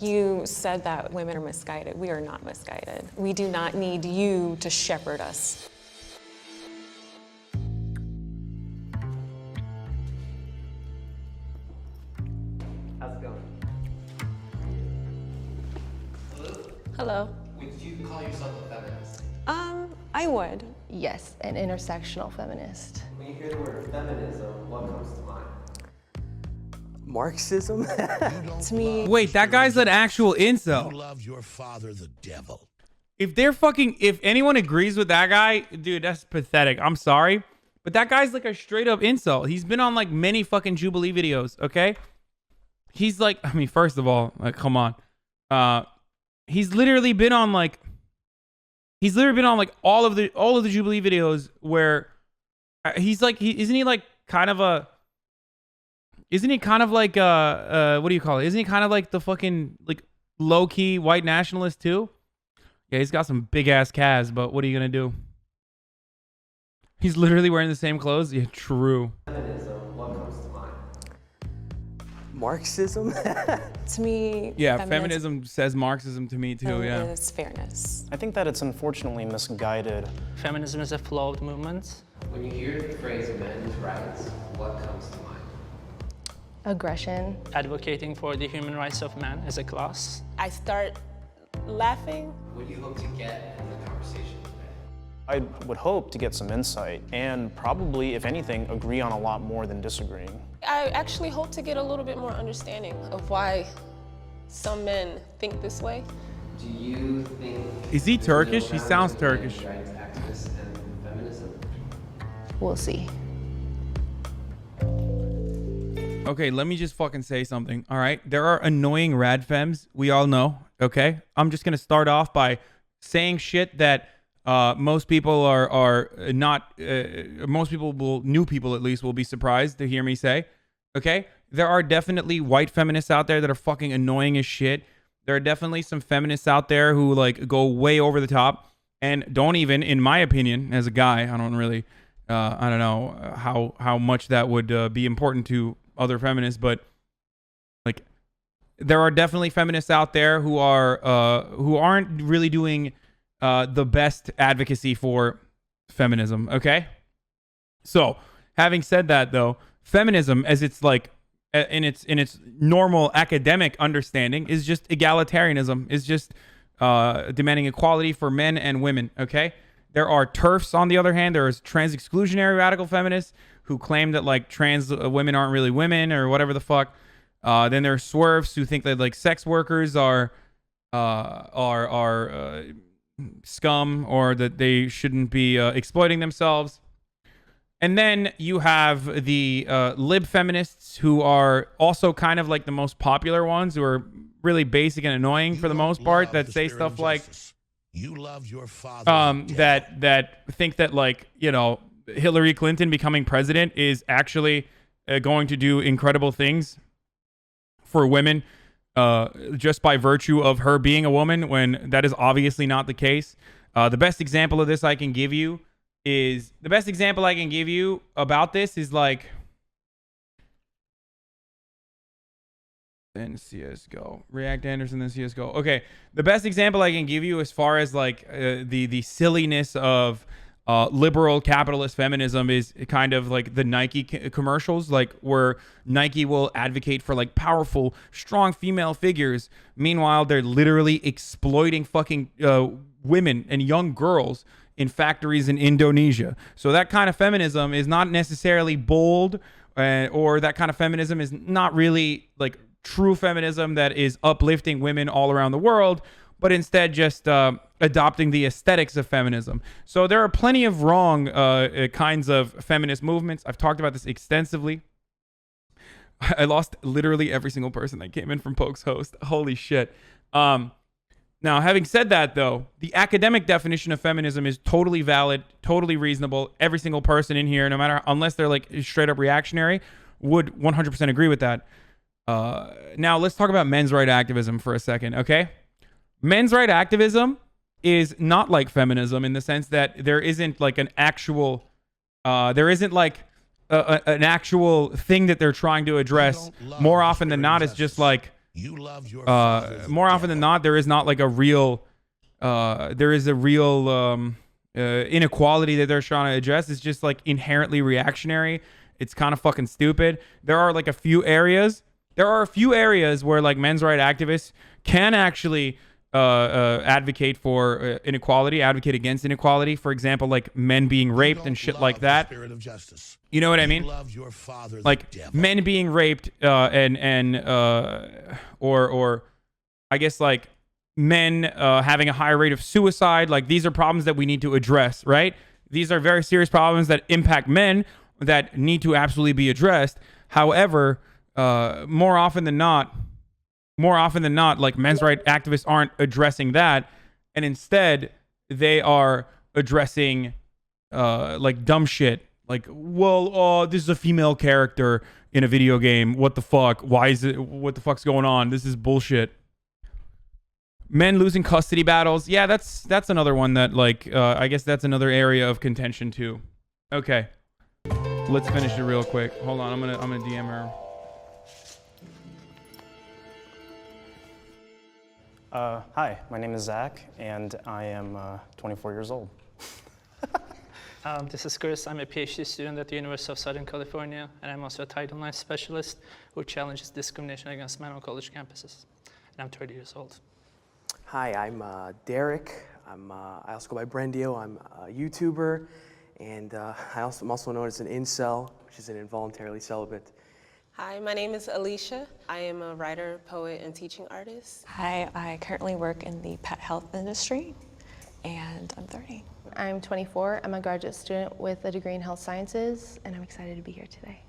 You said that women are misguided. We are not misguided. We do not need you to shepherd us. How's it going? Hello? Hello. Would you call yourself a feminist? I would. Yes, an intersectional feminist. When you hear the word feminism, what comes to mind? Marxism? To me, Wait, that guy's an actual incel. You love your father, the devil. If anyone agrees with that guy, dude, that's pathetic. I'm sorry. But that guy's like a straight up incel. He's been on like many fucking Jubilee videos, okay? He's like, I mean, first of all, like, come on. He's literally been on like all of the Jubilee videos where isn't he kind of like what do you call it? Isn't he kind of like the fucking like low key white nationalist too? Yeah, he's got some big ass calves, but what are you gonna do? He's literally wearing the same clothes. Yeah, true. Feminism, what comes to mind? Marxism? to me, Yeah, feminism says Marxism to me too. Yeah. is fairness. I think that it's unfortunately misguided. Feminism is a flawed movement. When you hear the phrase men's rights, what comes to mind? Aggression. Advocating for the human rights of man as a class. I start laughing. What do you hope to get from the conversation today? I would hope to get some insight and probably, if anything, agree on a lot more than disagreeing. I actually hope to get a little bit more understanding of why some men think this way. Do you think... Is he Turkish? He sounds Turkish. Rights activists and feminism? We'll see. Okay, let me just fucking say something. All right, there are annoying rad femmes. We all know. Okay, I'm just gonna start off by saying shit that most people are not. Most people new people at least will be surprised to hear me say. Okay, there are definitely white feminists out there that are fucking annoying as shit. There are definitely some feminists out there who like go way over the top and don't even, in my opinion, as a guy, I don't really, I don't know how much that would be important to other feminists, but like there are definitely feminists out there who aren't really doing the best advocacy for feminism. Okay, so having said that, though, feminism, as it's like in its normal academic understanding, is just egalitarianism, is just demanding equality for men and women. Okay, there are TERFs on the other hand. There is trans exclusionary radical feminists who claim that like trans women aren't really women or whatever the fuck. Then there are swerves who think that like sex workers are scum, or that they shouldn't be exploiting themselves. And then you have the lib feminists, who are also kind of like the most popular ones, who are really basic and annoying for the most part, that say stuff like you love your father. That think that like, you know, Hillary Clinton becoming president is actually going to do incredible things for women just by virtue of her being a woman, when that is obviously not the case. The best example of this I can give you about this is like in CSGO. React Anderson, then CSGO. Okay, the best example I can give you as far as like the silliness of liberal capitalist feminism is kind of like the Nike commercials, like where Nike will advocate for like powerful, strong female figures. Meanwhile, they're literally exploiting fucking women and young girls in factories in Indonesia. So that kind of feminism is not necessarily bold, or that kind of feminism is not really like true feminism that is uplifting women all around the world, but instead just adopting the aesthetics of feminism. So there are plenty of wrong kinds of feminist movements. I've talked about this extensively. I lost literally every single person that came in from Poke's host. Holy shit. Now, having said that, though, the academic definition of feminism is totally valid, totally reasonable. Every single person in here, no matter, unless they're like straight up reactionary, would 100% agree with that. Now, let's talk about men's right activism for a second, okay? Men's right activism is not like feminism in the sense that there isn't like an actual, an actual thing that they're trying to address. More often than not, it's just like You love your father, the more often than devil. not, there is not like a real, there is a real inequality that they're trying to address. It's just like inherently reactionary. It's kind of fucking stupid. There are like a few areas. There are a few areas where like men's rights activists can actually advocate for inequality, advocate against inequality. For example, like men being raped and shit like that. Spirit of justice. You know what I mean? You love your father, the Like devil. men being raped or I guess like men having a higher rate of suicide. Like these are problems that we need to address, right? These are very serious problems that impact men that need to absolutely be addressed. However, more often than not, like men's rights activists aren't addressing that, and instead they are addressing like dumb shit. Like, well, this is a female character in a video game. What the fuck? Why is it? What the fuck's going on? This is bullshit. Men losing custody battles. Yeah, that's another one that like I guess that's another area of contention too. Okay, let's finish it real quick. Hold on, I'm gonna DM her. Hi, my name is Zach, and I am 24 years old. This is Chris. I'm a PhD student at the University of Southern California, and I'm also a Title IX specialist who challenges discrimination against men on college campuses. And I'm 30 years old. Hi, I'm Derek. I also go by Brendio. I'm a YouTuber, and I'm also known as an incel, which is an involuntarily celibate. Hi, my name is Alicia. I am a writer, poet, and teaching artist. Hi, I currently work in the pet health industry, and I'm 30. I'm 24. I'm a graduate student with a degree in health sciences, and I'm excited to be here today.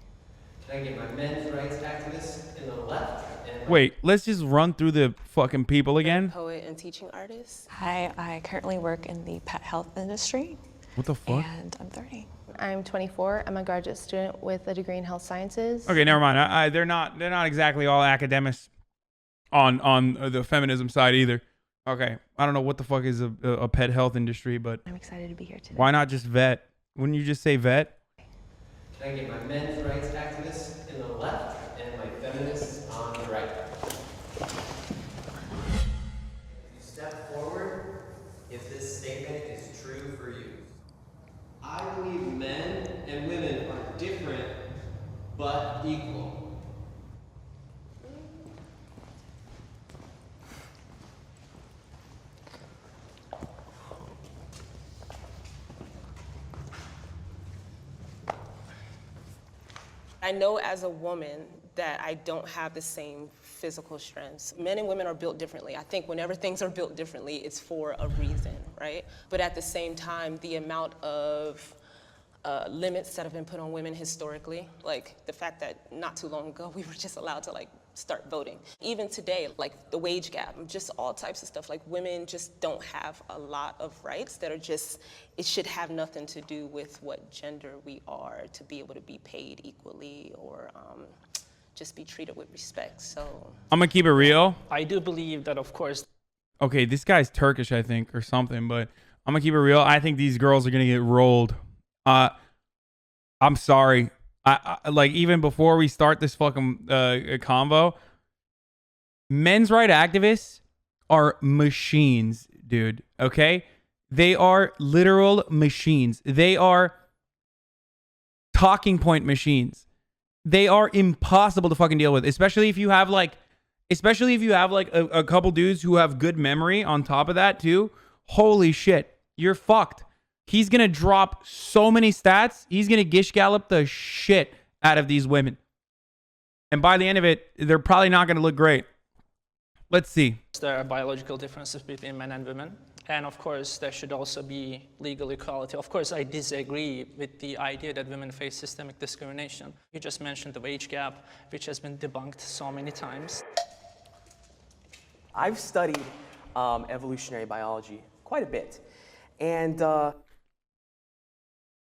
Can I get my men's rights activists in the left? And Wait, let's just run through the fucking people again. Poet and teaching artist. Hi, I currently work in the pet health industry, What the fuck? and I'm 30. I'm 24. I'm a graduate student with a degree in health sciences. Okay, never mind. They're not exactly all academics on the feminism side either. Okay, I don't know what the fuck is a pet health industry, but I'm excited to be here today. why not just vet? Wouldn't you just say vet? Can I get my men's rights activists in the left and my feminists on the right? You step forward if this statement is true for you. I believe men and women are different but equal. I know as a woman that I don't have the same physical strengths. Men and women are built differently. I think whenever things are built differently, it's for a reason, right? But at the same time, the amount of limits that have been put on women historically, like the fact that not too long ago we were just allowed to like start voting. Even today, like the wage gap, just all types of stuff. Like women just don't have a lot of rights that are just, it should have nothing to do with what gender we are to be able to be paid equally or just be treated with respect. So I'm gonna keep it real. I do believe that, of course, Okay, this guy's Turkish, I think, or something, but I'm gonna keep it real. I think these girls are gonna get rolled. I'm sorry. I like even before we start this fucking convo, men's rights activists are machines, dude. Okay, they are literal machines. They are talking point machines. They are impossible to fucking deal with, especially if you have like a couple dudes who have good memory on top of that too. Holy shit, you're fucked. He's going to drop so many stats. He's going to gish gallop the shit out of these women. And by the end of it, they're probably not going to look great. Let's see. there are biological differences between men and women. And of course, there should also be legal equality. Of course, I disagree with the idea that women face systemic discrimination. You just mentioned the wage gap, which has been debunked so many times. I've studied evolutionary biology quite a bit. And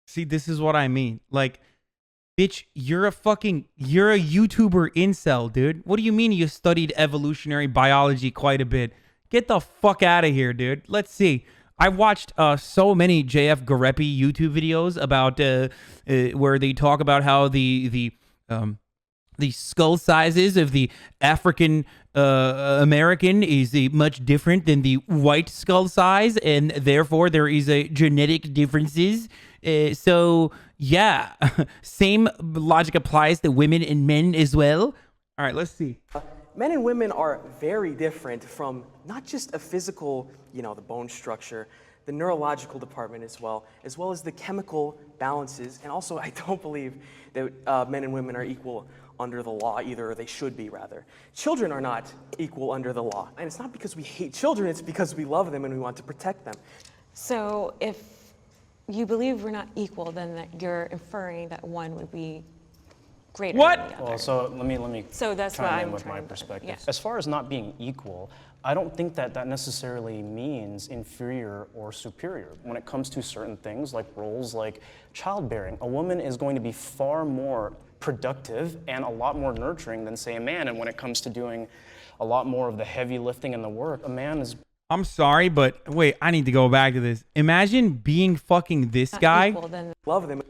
See, this is what I mean. Like, bitch, you're a YouTuber incel, dude. What do you mean you studied evolutionary biology quite a bit? Get the fuck out of here, dude. Let's see. I've watched so many JF Garepi YouTube videos about where they talk about how the skull sizes of the African American is a much different than the white skull size, and therefore there is a genetic differences. So yeah, same logic applies to women and men as well. All right, let's see. Men and women are very different from not just a physical, the bone structure, the neurological department as well as the chemical balances. And also, I don't believe that men and women are equal under the law either, or they should be rather. Children are not equal under the law. And it's not because we hate children, it's because we love them and we want to protect them. So if you believe we're not equal, then that you're inferring that one would be greater What? than the other. Well, so let me So that's what chime in I'm with my trying to- perspective. yeah. As far as not being equal, I don't think that that necessarily means inferior or superior. When it comes to certain things like roles like childbearing, a woman is going to be far more productive and a lot more nurturing than, say, a man. And when it comes to doing a lot more of the heavy lifting and the work, a man is... I'm sorry, but wait, I need to go back to this. Imagine being fucking this Not guy. equal, then Love them.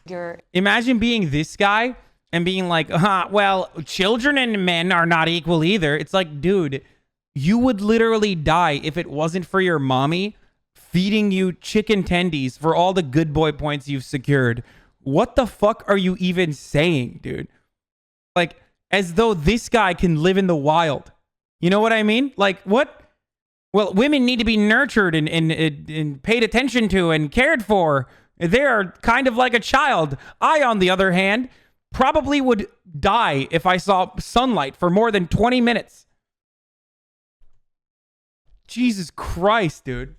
you're Imagine being this guy and being like, well, children and men are not equal either. It's like, dude, you would literally die if it wasn't for your mommy feeding you chicken tendies for all the good boy points you've secured. What the fuck are you even saying, dude? Like, as though this guy can live in the wild. You know what I mean? Like, what? Well, women need to be nurtured and paid attention to and cared for. They are kind of like a child. I, on the other hand, probably would die if I saw sunlight for more than 20 minutes. Jesus Christ, dude.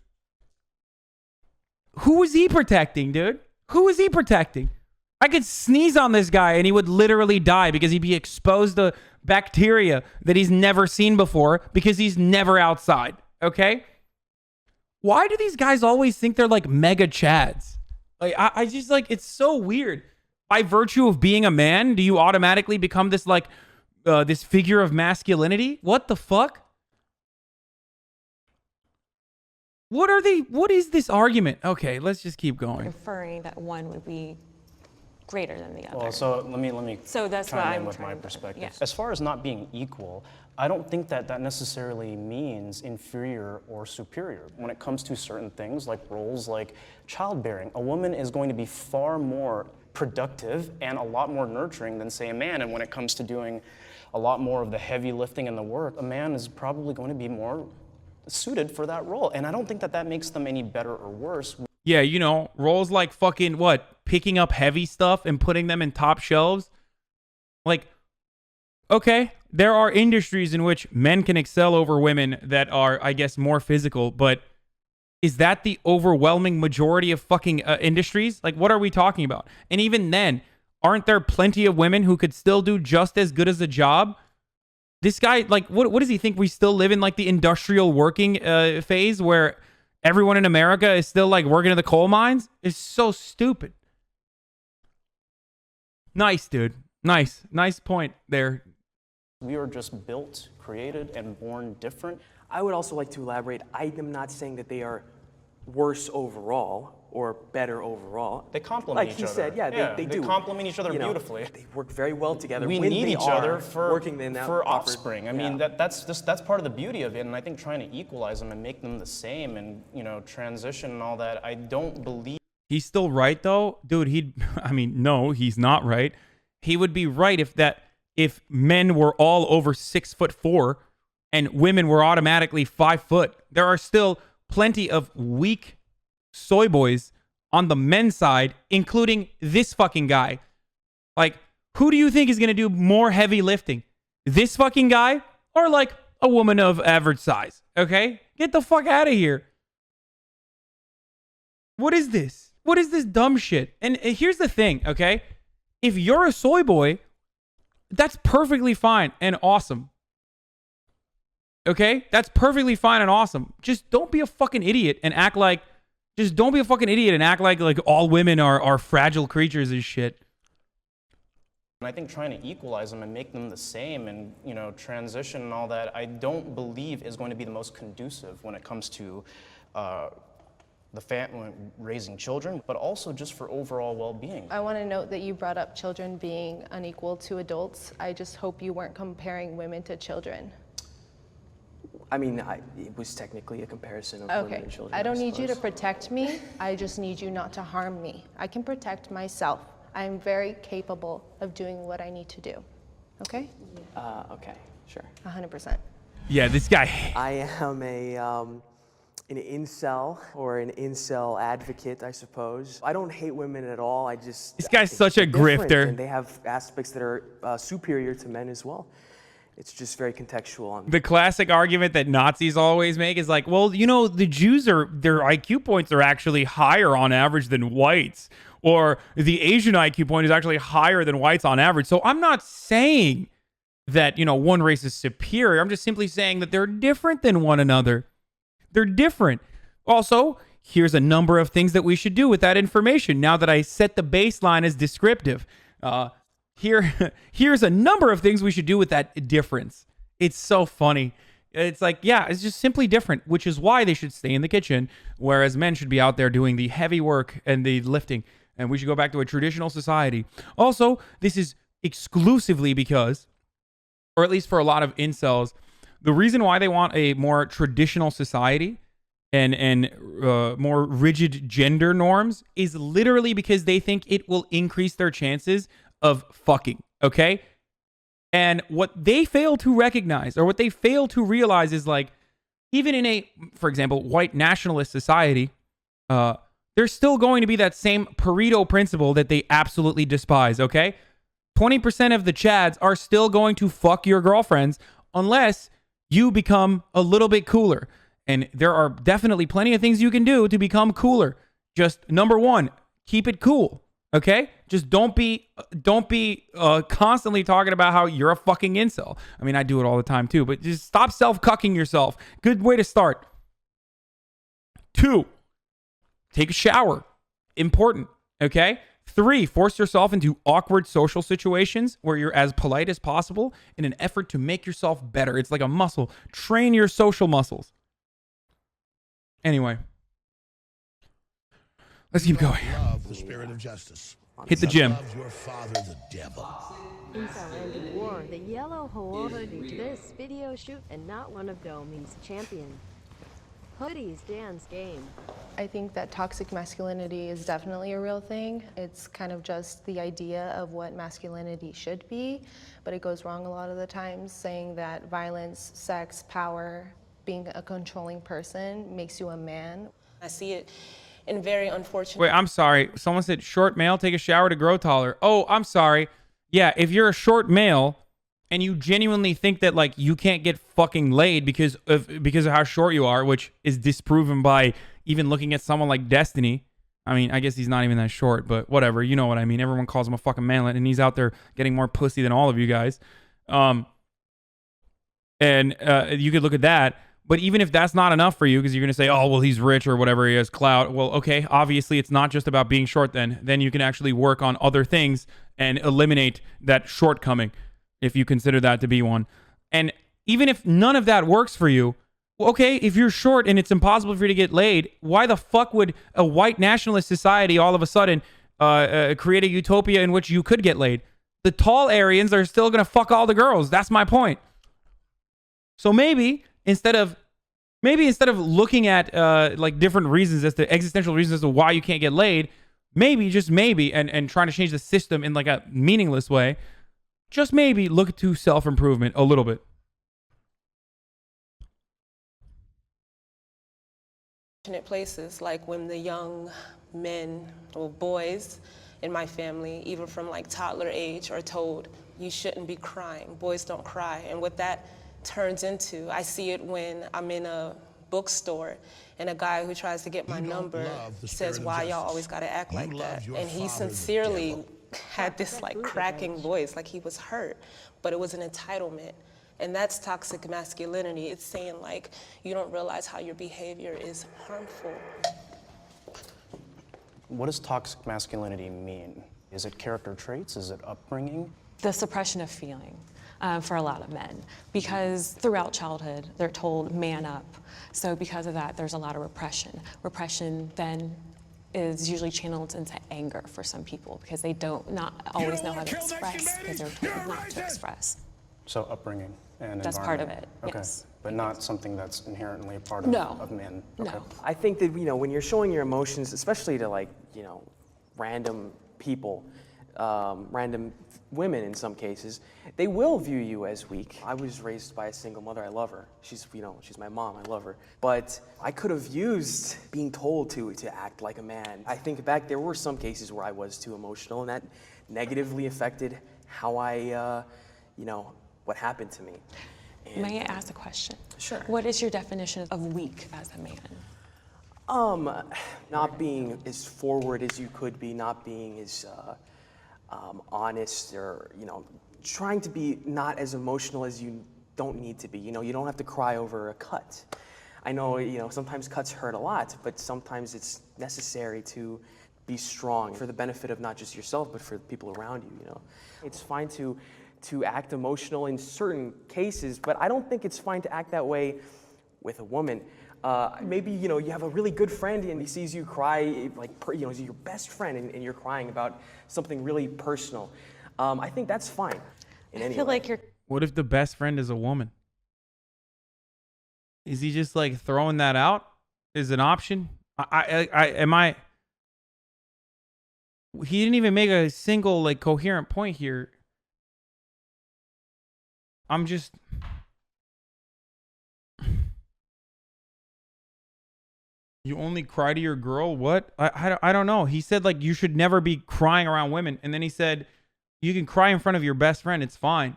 Who is he protecting, dude? Who is he protecting? I could sneeze on this guy and he would literally die because he'd be exposed to bacteria that he's never seen before because he's never outside, okay? Why do these guys always think they're like mega chads? Like, I just like, it's so weird. By virtue of being a man, do you automatically become this like, this figure of masculinity? What the fuck? What is this argument? Okay, let's just keep going. inferring that one would be greater than the other. Well, so let me So that's what chime in I'm with my trying to- perspective. yeah. As far as not being equal, I don't think that that necessarily means inferior or superior. When it comes to certain things like roles like childbearing, a woman is going to be far more productive and a lot more nurturing than, say, a man. And when it comes to doing a lot more of the heavy lifting and the work, a man is probably going to be more suited for that role. And I don't think that that makes them any better or worse. Yeah, you know, roles like fucking what? Picking up heavy stuff and putting them in top shelves. Like, okay, there are industries in which men can excel over women that are, I guess, more physical, but is that the overwhelming majority of fucking industries? Like, what are we talking about? And even then, aren't there plenty of women who could still do just as good as a job? This guy, like, what does he think? We still live in, like, the industrial working phase where everyone in America is still, like, working in the coal mines? It's so stupid. Nice, dude. Nice. Nice point there. We are just built, created, and born different. I would also like to elaborate. I am not saying that they are worse overall or better overall. They complement like each other. Like he said, yeah, they do. They complement each other You know, beautifully. They work very well together. We when need they each are other for working in that for proper- offspring. I yeah. mean, that's part of the beauty of it. And I think trying to equalize them and make them the same and, you know, transition and all that, I don't believe. He's still right, though? Dude, I mean, no, he's not right. He would be right if men were all over 6'4" and women were automatically 5 foot. There are still plenty of weak soy boys on the men's side, including this fucking guy. Like, who do you think is going to do more heavy lifting? This fucking guy or like a woman of average size? Okay? Get the fuck out of here. What is this? What is this dumb shit? And here's the thing, okay? If you're a soy boy, that's perfectly fine and awesome. Okay? That's perfectly fine and awesome. Just don't be a fucking idiot and act like like all women are fragile creatures and shit. And I think trying to equalize them and make them the same and, you know, transition and all that, I don't believe is going to be the most conducive when it comes to the family raising children, but also just for overall well-being. I want to note that you brought up children being unequal to adults. I just hope you weren't comparing women to children. I mean, it was technically a comparison of women Okay, and children. I don't need you to suppose. protect me. I just need you not to harm me. I can protect myself. I'm very capable of doing what I need to do. Okay? Okay, sure. 100%. Yeah, this guy. I am an incel or an incel advocate, I suppose. I don't hate women at all. This guy's such a they're different, grifter. and they have aspects that are superior to men as well. It's just very contextual. The classic argument that Nazis always make is like, well, you know, the Jews their IQ points are actually higher on average than whites, or the Asian IQ point is actually higher than whites on average. So I'm not saying that, you know, one race is superior. I'm just simply saying that they're different than one another. They're different. Also, here's a number of things that we should do with that information. Now that I set the baseline as descriptive, here's a number of things we should do with that difference. It's so funny. It's like, yeah, it's just simply different, which is why they should stay in the kitchen, whereas men should be out there doing the heavy work and the lifting, and we should go back to a traditional society. Also, this is exclusively because, or at least for a lot of incels, the reason why they want a more traditional society and more rigid gender norms is literally because they think it will increase their chances of fucking, okay? And what they fail to recognize, or what they fail to realize, is like, even in a, for example, white nationalist society, there's still going to be that same Pareto principle that they absolutely despise, okay? 20% of the Chads are still going to fuck your girlfriends unless you become a little bit cooler. And there are definitely plenty of things you can do to become cooler. Just number one, keep it cool. Okay? Just don't be constantly talking about how you're a fucking incel. I mean, I do it all the time too, but just stop self-cucking yourself. Good way to start. 2, take a shower. Important. Okay? 3, force yourself into awkward social situations where you're as polite as possible in an effort to make yourself better. It's like a muscle. Train your social muscles. Anyway. Let's keep going. Love the spirit of justice. Hit the gym. Love your father, the devil. Inside the war, the yellow hoodie to this video shoot and not one of Domi's champion. Hoodies dance game. I think that toxic masculinity is definitely a real thing. It's kind of just the idea of what masculinity should be, but it goes wrong a lot of the times, saying that violence, sex, power, being a controlling person makes you a man. I see it in very unfortunate. Wait, I'm sorry. Someone said short male, take a shower to grow taller. Oh, I'm sorry. Yeah, if you're a short male and you genuinely think that like you can't get fucking laid because of how short you are, which is disproven by even looking at someone like Destiny. I mean, I guess he's not even that short, but whatever. You know what I mean. Everyone calls him a fucking manlet, and he's out there getting more pussy than all of you guys. And you could look at that. But even if that's not enough for you, because you're going to say, oh, well, he's rich or whatever, he has clout. Well, okay, obviously it's not just about being short then. Then you can actually work on other things and eliminate that shortcoming if you consider that to be one. And even if none of that works for you, okay, if you're short and it's impossible for you to get laid, why the fuck would a white nationalist society all of a sudden create a utopia in which you could get laid? The tall Aryans are still going to fuck all the girls. That's my point. So maybe instead of looking at like different reasons as to existential reasons as to why you can't get laid, maybe, just maybe, and trying to change the system in like a meaningless way, just maybe look to self-improvement a little bit. Places like when the young men or boys in my family, even from like toddler age, are told you shouldn't be crying, boys don't cry. And what that turns into, I see it when I'm in a bookstore and a guy who tries to get my number says, why y'all always gotta act like that? And he sincerely had this like cracking voice, like he was hurt, but it was an entitlement. And that's toxic masculinity. It's saying like, you don't realize how your behavior is harmful. What does toxic masculinity mean? Is it character traits? Is it upbringing? The suppression of feeling for a lot of men, because throughout childhood, they're told man up. So because of that, there's a lot of repression. Repression then is usually channeled into anger for some people because they not always know how to express because they're told not to express. So upbringing. and That's part of environment. it, Okay. yes. But not something that's inherently a part No. of men. No. I think that, when you're showing your emotions, especially to random people, random women in some cases, they will view you as weak. I was raised by a single mother. I love her. She's my mom. I love her. But I could have used being told to act like a man. I think back, there were some cases where I was too emotional, and that negatively affected how I, what happened to me. And, May I ask a question? Sure. What is your definition of weak as a man? Not being as forward as you could be, not being as honest, or trying to be not as emotional as you don't need to be. You don't have to cry over a cut. I know sometimes cuts hurt a lot, but sometimes it's necessary to be strong for the benefit of not just yourself, but for the people around you. It's fine to act emotional in certain cases, but I don't think it's fine to act that way with a woman. Maybe you have a really good friend and he sees you cry, he's your best friend, and you're crying about something really personal. I think that's fine. I feel like you're. What if the best friend is a woman? Is he just like throwing that out as an option? He didn't even make a single coherent point here. I'm just. You only cry to your girl? What? I don't know. He said you should never be crying around women. And then he said you can cry in front of your best friend. It's fine.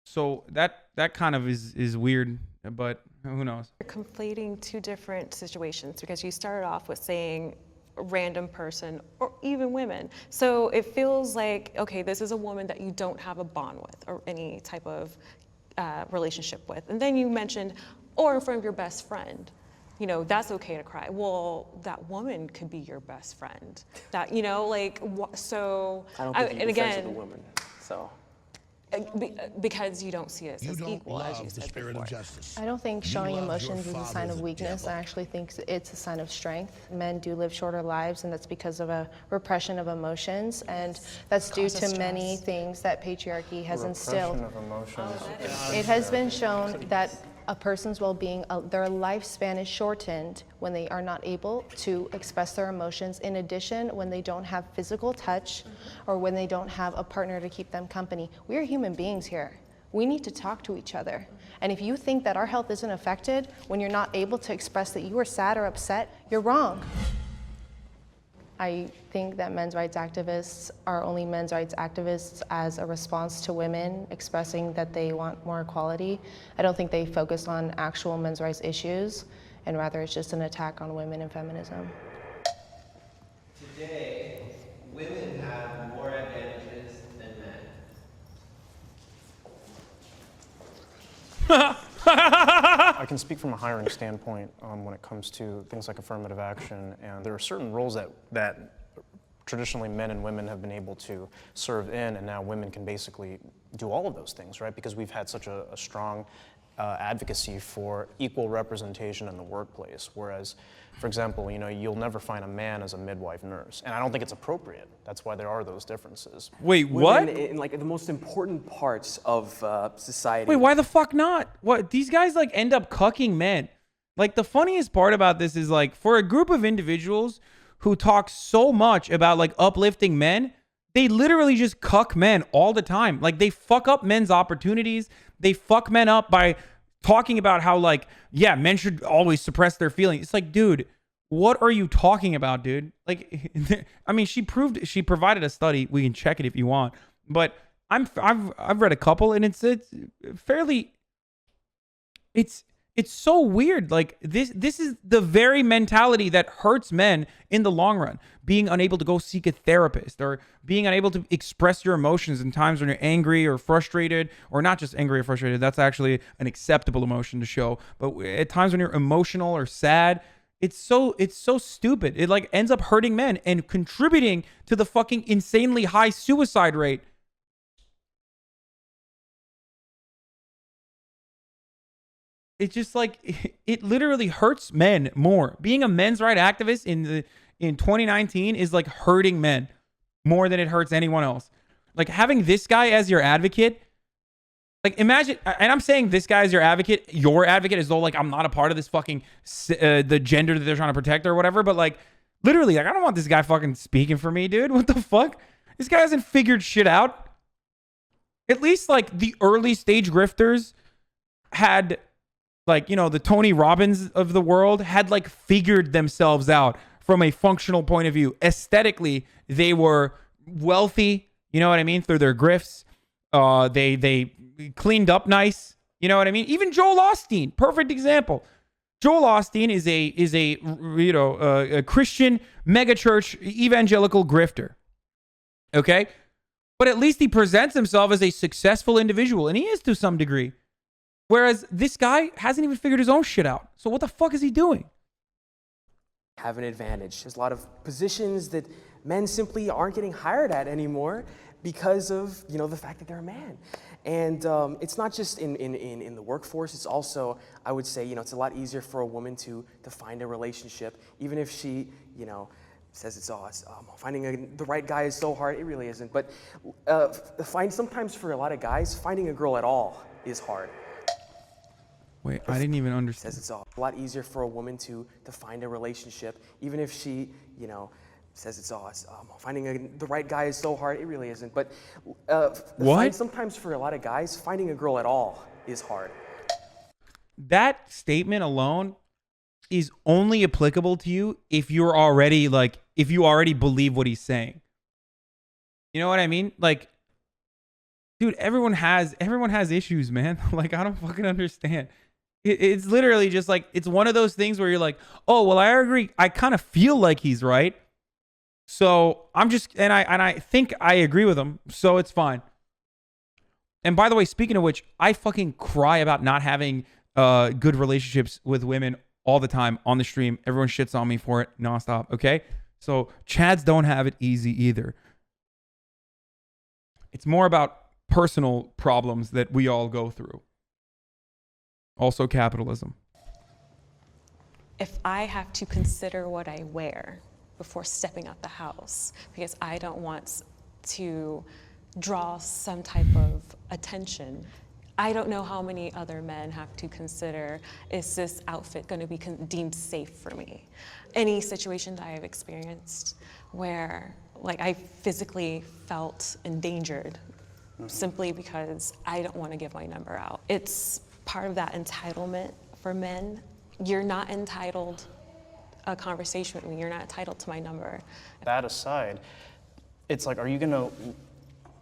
So that kind of is weird, but who knows? You're conflating two different situations because you started off with saying a random person or even women. So it feels like, okay, this is a woman that you don't have a bond with or any type of relationship with. And then you mentioned, or in front of your best friend. That's okay to cry. Well, that woman could be your best friend. That, so. I don't think you're friends with a woman, so. Because you don't see it You as don't equal, as love you the said spirit before. of justice. I don't think You showing love your emotions is a father sign of the weakness. devil. I actually think it's a sign of strength. Men do live shorter lives, and that's because of a repression of emotions, and that's due Causes to many stress. things that patriarchy has instilled. Repression of emotions. It has been shown that a person's well-being, their lifespan is shortened when they are not able to express their emotions. In addition, when they don't have physical touch or when they don't have a partner to keep them company. We are human beings here. We need to talk to each other. And if you think that our health isn't affected when you're not able to express that you are sad or upset, you're wrong. I think that men's rights activists are only men's rights activists as a response to women expressing that they want more equality. I don't think they focus on actual men's rights issues, and rather it's just an attack on women and feminism. Today, women have more advantages than men. I can speak from a hiring standpoint when it comes to things like affirmative action, and there are certain roles that traditionally men and women have been able to serve in, and now women can basically do all of those things, right? Because we've had such a strong advocacy for equal representation in the workplace. Whereas, for example, you'll never find a man as a midwife nurse, and I don't think it's appropriate. That's why there are those differences. Wait, Women what? in the most important parts of society. Wait, why the fuck not? What, these guys end up cucking men. The funniest part about this is for a group of individuals who talk so much about uplifting men, they literally just cuck men all the time. They fuck up men's opportunities. They fuck men up by talking about how yeah, men should always suppress their feelings. It's dude, what are you talking about, dude? I mean, she provided a study. We can check it if you want. But I've read a couple, and it's fairly. It's so weird. This is the very mentality that hurts men in the long run. Being unable to go seek a therapist, or being unable to express your emotions in times when you're angry or frustrated, or not just angry or frustrated. That's actually an acceptable emotion to show. But at times when you're emotional or sad, it's so stupid. It ends up hurting men and contributing to the fucking insanely high suicide rate. It's just it literally hurts men more. Being a men's right activist in 2019 is hurting men more than it hurts anyone else. Having this guy as your advocate Like, imagine, and I'm saying this guy's your advocate, as though like I'm not a part of this fucking the gender that they're trying to protect or whatever. But like, literally, like I don't want this guy fucking speaking for me, dude. What the fuck? This guy hasn't figured shit out. At least like the early stage grifters had, like, you know, the Tony Robbins of the world had like figured themselves out from a functional point of view. Aesthetically, they were wealthy. You know what I mean? Through their grifts, they cleaned up nice. You know what I mean? Even Joel Osteen, perfect example. Joel Osteen is a Christian megachurch evangelical grifter. Okay? But at least he presents himself as a successful individual, and he is to some degree. Whereas this guy hasn't even figured his own shit out. So what the fuck is he doing? Have an advantage. There's a lot of positions that men simply aren't getting hired at anymore because of, you know, the fact that they're a man. And it's not just in the workforce, it's also, I would say, you know, it's a lot easier for a woman to find a relationship, even if she, you know, says finding the right guy is so hard. It really isn't. But sometimes for a lot of guys, finding a girl at all is hard. Wait, I didn't even understand. Says it's a lot easier for a woman to find a relationship, even if she, you know, says finding the right guy is so hard. It really isn't. But sometimes for a lot of guys, finding a girl at all is hard. That statement alone is only applicable to you if you're already if you already believe what he's saying. You know what I mean? Like, dude, everyone has issues, man. Like, I don't fucking understand. It's literally just like, it's one of those things where you're like, oh, well, I agree. I kind of feel like he's right. So I'm just, and I think I agree with him. So it's fine. And by the way, speaking of which, I fucking cry about not having good relationships with women all the time on the stream. Everyone shits on me for it nonstop. Okay. So Chads don't have it easy either. It's more about personal problems that we all go through. Also capitalism. If I have to consider what I wear before stepping out the house, because I don't want to draw some type of attention, I don't know how many other men have to consider, is this outfit going to be deemed safe for me? Any situation that I have experienced where like I physically felt endangered simply because I don't want to give my number out. It's part of that entitlement for men. You're not entitled a conversation with me. You're not entitled to my number. That aside, it's like, are you going to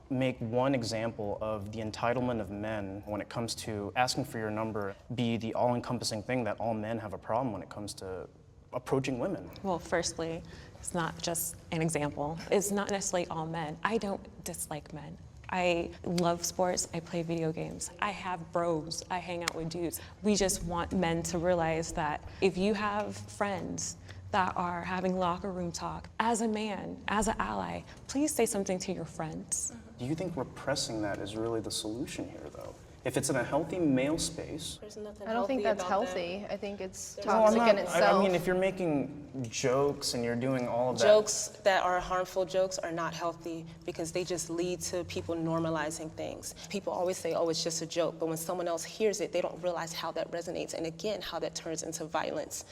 make one example of the entitlement of men when it comes to asking for your number be the all-encompassing thing that all men have a problem when it comes to approaching women? Well, firstly, it's not just an example. It's not necessarily all men. I don't dislike men. I love sports, I play video games, I have bros, I hang out with dudes. We just want men to realize that if you have friends that are having locker room talk, as a man, as an ally, please say something to your friends. Do you think repressing that is really the solution here, though? If it's in a healthy male space. I don't think that's healthy. I think it's No, I'm toxic not, in itself. I mean, if you're making jokes and you're doing all of that. Jokes that are harmful jokes are not healthy because they just lead to people normalizing things. People always say, oh, it's just a joke, but when someone else hears it, they don't realize how that resonates, and again, how that turns into violence.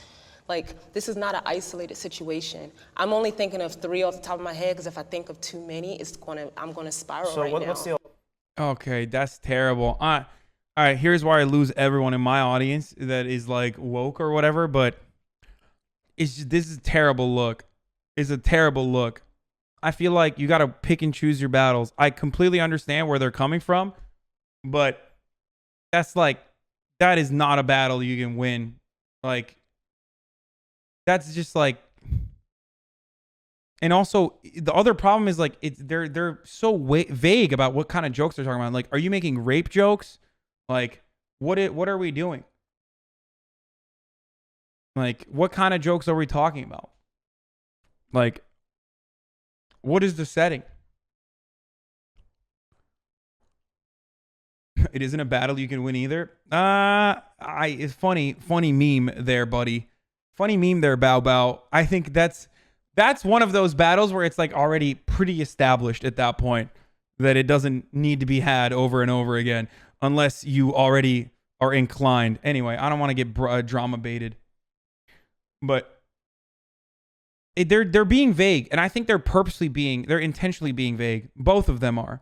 Like, this is not an isolated situation. I'm only thinking of 3 off the top of my head, because if I think of too many, I'm gonna spiral So right now. what's the Okay, that's terrible. All right, here's where I lose everyone in my audience that is like woke or whatever, but this is a terrible look. It's a terrible look. I feel like you got to pick and choose your battles. I completely understand where they're coming from, but that is not a battle you can win. Like, that's just like, and also the other problem is like they're so vague about what kind of jokes they're talking about. Like, are you making rape jokes? Like, what are we doing? Like, what kind of jokes are we talking about? Like, what is the setting? It isn't a battle you can win either. It's funny meme there, buddy. Funny meme there, Bow Bow. I think that's one of those battles where it's like already pretty established at that point that it doesn't need to be had over and over again. unless you already are inclined. Anyway, I don't want to get drama baited, but they're being vague, and I think they're intentionally being vague. Both of them are.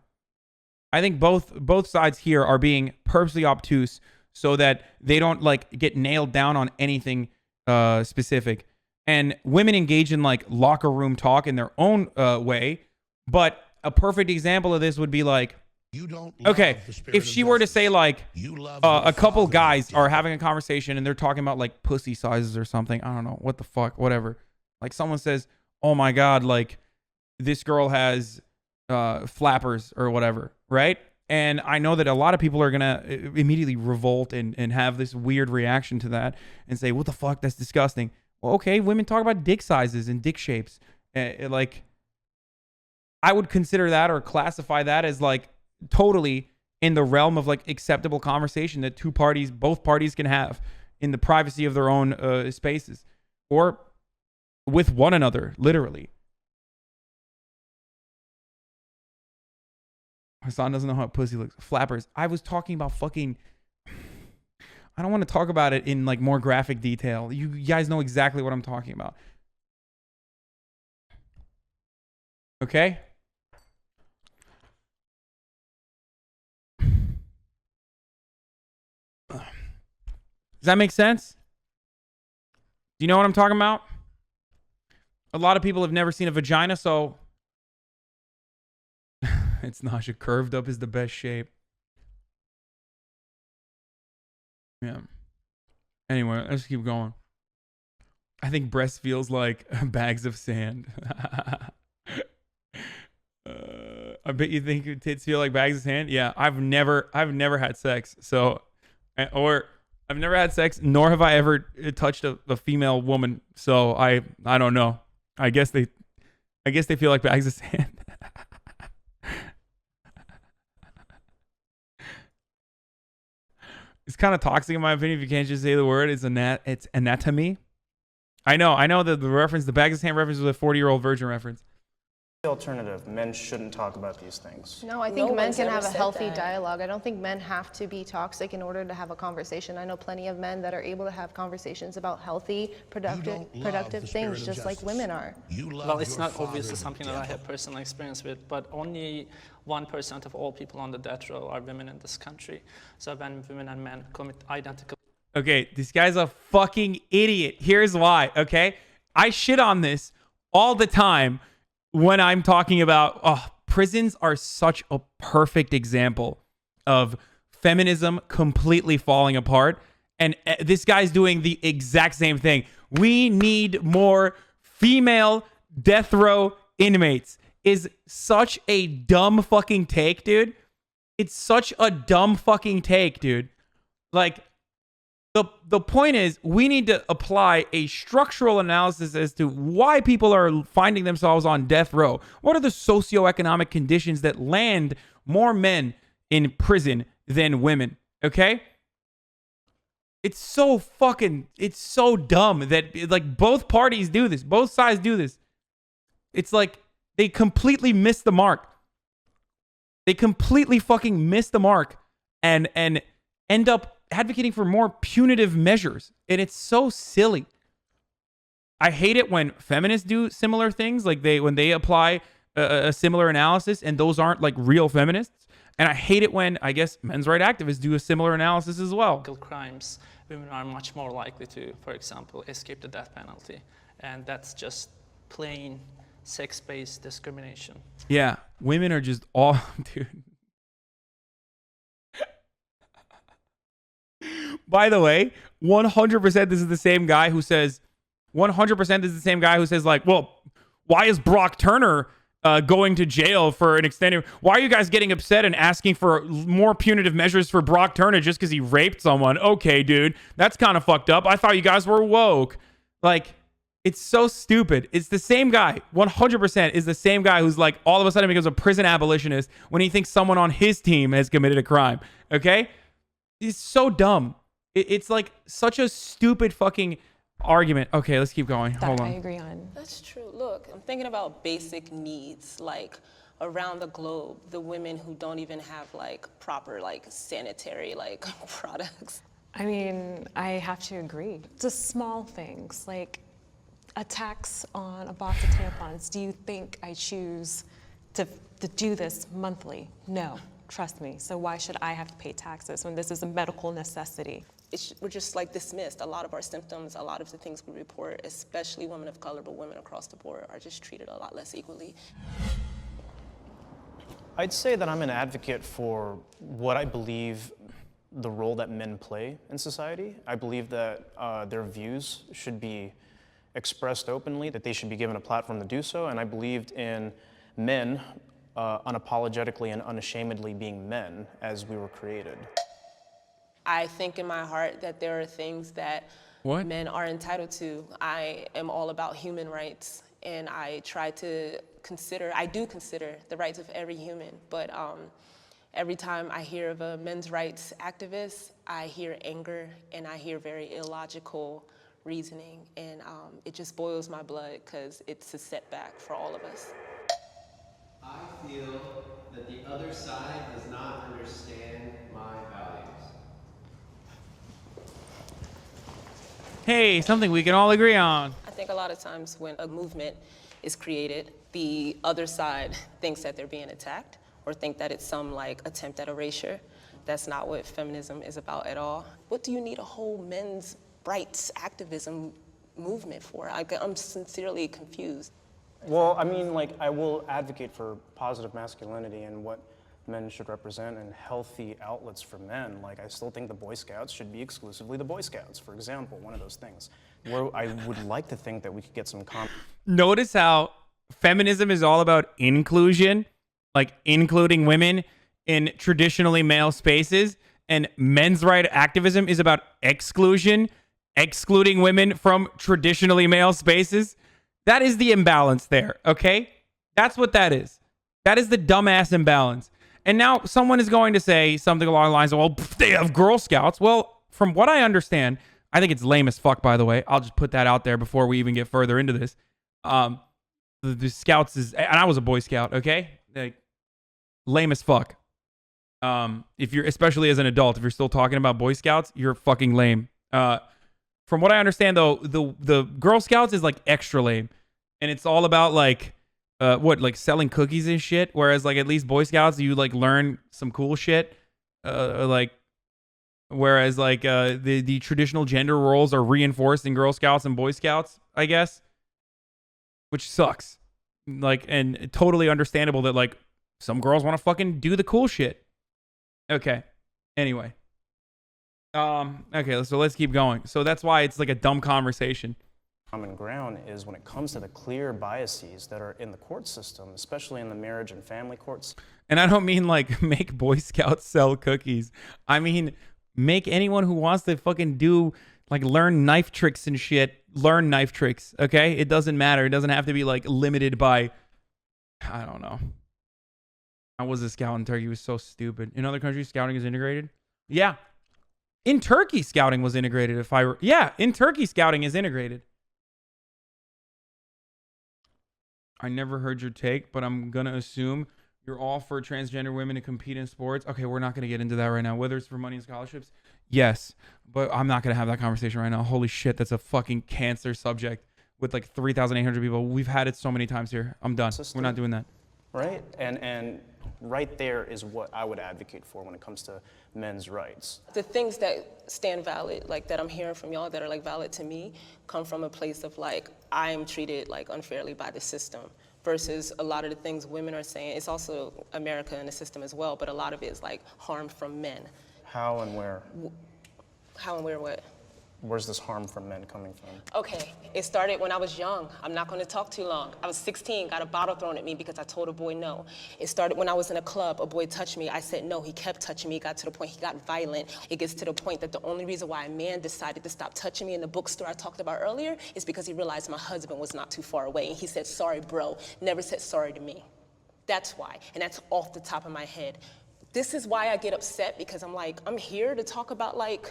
I think both sides here are being purposely obtuse so that they don't like get nailed down on anything specific. And women engage in like locker room talk in their own way. But a perfect example of this would be like, okay, if she were to say like a couple guys are having a conversation and they're talking about like pussy sizes or something. I don't know what the fuck, whatever. Like someone says, oh my God, like this girl has flappers or whatever, right? And I know that a lot of people are gonna immediately revolt and have this weird reaction to that and say, what the fuck, that's disgusting. Well, okay, women talk about dick sizes and dick shapes. Like, I would consider that or classify that as like totally in the realm of like acceptable conversation that both parties can have in the privacy of their own spaces or with one another, literally. Hasan doesn't know how pussy looks. Flappers. I was talking about fucking... I don't want to talk about it in like more graphic detail. You guys know exactly what I'm talking about. Okay? Does that make sense? Do you know what I'm talking about? A lot of people have never seen a vagina, so... It's Nasha. Curved up is the best shape. Yeah. Anyway, let's keep going. I think breast feels like bags of sand. I bet you think your tits feel like bags of sand. Yeah, I've never had sex. So, or I've never had sex, nor have I ever touched a female woman. So I don't know. I guess they feel like bags of sand. It's kind of toxic in my opinion if you can't just say the word. It's anatomy. I know that the reference, the bags of sand reference was a 40-year-old virgin reference. The alternative, men shouldn't talk about these things. No, I think men can have a healthy dialogue. I don't think men have to be toxic in order to have a conversation. I know plenty of men that are able to have conversations about healthy, productive things, just like women are. Well, it's not obviously something that I have personal experience with, but only 1% of all people on the death row are women in this country. So when women and men commit identical... Okay, this guy's a fucking idiot. Here's why, okay? I shit on this all the time when I'm talking about, prisons are such a perfect example of feminism completely falling apart. And this guy's doing the exact same thing. We need more female death row inmates. Is such a dumb fucking take, dude. It's such a dumb fucking take, dude. Like, the point is, we need to apply a structural analysis as to why people are finding themselves on death row. What are the socioeconomic conditions that land more men in prison than women? Okay? It's so dumb that like both parties do this. Both sides do this. It's like they completely miss the mark. They completely fucking miss the mark and end up advocating for more punitive measures. And it's so silly. I hate it when feminists do similar things, like when they apply a similar analysis and those aren't like real feminists. And I hate it when, I guess, men's rights activists do a similar analysis as well. Crimes, women are much more likely to, for example, escape the death penalty. And that's just plain sex-based discrimination. Yeah, women are just all, dude. By the way, 100% this is the same guy who says, 100% this is the same guy who says like, well, why is Brock Turner going to jail for an extended, why are you guys getting upset and asking for more punitive measures for Brock Turner just because he raped someone? Okay, dude, that's kind of fucked up. I thought you guys were woke. Like, it's so stupid. It's the same guy, 100% is the same guy who's like all of a sudden becomes a prison abolitionist when he thinks someone on his team has committed a crime. Okay? It's so dumb. It's like such a stupid fucking argument. Okay, let's keep going. Hold on. I agree on. That's true. Look, I'm thinking about basic needs like around the globe, the women who don't even have like proper like sanitary like products. I mean, I have to agree. Just small things like a tax on a box of tampons. Do you think I choose to do this monthly? No, trust me. So why should I have to pay taxes when this is a medical necessity? We're just like dismissed. A lot of our symptoms, a lot of the things we report, especially women of color, but women across the board, are just treated a lot less equally. I'd say that I'm an advocate for what I believe the role that men play in society. I believe that their views should be expressed openly, that they should be given a platform to do so, and I believed in men unapologetically and unashamedly being men as we were created. I think in my heart that there are things that men are entitled to. I am all about human rights, and I do consider the rights of every human, but every time I hear of a men's rights activist, I hear anger and I hear very illogical reasoning, and it just boils my blood because it's a setback for all of us. I feel that the other side does not understand my values. Hey, something we can all agree on. I think a lot of times when a movement is created, the other side thinks that they're being attacked or think that it's some like attempt at erasure. That's not what feminism is about at all. What do you need a whole men's rights activism movement for? I'm sincerely confused. Well, I mean, like, I will advocate for positive masculinity and what men should represent and healthy outlets for men. Like, I still think the Boy Scouts should be exclusively the Boy Scouts, for example, one of those things. Where I would like to think that we could get some Notice how feminism is all about inclusion, like including women in traditionally male spaces, and men's right activism is about exclusion, excluding women from traditionally male spaces. That is the imbalance there, okay? That's what that is. That is the dumbass imbalance. And now someone is going to say something along the lines of, well, they have Girl Scouts. Well, from what I understand, I think it's lame as fuck, by the way. I'll just put that out there before we even get further into this. The Scouts is, and I was a Boy Scout, okay? Like, lame as fuck. If you're, especially as an adult, if you're still talking about Boy Scouts, you're fucking lame. From what I understand, though, the Girl Scouts is like extra lame, and it's all about like like selling cookies and shit. Whereas like at least Boy Scouts, you like learn some cool shit. Whereas like the traditional gender roles are reinforced in Girl Scouts and Boy Scouts, I guess, which sucks. Like, and totally understandable that like some girls want to fucking do the cool shit. Okay. Anyway. Okay, so let's keep going. So that's why it's like a dumb conversation. Common ground is when it comes to the clear biases that are in the court system, especially in the marriage and family courts. And I don't mean like make Boy Scouts sell cookies. I mean make anyone who wants to fucking do like learn knife tricks and shit, learn knife tricks, okay? It doesn't matter. It doesn't have to be like limited by, I don't know. I was a scout in Turkey. It was so stupid. In other countries, scouting is integrated. Yeah. In Turkey, scouting was integrated. In Turkey, scouting is integrated. I never heard your take, but I'm going to assume you're all for transgender women to compete in sports. Okay, we're not going to get into that right now. Whether it's for money and scholarships, yes, but I'm not going to have that conversation right now. Holy shit, that's a fucking cancer subject with like 3,800 people. We've had it so many times here. I'm done. We're not doing that. Right? And right there is what I would advocate for when it comes to men's rights. The things that stand valid, like that I'm hearing from y'all that are like valid to me, come from a place of like, I'm treated like unfairly by the system versus a lot of the things women are saying. It's also America and the system as well, but a lot of it is like harm from men. How and where? How and where what? Where's this harm from men coming from? Okay, it started when I was young. I'm not gonna talk too long. I was 16, got a bottle thrown at me because I told a boy no. It started when I was in a club, a boy touched me. I said no, he kept touching me. It got to the point he got violent. It gets to the point that the only reason why a man decided to stop touching me in the bookstore I talked about earlier is because he realized my husband was not too far away. And he said, sorry, bro, never said sorry to me. That's why, and that's off the top of my head. This is why I get upset, because I'm like, I'm here to talk about like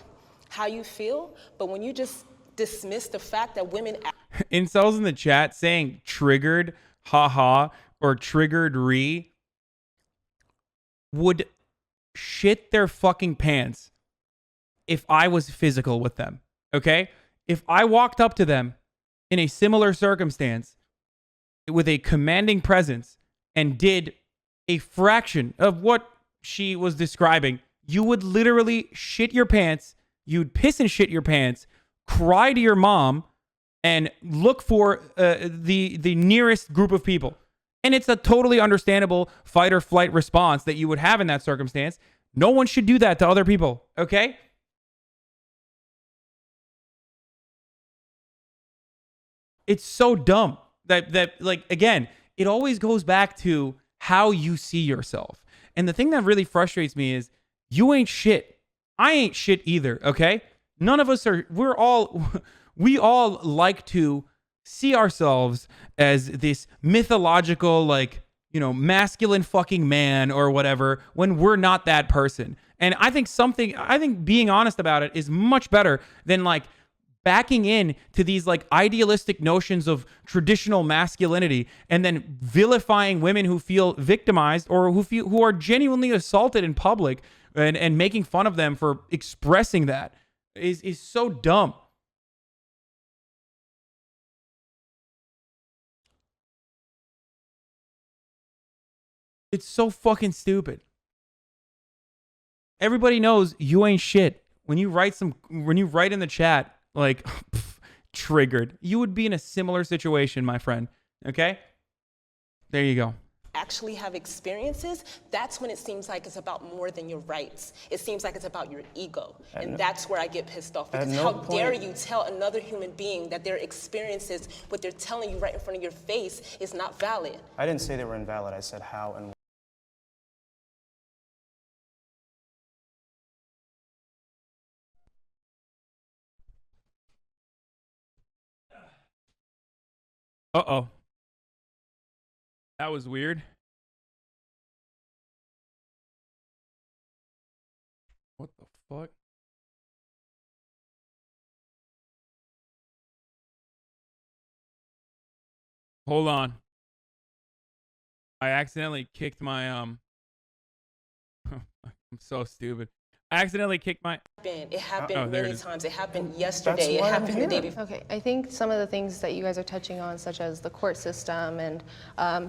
how you feel, but when you just dismiss the fact that women... Incels in the chat saying triggered, haha, or triggered re would shit their fucking pants if I was physical with them. Okay? If I walked up to them in a similar circumstance with a commanding presence and did a fraction of what she was describing, you would literally shit your pants. You'd piss and shit your pants, cry to your mom, and look for the nearest group of people. And it's a totally understandable fight or flight response that you would have in that circumstance. No one should do that to other people, okay? It's so dumb that like, again, it always goes back to how you see yourself. And the thing that really frustrates me is you ain't shit. I ain't shit either, okay? None of us are, we all like to see ourselves as this mythological, like, you know, masculine fucking man or whatever when we're not that person. And I think being honest about it is much better than like backing in to these like idealistic notions of traditional masculinity and then vilifying women who feel victimized or who are genuinely assaulted in public and making fun of them for expressing that is so dumb. It's so fucking stupid. Everybody knows you ain't shit. When you write in the chat, like, triggered, you would be in a similar situation, my friend. Okay? There you go. Actually have experiences, that's when it seems like it's about more than your rights. It seems like it's about your ego. And that's where I get pissed off. Because how dare you tell another human being that their experiences, what they're telling you right in front of your face, is not valid. I didn't say they were invalid. I said how and Uh-oh. That was weird. What the fuck? Hold on. I accidentally kicked my I'm so stupid. I accidentally kicked my It happened there it many is. times. It happened yesterday. It happened the day before. Okay, I think some of the things that you guys are touching on, such as the court system and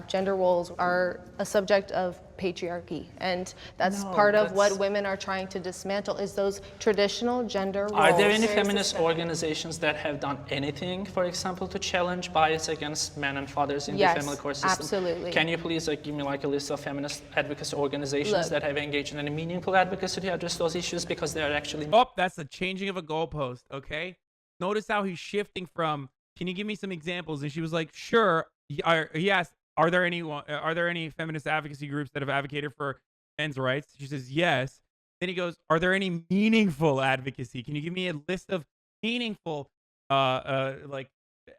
gender roles, are a subject of patriarchy, and that's part of what women are trying to dismantle, is those traditional gender roles. Are there any feminist organizations that have done anything, for example, to challenge bias against men and fathers in the family court system? Absolutely. Can you please give me like a list of feminist advocacy organizations that have engaged in any meaningful advocacy to address those issues, because they are actually... Oh, that's the changing of a goalpost, okay? Notice how he's shifting from, can you give me some examples? And she was like, sure. He asked, are there any feminist advocacy groups that have advocated for men's rights? She says, yes. Then he goes, are there any meaningful advocacy? Can you give me a list of meaningful like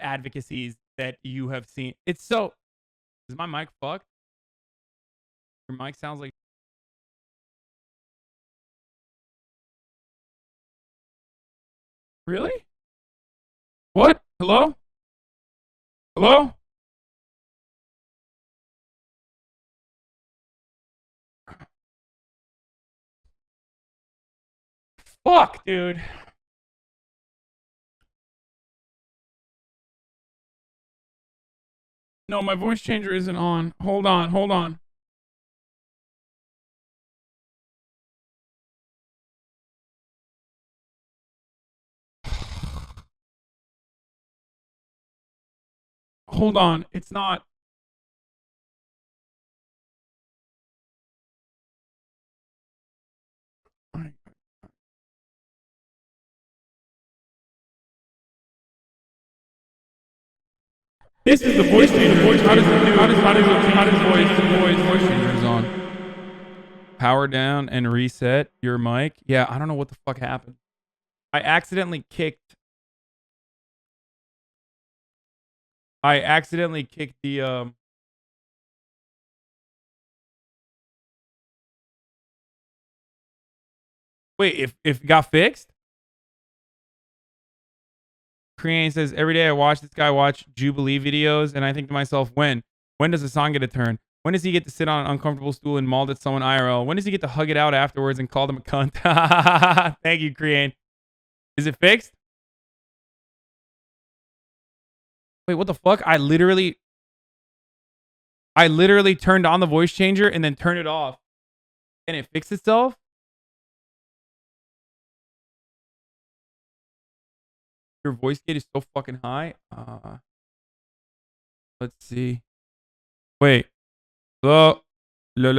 advocacies that you have seen? It's so... Is my mic fucked? Your mic sounds like... Really? What? Hello? Hello? Fuck, dude. No, my voice changer isn't on. Hold on, hold on. Hold on, it's not. This is the voice changer. How does voice changers on? Power down and reset your mic. Yeah, I don't know what the fuck happened. I accidentally kicked the Wait, if it got fixed? Crean says, every day I watch this guy watch Jubilee videos and I think to myself, when does Hasan get a turn? When does he get to sit on an uncomfortable stool and maul at someone IRL? When does he get to hug it out afterwards and call them a cunt? Thank you, Creane. Is it fixed? Wait, what the fuck? I literally turned on the voice changer and then turned it off and it fixed itself? Your voice gate is so fucking high. Let's see. Wait. Hello. Okay.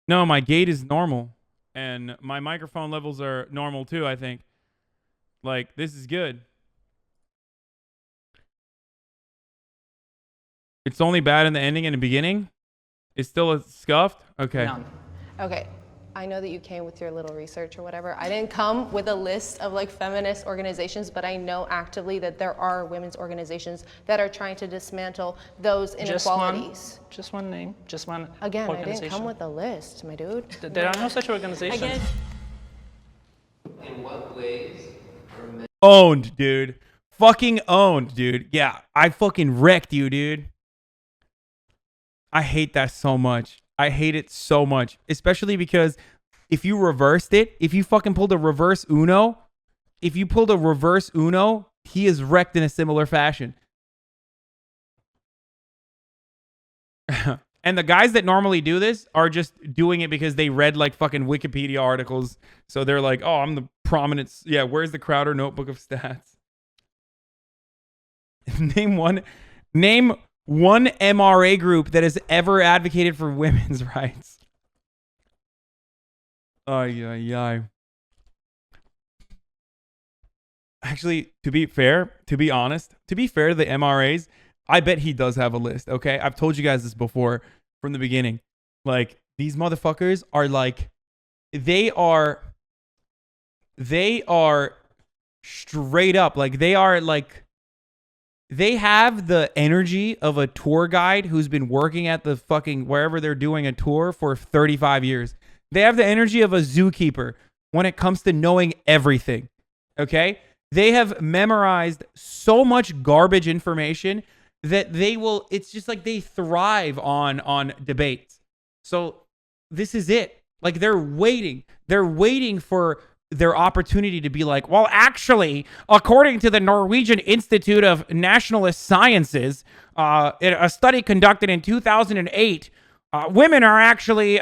No, my gate is normal. And my microphone levels are normal too, I think. Like, this is good. It's only bad in the ending and the beginning? It's still a scuffed? Okay. None. Okay, I know that you came with your little research or whatever. I didn't come with a list of like feminist organizations, but I know actively that there are women's organizations that are trying to dismantle those inequalities. Just one name, just one Again, I organization. didn't come with a list, my dude. There are no such organizations. Again, In what ways are men Owned, dude. Fucking owned, dude. Yeah, I fucking wrecked you, dude. I hate that so much. I hate it so much. Especially because if you reversed it, if you fucking pulled a reverse Uno, he is wrecked in a similar fashion. And the guys that normally do this are just doing it because they read like fucking Wikipedia articles. So they're like, oh, I'm the prominent. Yeah, where's the Crowder Notebook of Stats? Name one MRA group that has ever advocated for women's rights. Ay, ay, ay. Actually, to be fair to the MRAs, I bet he does have a list, okay? I've told you guys this before from the beginning. Like, these motherfuckers are like, they are straight up, like, they have the energy of a tour guide who's been working at the fucking wherever they're doing a tour for 35 years. They have the energy of a zookeeper when it comes to knowing everything, okay? They have memorized so much garbage information that it's just like they thrive on debates. So this is it. Like, they're waiting for their opportunity to be like, well, actually, according to the Norwegian Institute of Nationalist Sciences, a study conducted in 2008, women are actually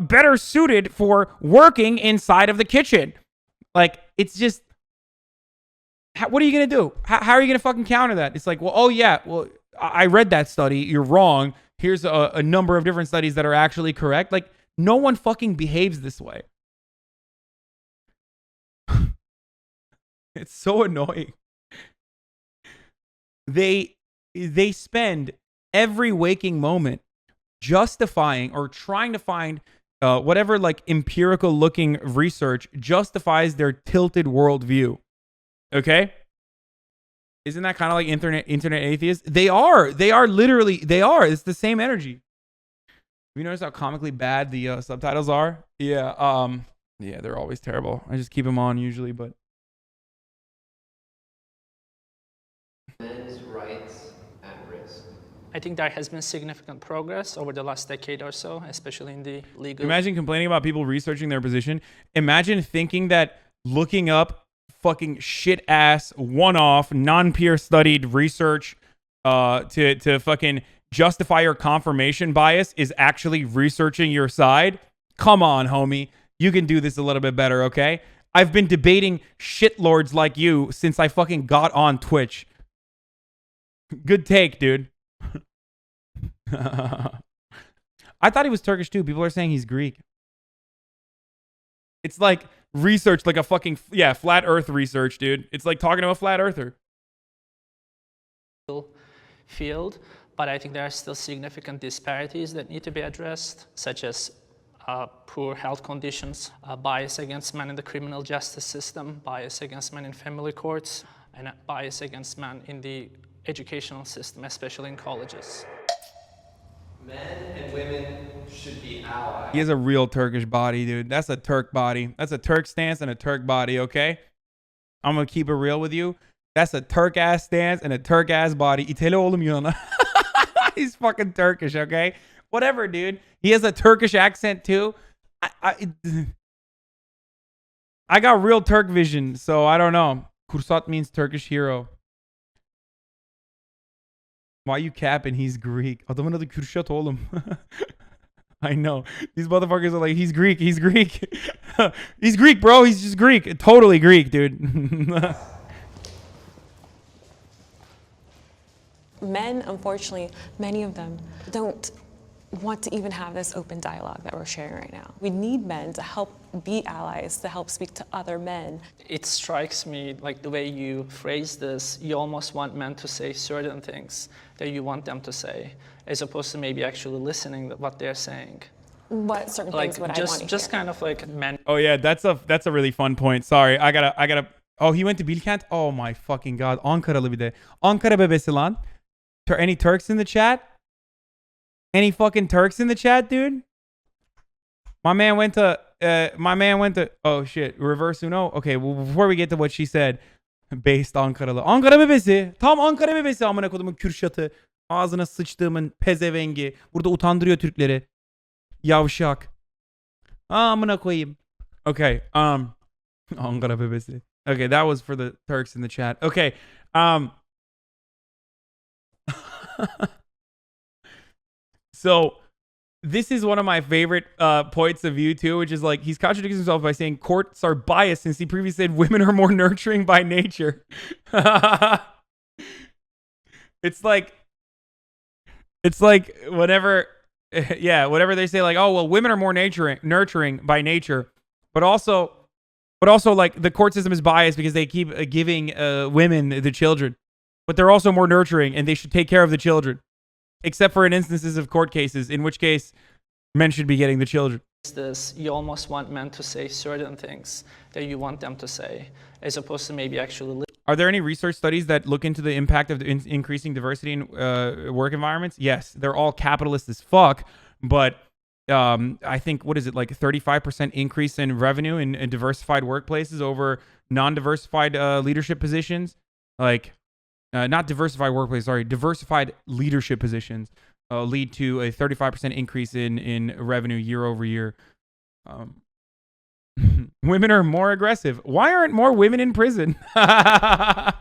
better suited for working inside of the kitchen. Like, it's just, what are you going to do? How are you going to fucking counter that? It's like, well, oh yeah, well, I read that study. You're wrong. Here's a number of different studies that are actually correct. Like, no one fucking behaves this way. It's so annoying. They spend every waking moment justifying or trying to find whatever like empirical looking research justifies their tilted worldview. Okay? Isn't that kind of like internet atheists? They are literally. It's the same energy. You notice how comically bad the subtitles are? Yeah. Yeah, they're always terrible. I just keep them on usually, but men's rights at risk? I think there has been significant progress over the last decade or so, especially in the legal. Imagine complaining about people researching their position. Imagine thinking that looking up fucking shit ass one-off non-peer studied research to fucking justify your confirmation bias is actually researching your side. Come on, homie. You can do this a little bit better, okay? I've been debating shitlords like you since I fucking got on Twitch. Good take, dude. I thought he was Turkish too. People are saying he's Greek. It's like research, like a fucking, yeah, flat earth research, dude. It's like talking to a flat earther. Field, but I think there are still significant disparities that need to be addressed, such as poor health conditions, bias against men in the criminal justice system, bias against men in family courts, and bias against men in the educational system, especially in colleges. Men and women should be allies. He has a real Turkish body, dude. That's a Turk body. That's a Turk stance and a Turk body, okay? I'm going to keep it real with you. That's a Turk ass stance and a Turk ass body. İteli oğlum Yunan'a. He's fucking Turkish, okay? Whatever, dude. He has a Turkish accent too. I got real Turk vision, so I don't know. Kursat means Turkish hero. Why you capping? He's Greek. Adamın adı Kürşat oğlum. I know. These motherfuckers are like, he's Greek. He's Greek. He's Greek, bro. He's just Greek. Totally Greek, dude. Men, unfortunately, many of them don't want to even have this open dialogue that we're sharing right now. We need men to help be allies, to help speak to other men. It strikes me like the way you phrase this, you almost want men to say certain things that you want them to say, as opposed to maybe actually listening to what they're saying. What certain things would I want to Just hear? kind of like men. Oh yeah, that's a really fun point. Sorry, I gotta. Oh, he went to Bilkent. Oh my fucking god, Ankaralı bir de. Ankara bebesi lan. Any Turks in the chat? Any fucking Turks in the chat, dude? My man went to. Oh shit, reverse Uno. Okay, well before we get to what she said, based Ankaralı. Ankara bebesi. Tam Ankara bebesi amına kodumun Kürşat'ı. Ağzına sıçtığımın pezevengi. Burada utandırıyor Türkleri. Yavşak. Amına koyayım. Okay, Ankara bebesi. Okay, that was for the Turks in the chat. Okay, so this is one of my favorite points of view too, which is like he's contradicting himself by saying courts are biased since he previously said women are more nurturing by nature. It's like whenever they say like, oh well, women are more nurturing by nature, but also like the court system is biased because they keep giving women the children, but they're also more nurturing and they should take care of the children, except for in instances of court cases, in which case men should be getting the children. This, you almost want men to say certain things that you want them to say, as opposed to maybe actually. Are there any research studies that look into the impact of increasing diversity in work environments? Yes, they're all capitalist as fuck, but I think, what is it, like 35% increase in revenue in diversified workplaces over non-diversified leadership positions? Like, not diversified workplace, sorry, diversified leadership positions lead to a 35% increase in revenue year over year. Women are more aggressive. Why aren't more women in prison? Oh,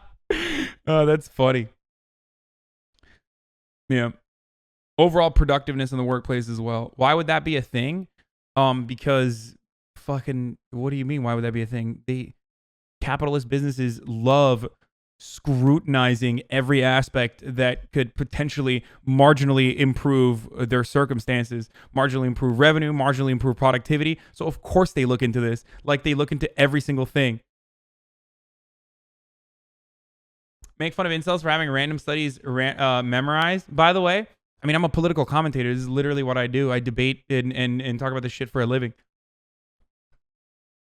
that's funny. Yeah. Overall productiveness in the workplace as well. Why would that be a thing? Because fucking, what do you mean? Why would that be a thing? Capitalist businesses love scrutinizing every aspect that could potentially marginally improve their circumstances, marginally improve revenue, marginally improve productivity. So of course they look into this, like they look into every single thing. Make fun of incels for having random studies memorized. By the way, I mean, I'm a political commentator. This is literally what I do. I debate and talk about this shit for a living.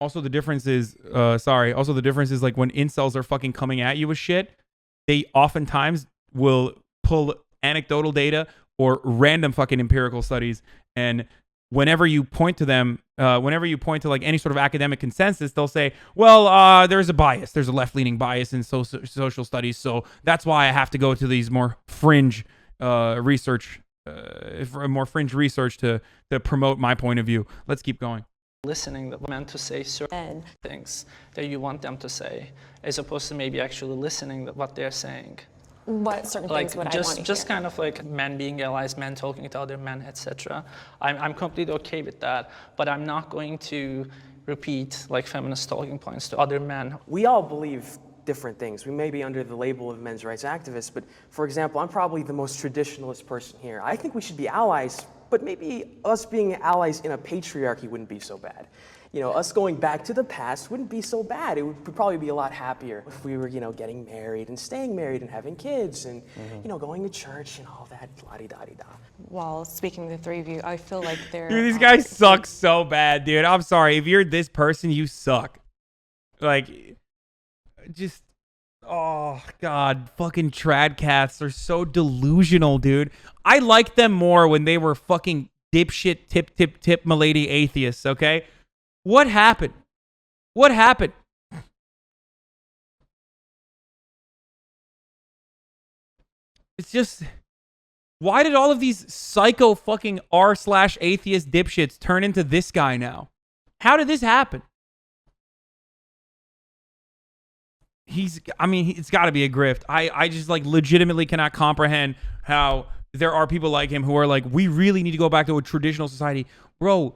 Also, the difference is, like when incels are fucking coming at you with shit, they oftentimes will pull anecdotal data or random fucking empirical studies. And whenever you point to them, whenever you point to like any sort of academic consensus, they'll say, well, there's a bias. There's a left-leaning bias in social studies. So that's why I have to go to these more fringe research to promote my point of view. Let's keep going. Listening that meant to say certain things that you want them to say, as opposed to maybe actually listening to what they're saying. What certain things would I want to hear? Just kind of like men being allies, men talking to other men, etc. I'm completely okay with that, but I'm not going to repeat like feminist talking points to other men. We all believe different things. We may be under the label of men's rights activists, but for example, I'm probably the most traditionalist person here. I think we should be allies, but maybe us being allies in a patriarchy wouldn't be so bad. You know, us going back to the past wouldn't be so bad. It would probably be a lot happier if we were, you know, getting married and staying married and having kids and, you know, going to church and all that la-di-da-di-da. While speaking to the three of you, I feel like they're... Dude, these guys suck so bad, dude. I'm sorry. If you're this person, you suck. Like, just... Oh, God. Fucking tradcasts are so delusional, dude. I liked them more when they were fucking dipshit, tip, milady atheists, okay? What happened? What happened? It's just, why did all of these psycho fucking r/atheist dipshits turn into this guy now? How did this happen? It's got to be a grift. I just like legitimately cannot comprehend how there are people like him who are like, we really need to go back to a traditional society. Bro,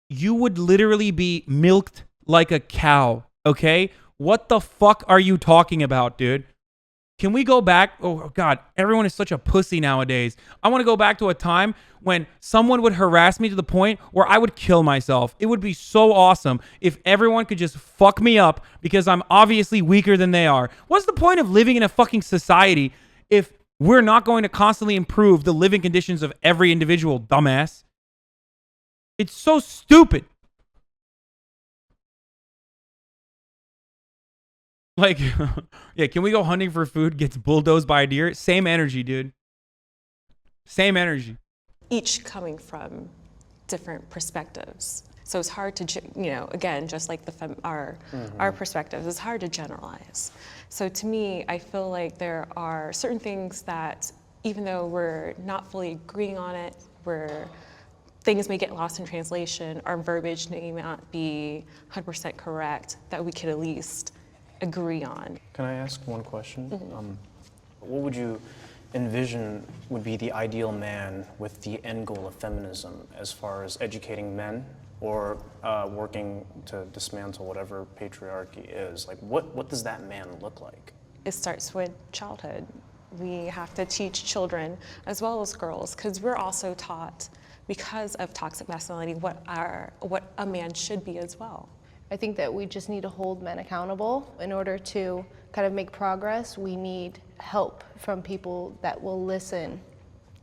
you would literally be milked like a cow, okay? What the fuck are you talking about, dude? Can we go back? Oh, God, everyone is such a pussy nowadays. I want to go back to a time when someone would harass me to the point where I would kill myself. It would be so awesome if everyone could just fuck me up because I'm obviously weaker than they are. What's the point of living in a fucking society if we're not going to constantly improve the living conditions of every individual, dumbass? It's so stupid. Like, yeah, can we go hunting for food? Gets bulldozed by a deer. Same energy, dude. Same energy. Each coming from different perspectives. So it's hard to, again, just like our perspectives, it's hard to generalize. So to me, I feel like there are certain things that, even though we're not fully agreeing on it, things may get lost in translation, our verbiage may not be 100% correct, that we could at least agree on. Can I ask one question? What would you envision would be the ideal man with the end goal of feminism as far as educating men or working to dismantle whatever patriarchy is? Like, what does that man look like? It starts with childhood. We have to teach children as well as girls, because we're also taught, because of toxic masculinity, what a man should be as well. I think that we just need to hold men accountable. In order to kind of make progress, we need help from people that will listen.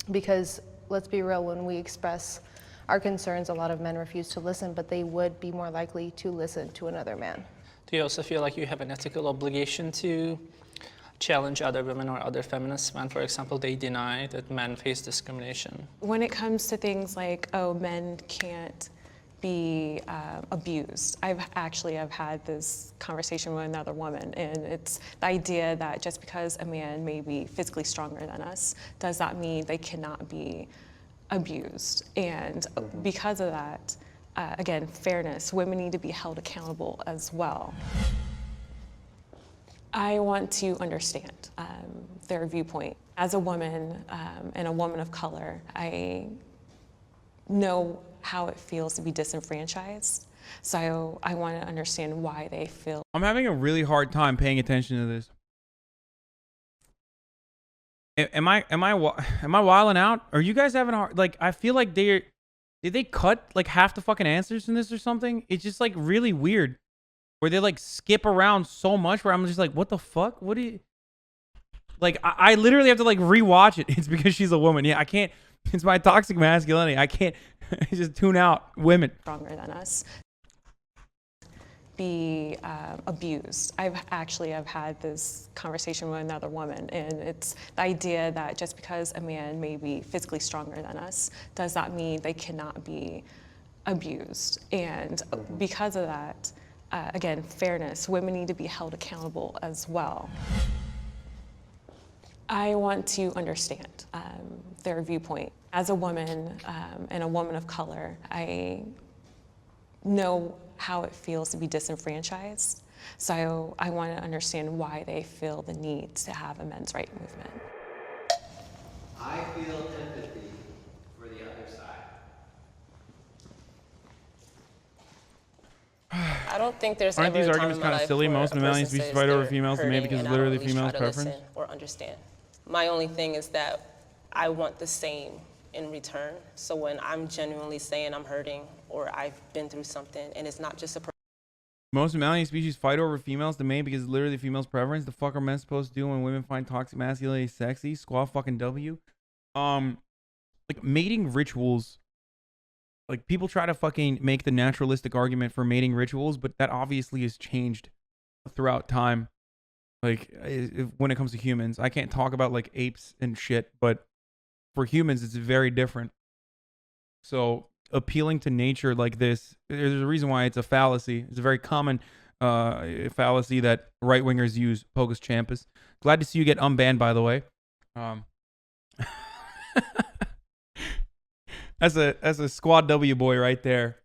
Because let's be real, when we express our concerns, a lot of men refuse to listen, but they would be more likely to listen to another man. Do you also feel like you have an ethical obligation to challenge other women or other feminists when, for example, they deny that men face discrimination? When it comes to things like, oh, men can't be abused. I've had this conversation with another woman, and it's the idea that just because a man may be physically stronger than us, does that mean they cannot be abused? And because of that, again, fairness, women need to be held accountable as well. I want to understand their viewpoint. As a woman and a woman of color, I know how it feels to be disenfranchised. So I want to understand why they feel. I'm having a really hard time paying attention to this. Am I wilding out? Are you guys having a hard, like, I feel like did they cut like half the fucking answers in this or something? It's just like really weird where they like skip around so much where I'm just like, what the fuck? What do you, like, I literally have to like rewatch it. It's because she's a woman. Yeah, I can't, it's my toxic masculinity. I can't just tune out women. Stronger than us. Be abused. I've had this conversation with another woman, and it's the idea that just because a man may be physically stronger than us, does that mean they cannot be abused? And because of that, again, fairness, women need to be held accountable as well. I want to understand their viewpoint. As a woman and a woman of color, I know how it feels to be disenfranchised. So I want to understand why they feel the need to have a men's rights movement. I feel empathy for the other side. I don't think there's Aren't ever these a time arguments in my kind of life silly? where Most a mammalian person species says fight over they're females to mate hurting because and it's I don't literally at least female's try to listen preference. or understand. My only thing is that I want the same in return. So when I'm genuinely saying I'm hurting or I've been through something, and it's not just a Most mammalian species fight over females to mate because it's literally female's preference. The fuck are men supposed to do when women find toxic masculinity sexy? Squaw fucking W. Like mating rituals. Like people try to fucking make the naturalistic argument for mating rituals, but that obviously has changed throughout time. Like when it comes to humans, I can't talk about like apes and shit, but for humans, it's very different. So appealing to nature like this, there's a reason why it's a fallacy. It's a very common fallacy that right-wingers use, Pogus Champus. Glad to see you get unbanned, by the way. That's a squad W boy right there.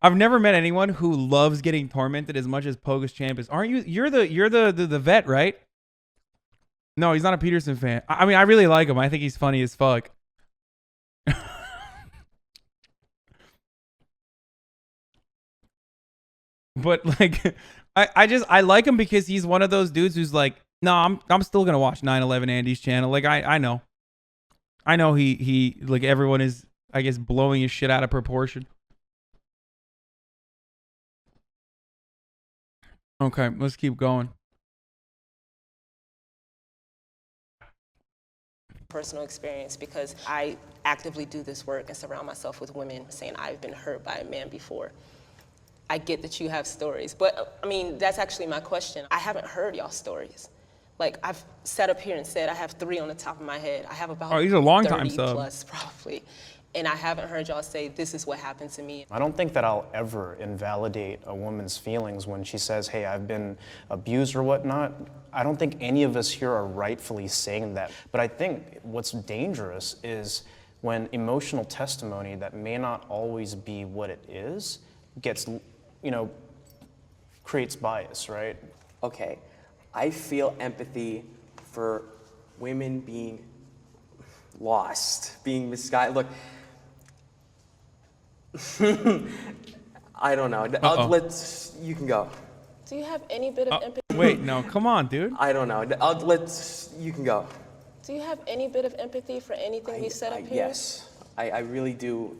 I've never met anyone who loves getting tormented as much as Pogus Champ is. Aren't you? You're the vet, right? No, he's not a Peterson fan. I mean, I really like him. I think he's funny as fuck. But like, I like him because he's one of those dudes who's like, no, I'm still gonna watch 9/11 Andy's channel. Like I know he like everyone is, I guess, blowing his shit out of proportion. Okay, let's keep going. Personal experience, because I actively do this work and surround myself with women saying I've been hurt by a man before. I get that you have stories, but I mean, that's actually my question. I haven't heard y'all stories. Like, I've sat up here and said I have 3 on the top of my head. I have about he's a long time 30 sub. plus probably. And I haven't heard y'all say, this is what happened to me. I don't think that I'll ever invalidate a woman's feelings when she says, hey, I've been abused or whatnot. I don't think any of us here are rightfully saying that. But I think what's dangerous is when emotional testimony that may not always be what it is gets, creates bias, right? Okay, I feel empathy for women being lost, being misguided. Look, I don't know. You can go. Do you have any bit of empathy? Wait, no, come on, dude. I don't know. You can go. Do you have any bit of empathy for anything we said up here? Yes, I really do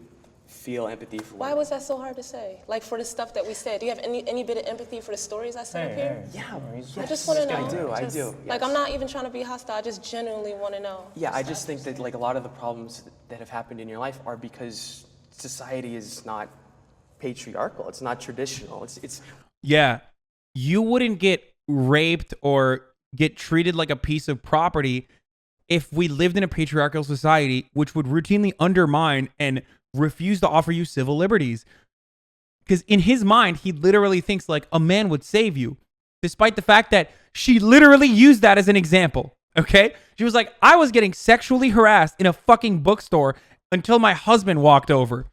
feel empathy for women. Why was that so hard to say? Like, for the stuff that we said, do you have any bit of empathy for the stories I said up here? Yeah, I just want to know. I do. Like, Yes. I'm not even trying to be hostile. I just genuinely want to know. Yeah, I just think that like a lot of the problems that have happened in your life are because society is not patriarchal. It's not traditional. It's Yeah, you wouldn't get raped or get treated like a piece of property if we lived in a patriarchal society, which would routinely undermine and refuse to offer you civil liberties. Because in his mind, he literally thinks like a man would save you, despite the fact that she literally used that as an example. Okay? She was like, I was getting sexually harassed in a fucking bookstore until my husband walked over.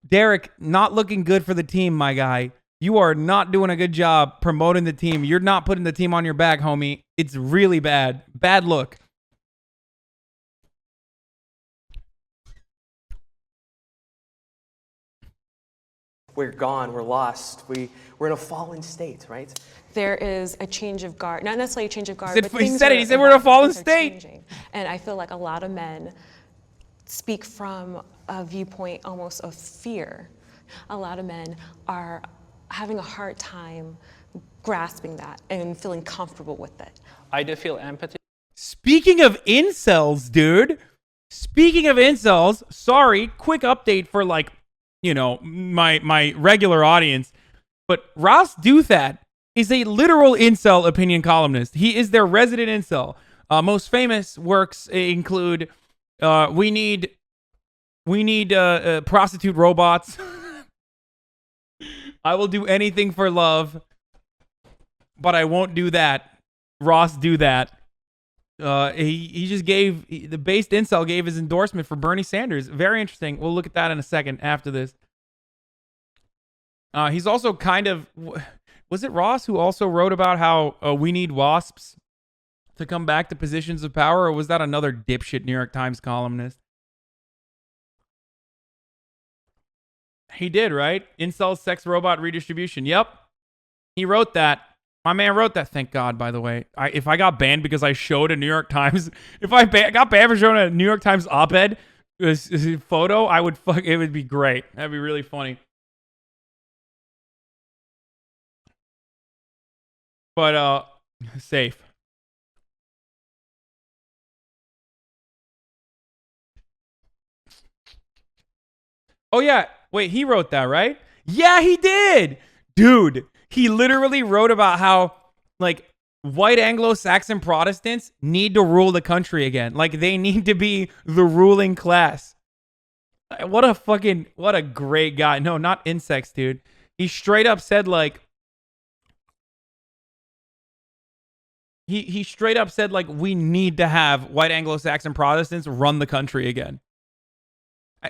Derek, not looking good for the team, my guy. You are not doing a good job promoting the team. You're not putting the team on your back, homie. It's really bad. Bad look. we're gone, we're lost, we're in a fallen state, right? There is a change of guard, not necessarily a change of guard, He but said- he things said it. are He said we're in a evolving, fallen things are state. changing. And I feel like a lot of men speak from a viewpoint almost of fear. A lot of men are having a hard time grasping that and feeling comfortable with it. I do feel empathy. Speaking of incels, dude. Speaking of incels, sorry, quick update for like, you know, my regular audience. But Ross Douthat is a literal incel opinion columnist. He is their resident incel. Most famous works include we need prostitute robots. I will do anything for love, but I won't do that. Ross do that. He just gave the based incel gave his endorsement for Bernie Sanders. Very interesting. We'll look at that in a second after this. He's also kind of, was it Ross who also wrote about how we need WASPs to come back to positions of power, or was that another dipshit New York Times columnist? He did, right? Incel sex robot redistribution. Yep. He wrote that. My man wrote that. Thank God, by the way. If I got banned because I showed a New York Times, if I got banned for showing a New York Times op-ed photo, it would be great. That'd be really funny. But, safe. Oh, yeah. Wait, he wrote that, right? Yeah, he did. Dude, he literally wrote about how, like, white Anglo-Saxon Protestants need to rule the country again. Like, they need to be the ruling class. What a great guy. No, not insects, dude. He straight up said, like, He straight up said, like, we need to have white Anglo-Saxon Protestants run the country again.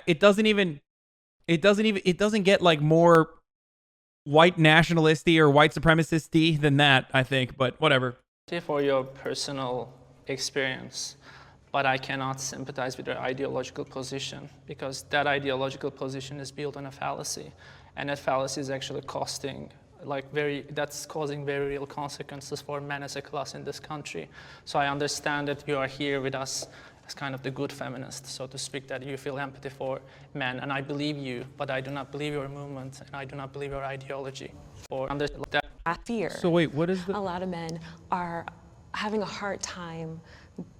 It doesn't get like more white nationalisty or white supremacist-y than that, I think, but whatever. For your personal experience, but I cannot sympathize with your ideological position because that ideological position is built on a fallacy, and that fallacy is actually causing very real consequences for men as a class in this country. So I understand that you are here with us as kind of the good feminist, so to speak, that you feel empathy for men, and I believe you, but I do not believe your movement, and I do not believe your ideology. Or that fear. So wait, what is the... A lot of men are having a hard time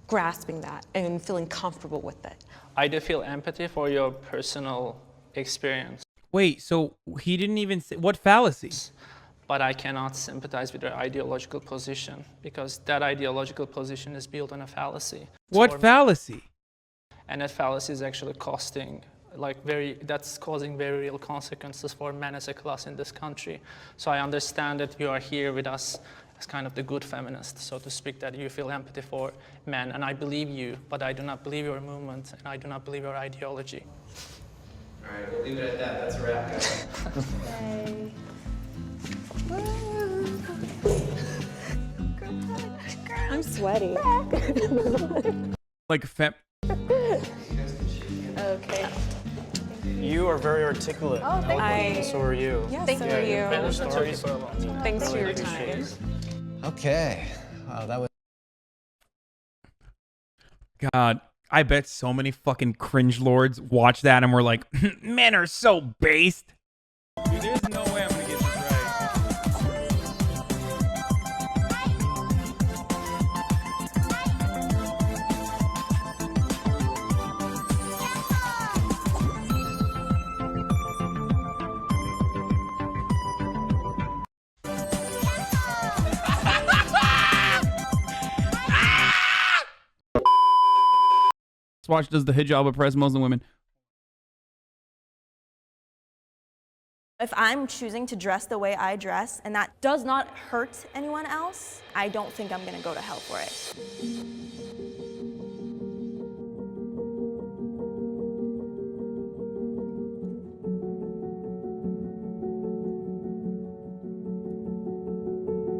grasping that and feeling comfortable with it. I do feel empathy for your personal experience. Wait, so he didn't even say... What fallacy? But I cannot sympathize with your ideological position because that ideological position is built on a fallacy. What fallacy? And that fallacy is actually causing very real consequences for men as a class in this country. So I understand that you are here with us as kind of the good feminist, so to speak, that you feel empathy for men, and I believe you, but I do not believe your movement, and I do not believe your ideology. All right, we'll leave it at that. That's a wrap, guys. Yay. I'm sweaty. Like Okay. You are very articulate. Oh, thank you. So are you. Yes, Thank so you. are You've been in you. the story for a long time. Thanks for Really your appreciate time. it. Okay. Wow, that was. God, I bet so many fucking cringe lords watch that and were like, men are so based. Dude, there's no way I'm gonna get this right. Let's watch does the hijab oppress Muslim women. If I'm choosing to dress the way I dress and that does not hurt anyone else, I don't think I'm gonna go to hell for it.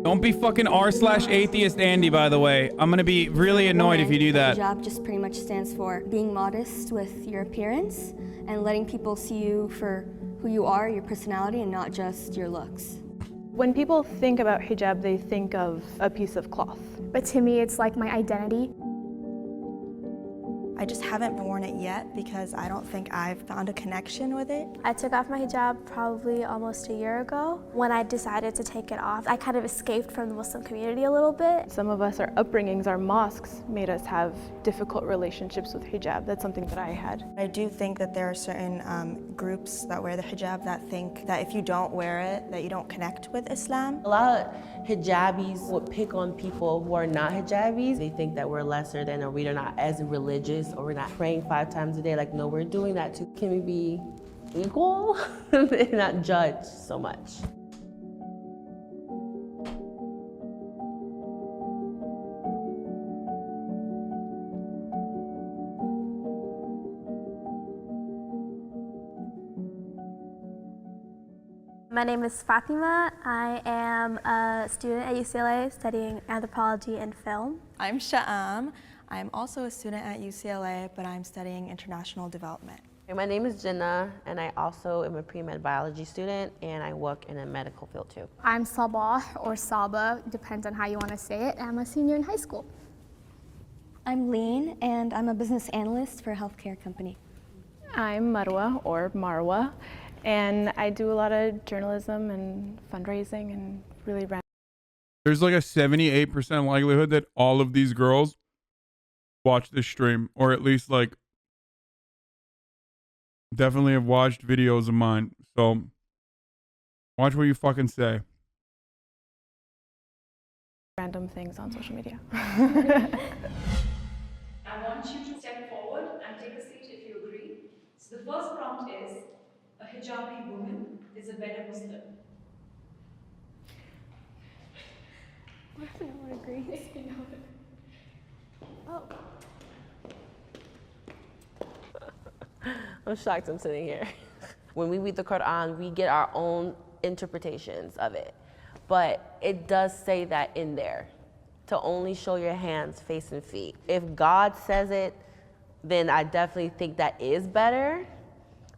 Don't be fucking r/atheist Andy, by the way. I'm gonna be really annoyed if you do that. Hijab just pretty much stands for being modest with your appearance and letting people see you for who you are, your personality, and not just your looks. When people think about hijab, they think of a piece of cloth. But to me, it's like my identity. I just haven't worn it yet because I don't think I've found a connection with it. I took off my hijab probably almost a year ago. When I decided to take it off, I kind of escaped from the Muslim community a little bit. Some of us, our upbringings, our mosques made us have difficult relationships with hijab. That's something that I had. I do think that there are certain groups that wear the hijab that think that if you don't wear it, that you don't connect with Islam. A lot of hijabis would pick on people who are not hijabis. They think that we're lesser than, or we're not as religious, or we're not praying 5 times a day. Like, no, we're doing that too. Can we be equal and not judge so much? My name is Fatima. I am a student at UCLA studying anthropology and film. I'm Sha'am. I'm also a student at UCLA, but I'm studying international development. My name is Jenna, and I also am a pre-med biology student, and I work in a medical field too. I'm Sabah or Saba, depends on how you want to say it. I'm a senior in high school. I'm Lean, and I'm a business analyst for a healthcare company. I'm Marwa or Marwa, and I do a lot of journalism and fundraising and really random. There's like a 78% likelihood that all of these girls watch this stream, or at least like definitely have watched videos of mine. So watch what you fucking say. Random things on social media. I want you to step forward and take a seat if you agree. So the first prompt is, a hijabi woman is a better Muslim. What if no one agrees? Oh. I'm shocked I'm sitting here. When we read the Quran, we get our own interpretations of it. But it does say that in there, to only show your hands, face, and feet. If God says it, then I definitely think that is better.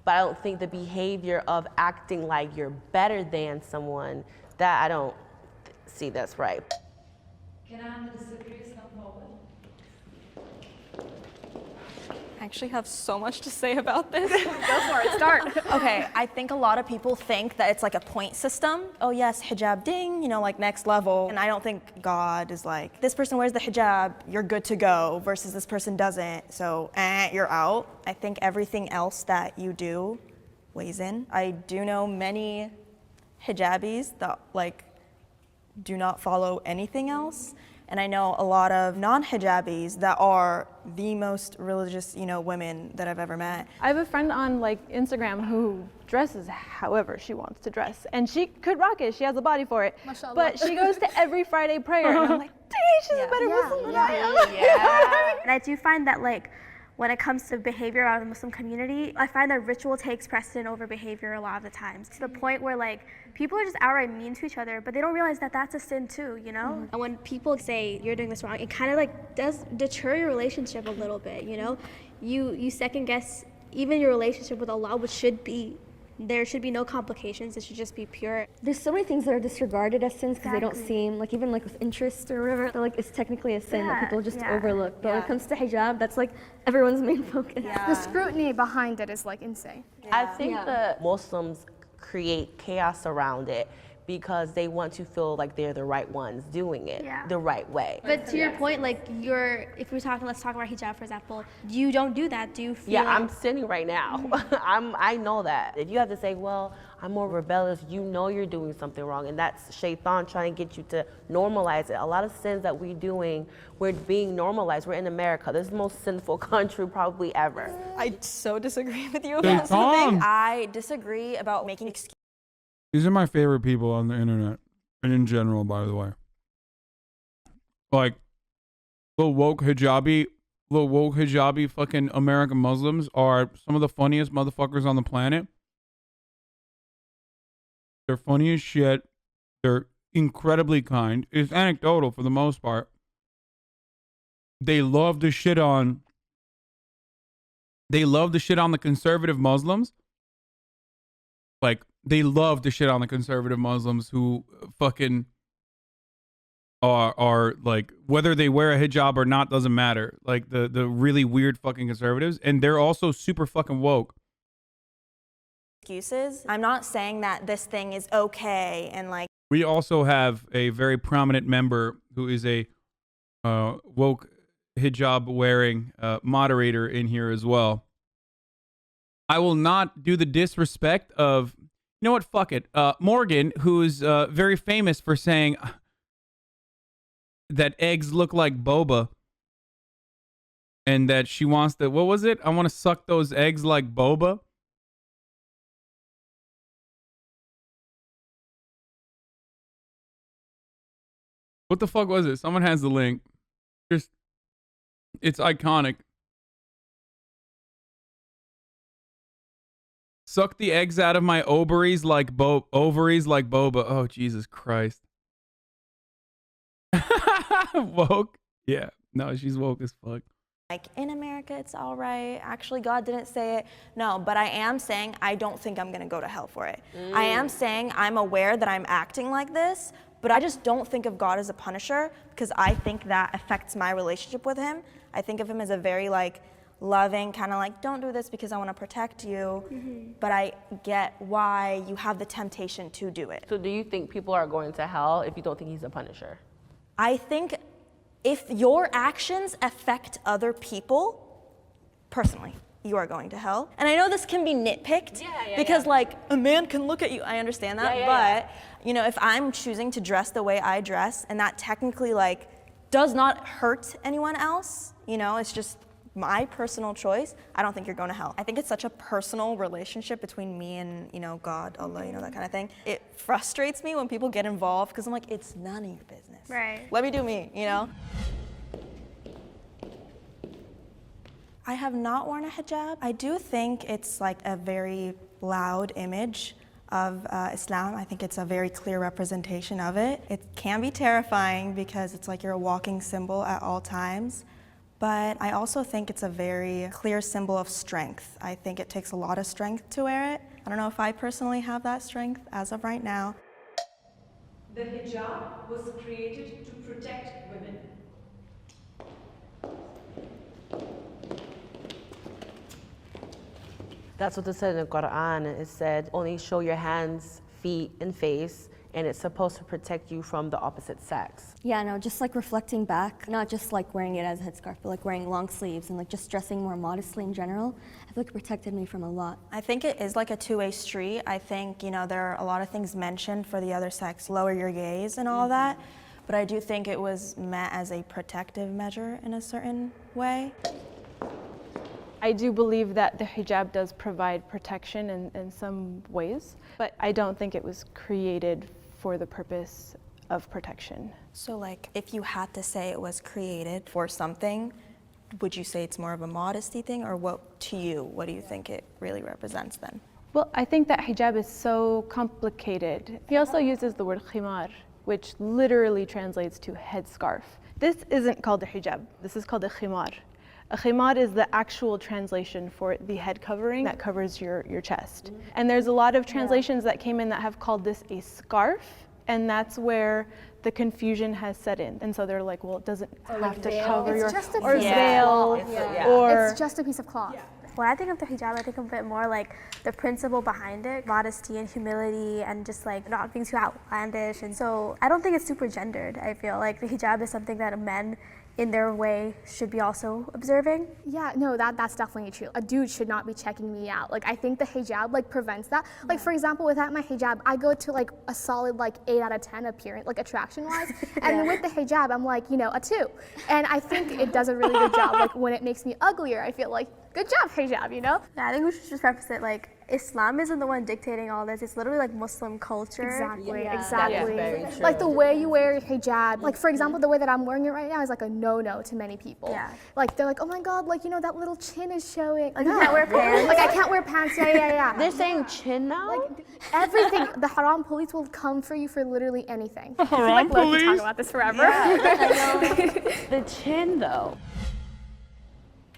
But I don't think the behavior of acting like you're better than someone, that I don't see that's right. Can I have the disagrees come forward? I actually have so much to say about this. Go for it, start. Okay, I think a lot of people think that it's like a point system. Oh yes, hijab ding, you know, like next level. And I don't think God is like, this person wears the hijab, you're good to go, versus this person doesn't, so you're out. I think everything else that you do weighs in. I do know many hijabis that like do not follow anything else. And I know a lot of non-hijabis that are the most religious, you know, women that I've ever met. I have a friend on like Instagram who dresses however she wants to dress, and she could rock it. She has the body for it. Mashallah. But she goes to every Friday prayer, and I'm like, dang, she's a better Muslim than I am. Yeah. And I do find that like when it comes to behavior out of the Muslim community, I find that ritual takes precedent over behavior a lot of the times, to the point where like people are just outright mean to each other, but they don't realize that that's a sin too, you know? And when people say you're doing this wrong, it kind of like does deter your relationship a little bit, you know? You second guess even your relationship with Allah, which should be, there should be no complications, it should just be pure. There's so many things that are disregarded as sins because they don't seem, like even like with interest or whatever, they're like it's technically a sin that people just overlook. But when it comes to hijab, that's like everyone's main focus. The scrutiny behind it is like insane. I think that Muslims create chaos around it because they want to feel like they're the right ones doing it the right way. But to your point, like if we're talking, let's talk about hijab for example, you don't do that, do you feel Yeah, like I'm sitting right now. I know that. If you have to say, well, I'm more rebellious, you know you're doing something wrong, and that's shaitan trying to get you to normalize it. A lot of sins that we're doing, we're being normalized. We're in America. This is the most sinful country probably ever. I so disagree with you about something. I disagree about making excuses. These are my favorite people on the internet, and in general, by the way. Like, little woke hijabi fucking American Muslims are some of the funniest motherfuckers on the planet. They're funny as shit. They're incredibly kind. It's anecdotal for the most part. They love to shit on the conservative Muslims. Like, they love to shit on the conservative Muslims who fucking are like, whether they wear a hijab or not doesn't matter. Like the really weird fucking conservatives, and they're also super fucking woke. Excuses. I'm not saying that this thing is okay and like. We also have a very prominent member who is a woke hijab wearing moderator in here as well. I will not do the disrespect of, you know what, fuck it. Morgan, who's very famous for saying that eggs look like boba and that she wants to, what was it? I want to suck those eggs like boba. What the fuck was it? Someone has the link. Just, it's iconic. Suck the eggs out of my ovaries like boba. Oh, Jesus Christ. Woke? Yeah. No, she's woke as fuck. Like, in America, it's all right. Actually, God didn't say it. No, but I am saying I don't think I'm going to go to hell for it. I am saying I'm aware that I'm acting like this, but I just don't think of God as a punisher because I think that affects my relationship with him. I think of him as a very, like, loving, kind of like, don't do this because I want to protect you. But I get why you have the temptation to do it. So do you think people are going to hell if you don't think he's a punisher? I think if your actions affect other people, personally, you are going to hell. And I know this can be nitpicked because like a man can look at you, I understand that, but you know, if I'm choosing to dress the way I dress and that technically like does not hurt anyone else, you know, it's just my personal choice, I don't think you're going to hell. I think it's such a personal relationship between me and, you know, God, Allah, you know, that kind of thing. It frustrates me when people get involved because I'm like, it's none of your business. Right. Let me do me, you know? I have not worn a hijab. I do think it's like a very loud image of Islam. I think it's a very clear representation of it. It can be terrifying because it's like you're a walking symbol at all times. But I also think it's a very clear symbol of strength. I think it takes a lot of strength to wear it. I don't know if I personally have that strength as of right now. The hijab was created to protect women. That's what it said in the Quran. It said, only show your hands, feet, and face, and it's supposed to protect you from the opposite sex. Yeah, no, just like reflecting back, not just like wearing it as a headscarf, but like wearing long sleeves and like just dressing more modestly in general. I feel like it protected me from a lot. I think it is like a two-way street. I think, you know, there are a lot of things mentioned for the other sex, lower your gaze and all that, but I do think it was meant as a protective measure in a certain way. I do believe that the hijab does provide protection in some ways, but I don't think it was created for the purpose of protection. So like, if you had to say it was created for something, would you say it's more of a modesty thing, or what do you think it really represents then? Well, I think that hijab is so complicated. He also uses the word khimar, which literally translates to headscarf. This isn't called a hijab, this is called a khimar. A khimar is the actual translation for the head covering that covers your chest. And there's a lot of translations that came in that have called this a scarf, and that's where the confusion has set in. And so they're like, well, it doesn't have to cover your, or veil, or it's just a piece of cloth. When I think of the hijab, I think of it more like the principle behind it, modesty and humility and just like not being too outlandish. And so I don't think it's super gendered. I feel like the hijab is something that men in their way should be also observing. Yeah, no, that's definitely true. A dude should not be checking me out. Like, I think the hijab like prevents that. Like, for example, without my hijab, I go to like a solid like 8 out of 10 appearance, like attraction-wise. And then with the hijab, I'm like, you know, a 2. And I think it does a really good job. Like when it makes me uglier, I feel like, good job, hijab, you know? Yeah, I think we should just preface it like, Islam isn't the one dictating all this. It's literally like Muslim culture. Exactly, Yeah. exactly. That is very true. Like the way you wear your hijab, like for example, the way that I'm wearing it right now is like a no-no to many people. Yeah. Like they're like, oh my God, like, you know, that little chin is showing. Like, No. you can't wear pants. Like I can't wear pants, yeah. They're saying chin now? Like everything, the haram police will come for you for literally anything. Haram We could police? talk about this forever. The chin though.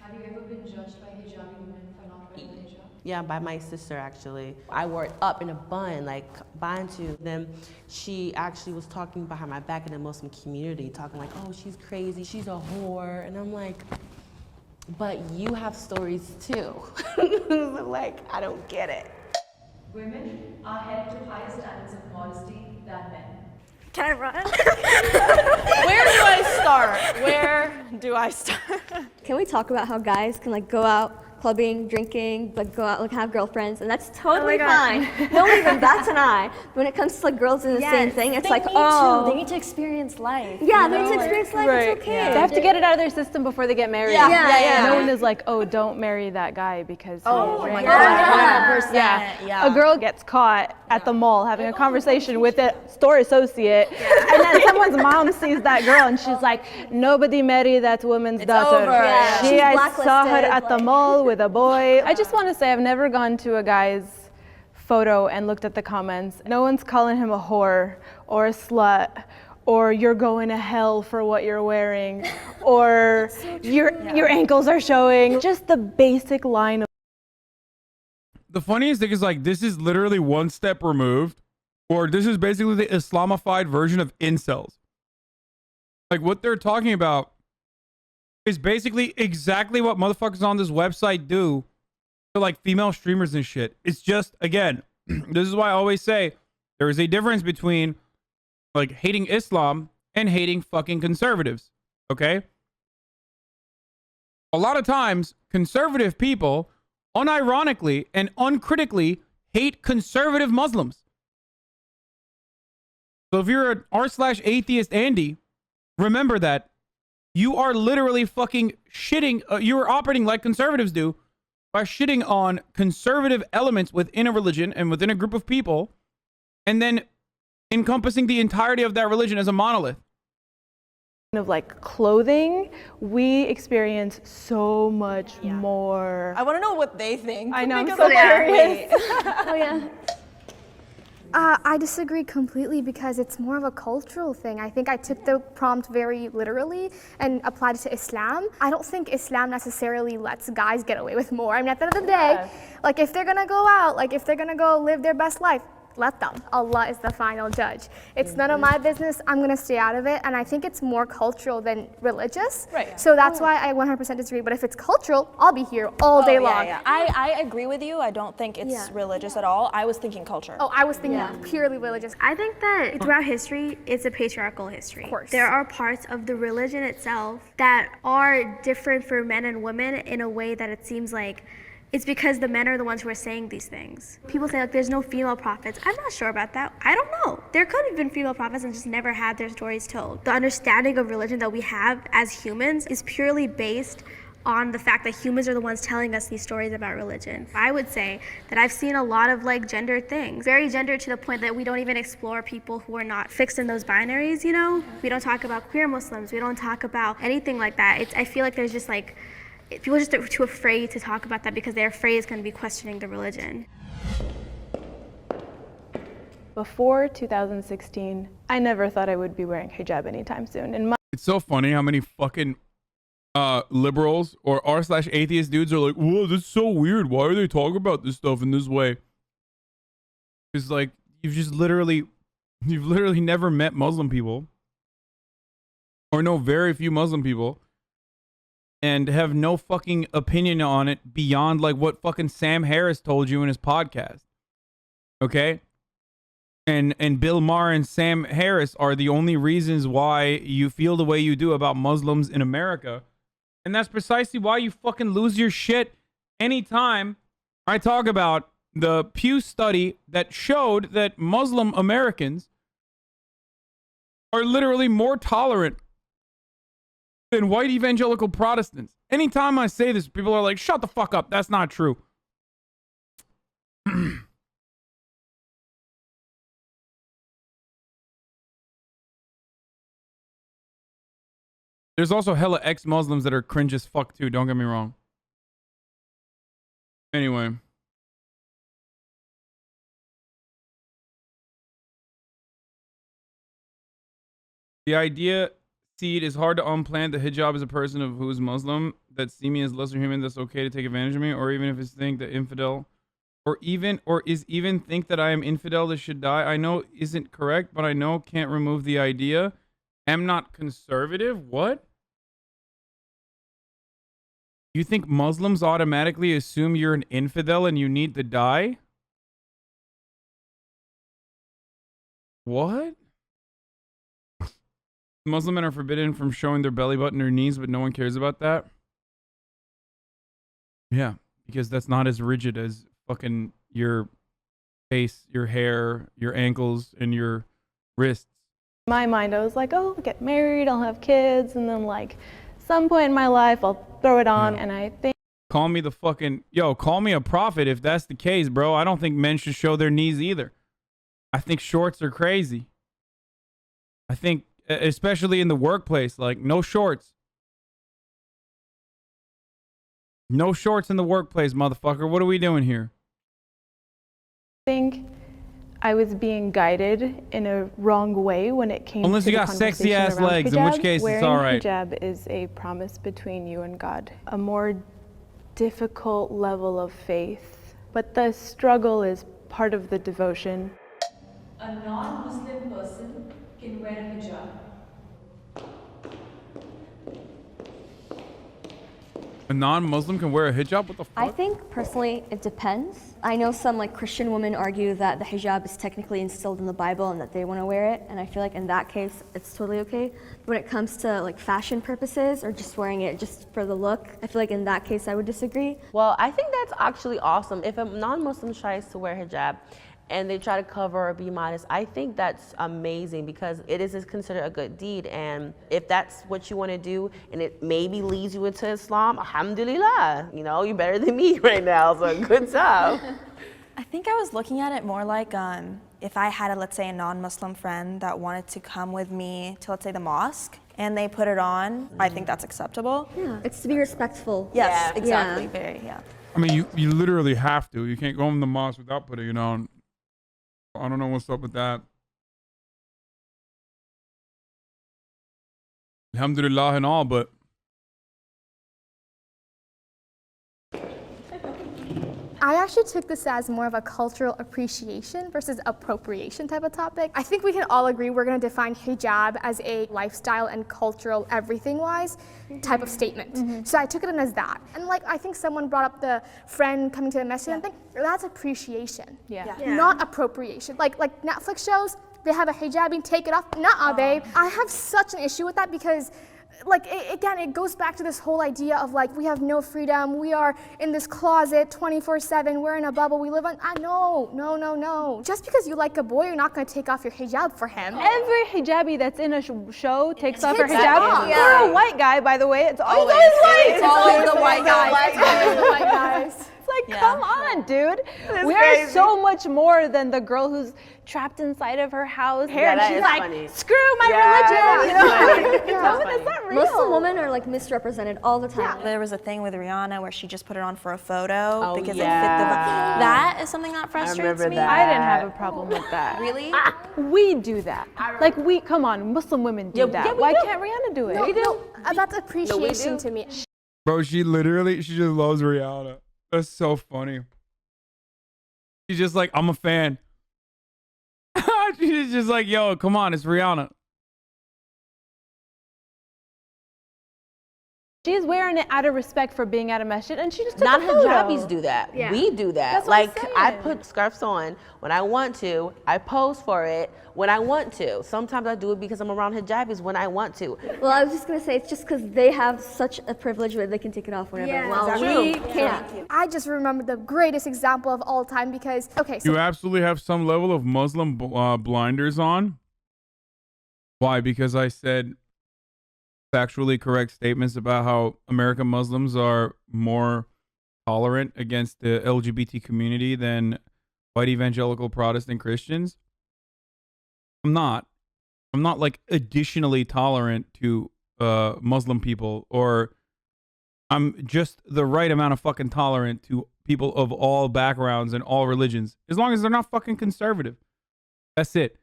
Have you ever been judged by hijabi women for not wearing the hijab? Yeah, by my sister actually. I wore it up in a bun, like bantu. Then she actually was talking behind my back in the Muslim community, talking like, oh, she's crazy, she's a whore. And I'm like, but you have stories too. Like, I don't get it. Women are held to higher standards of modesty than men. Can I run? Where do I start? Where do I start? Can we talk about how guys can like go out clubbing, drinking, like go out, like have girlfriends, and that's totally fine. No one even bats an eye. But when it comes to like girls doing the same thing, it's like, oh, they need to experience life. yeah, they need to experience life. Right. It's okay. They have to get it out of their system before they get married. Yeah. No one is like, oh, don't marry that guy because Oh he my drank God, 100%. Yeah. A girl gets caught at the mall having a conversation with a store associate, and then someone's mom sees that girl and she's like, nobody marry that woman's daughter. over. Yeah. She, She's I saw her blacklisted, at the mall with a boy. I just want to say I've never gone to a guy's photo and looked at the comments. No one's calling him a whore or a slut, or you're going to hell for what you're wearing, or your ankles are showing. Just the basic line of. The funniest thing is like, this is literally one step removed, or this is basically the Islamified version of incels. Like what they're talking about is basically exactly what motherfuckers on this website do to like female streamers and shit. It's just, again, this is why I always say there is a difference between like hating Islam and hating fucking conservatives. Okay? A lot of times, conservative people unironically and uncritically hate conservative Muslims. So if you're an r/atheist Andy, remember that You are literally fucking shitting. You are operating like conservatives do by shitting on conservative elements within a religion and within a group of people, and then encompassing the entirety of that religion as a monolith. Of like clothing, we experience so much more. I want to know what they think. I know, I'm because so hilarious. Oh yeah. I disagree completely because it's more of a cultural thing. I think I took the prompt very literally and applied it to Islam. I don't think Islam necessarily lets guys get away with more. I mean, at the end of the day, like if they're gonna go out, like if they're gonna go live their best life, let them. Allah is the final judge. It's none of my business. I'm gonna stay out of it. And I think it's more cultural than religious. Right. So that's why I 100% disagree. But if it's cultural, I'll be here all day long. Yeah. I agree with you. I don't think it's religious at all. I was thinking culture. Oh, I was thinking purely religious. I think that throughout history, it's a patriarchal history. Of course. There are parts of the religion itself that are different for men and women in a way that it seems like it's because the men are the ones who are saying these things. People say like there's no female prophets. I'm not sure about that. I don't know. There could have been female prophets and just never had their stories told. The understanding of religion that we have as humans is purely based on the fact that humans are the ones telling us these stories about religion. I would say that I've seen a lot of like gendered things, very gendered to the point that we don't even explore people who are not fixed in those binaries, you know? We don't talk about queer Muslims. We don't talk about anything like that. I feel like there's just like, people are just too afraid to talk about that because they're afraid it's going to be questioning the religion. Before 2016, I never thought I would be wearing hijab anytime soon. And It's so funny how many fucking liberals or r/atheist dudes are like, whoa, this is so weird. Why are they talking about this stuff in this way? It's like, you've literally never met Muslim people or know very few Muslim people and have no fucking opinion on it beyond like what fucking Sam Harris told you in his podcast. Okay? And Bill Maher and Sam Harris are the only reasons why you feel the way you do about Muslims in America. And that's precisely why you fucking lose your shit anytime I talk about the Pew study that showed that Muslim Americans are literally more tolerant than white evangelical Protestants. Anytime I say this, people are like, shut the fuck up. That's not true. There's also hella ex-Muslims that are cringe as fuck too. Don't get me wrong. Anyway. The idea seed is hard to unplant. The hijab is a person of who is Muslim that see me as lesser human that's okay to take advantage of me, or even if it's think that infidel or is even think that I am infidel that should die. I know isn't correct, but I know can't remove the idea. Am not conservative. What? You think Muslims automatically assume you're an infidel and you need to die? What? Muslim men are forbidden from showing their belly button or knees, but no one cares about that? Yeah, because that's not as rigid as fucking your face, your hair, your ankles, and your wrists. in my mind, I was like, oh, I'll get married, I'll have kids, and then like some point in my life, I'll throw it on, and I think. Call me the fucking, call me a prophet if that's the case, bro. I don't think men should show their knees either. I think shorts are crazy. I think, especially in the workplace, like no shorts. No shorts in the workplace, motherfucker. What are we doing here? I think I was being guided in a wrong way when it came Unless to you the got sexy conversation ass around legs, hijab. in which case it's all right. Wearing hijab is a promise between you and God. A more difficult level of faith, but the struggle is part of the devotion. A non-Muslim person can wear a hijab. A non-Muslim can wear a hijab? What the fuck? I think personally it depends. I know some like Christian women argue that the hijab is technically instilled in the Bible and that they want to wear it, and I feel like in that case it's totally okay. But when it comes to like fashion purposes or just wearing it just for the look, I feel like in that case I would disagree. Well, I think that's actually awesome. If a non-Muslim tries to wear hijab and they try to cover or be modest. I think that's amazing because it is considered a good deed. And if that's what you want to do and it maybe leads you into Islam, alhamdulillah, you know, you're better than me right now, so good job. I think I was looking at it more like if I had, let's say, a non-Muslim friend that wanted to come with me to, let's say, the mosque, and they put it on, I think that's acceptable. Yeah, it's to be respectful. Yes, exactly, Yeah. very, yeah. I mean, you literally have to. You can't go in the mosque without putting it on. I don't know what's up with that. Alhamdulillah and all, but I actually took this as more of a cultural appreciation versus appropriation type of topic. I think we can all agree we're going to define hijab as a lifestyle and cultural everything-wise type of statement. So I took it in as that. And like I think someone brought up the friend coming to the masjid, I think that's appreciation, not appropriation. Like Netflix shows, they have a hijabi, take it off. Nuh-uh, babe. I have such an issue with that because like, again, it goes back to this whole idea of like, we have no freedom, we are in this closet 24/7, we're in a bubble, we live on, no. Just because you like a boy, you're not gonna take off your hijab for him. Every hijabi that's in a show takes off her Takes hijab. off. For a white guy, by the way, it's always white. It's always the white guys. It's always the white guys. It's like, come on, dude. We are so much more than the girl who's trapped inside of her house. And she's like, screw my religion. You know? It's not real. Muslim women are like misrepresented all the time. There was a thing with Rihanna where she just put it on for a photo because it fit the yeah. That is something that frustrates me. I didn't have a problem with that. Really? We do that. Like come on, Muslim women do that. Why can't Rihanna do it? No, that's appreciation to me. bro, she just loves Rihanna. That's so funny. She's just like, I'm a fan. She's just like, yo, come on, it's Rihanna. She's wearing it out of respect for being at a masjid, and she just took a photo. Non-hijabis do that. Yeah. We do that. That's what I'm Like, saying. I put scarves on when I want to. I pose for it when I want to. Sometimes I do it because I'm around hijabis when I want to. Well, I was just gonna say it's just because they have such a privilege where they can take it off whenever. Yeah, Well, exactly. we can't. I just remember the greatest example of all time because, okay, so You absolutely have some level of Muslim blinders on. Why? Because I said factually correct statements about how American Muslims are more tolerant against the LGBT community than white evangelical Protestant Christians. I'm not like additionally tolerant to Muslim people, or I'm just the right amount of fucking tolerant to people of all backgrounds and all religions, as long as they're not fucking conservative. That's it.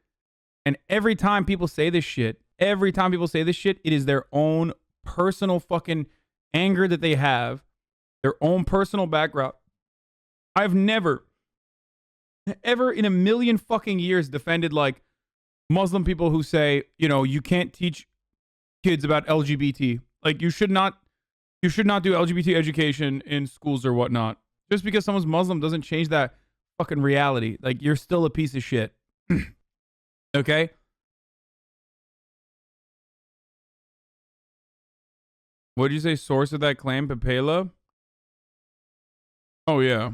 And every time people say this shit, it is their own personal fucking anger that they have, their own personal background. I've never, ever in a million fucking years defended like Muslim people who say, you know, you can't teach kids about LGBT. Like you should not do LGBT education in schools or whatnot. Just because someone's Muslim doesn't change that fucking reality. Like you're still a piece of shit. Okay? What did you say? Source of that claim, Pepela? Oh, yeah.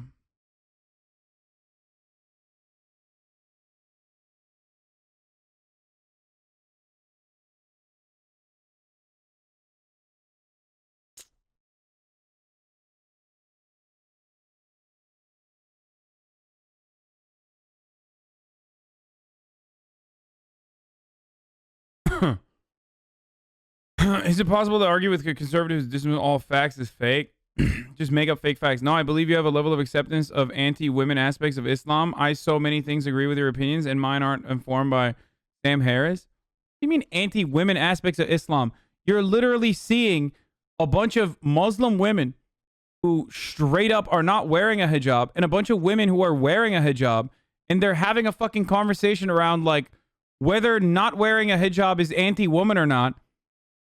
Is it possible to argue with conservatives dismiss all facts as fake? Just make up fake facts. No, I believe you have a level of acceptance of anti-women aspects of Islam. I so many things agree with your opinions, and mine aren't informed by Sam Harris. What do you mean anti-women aspects of Islam? You're literally seeing a bunch of Muslim women who straight up are not wearing a hijab, and a bunch of women who are wearing a hijab, and they're having a fucking conversation around like whether not wearing a hijab is anti-woman or not.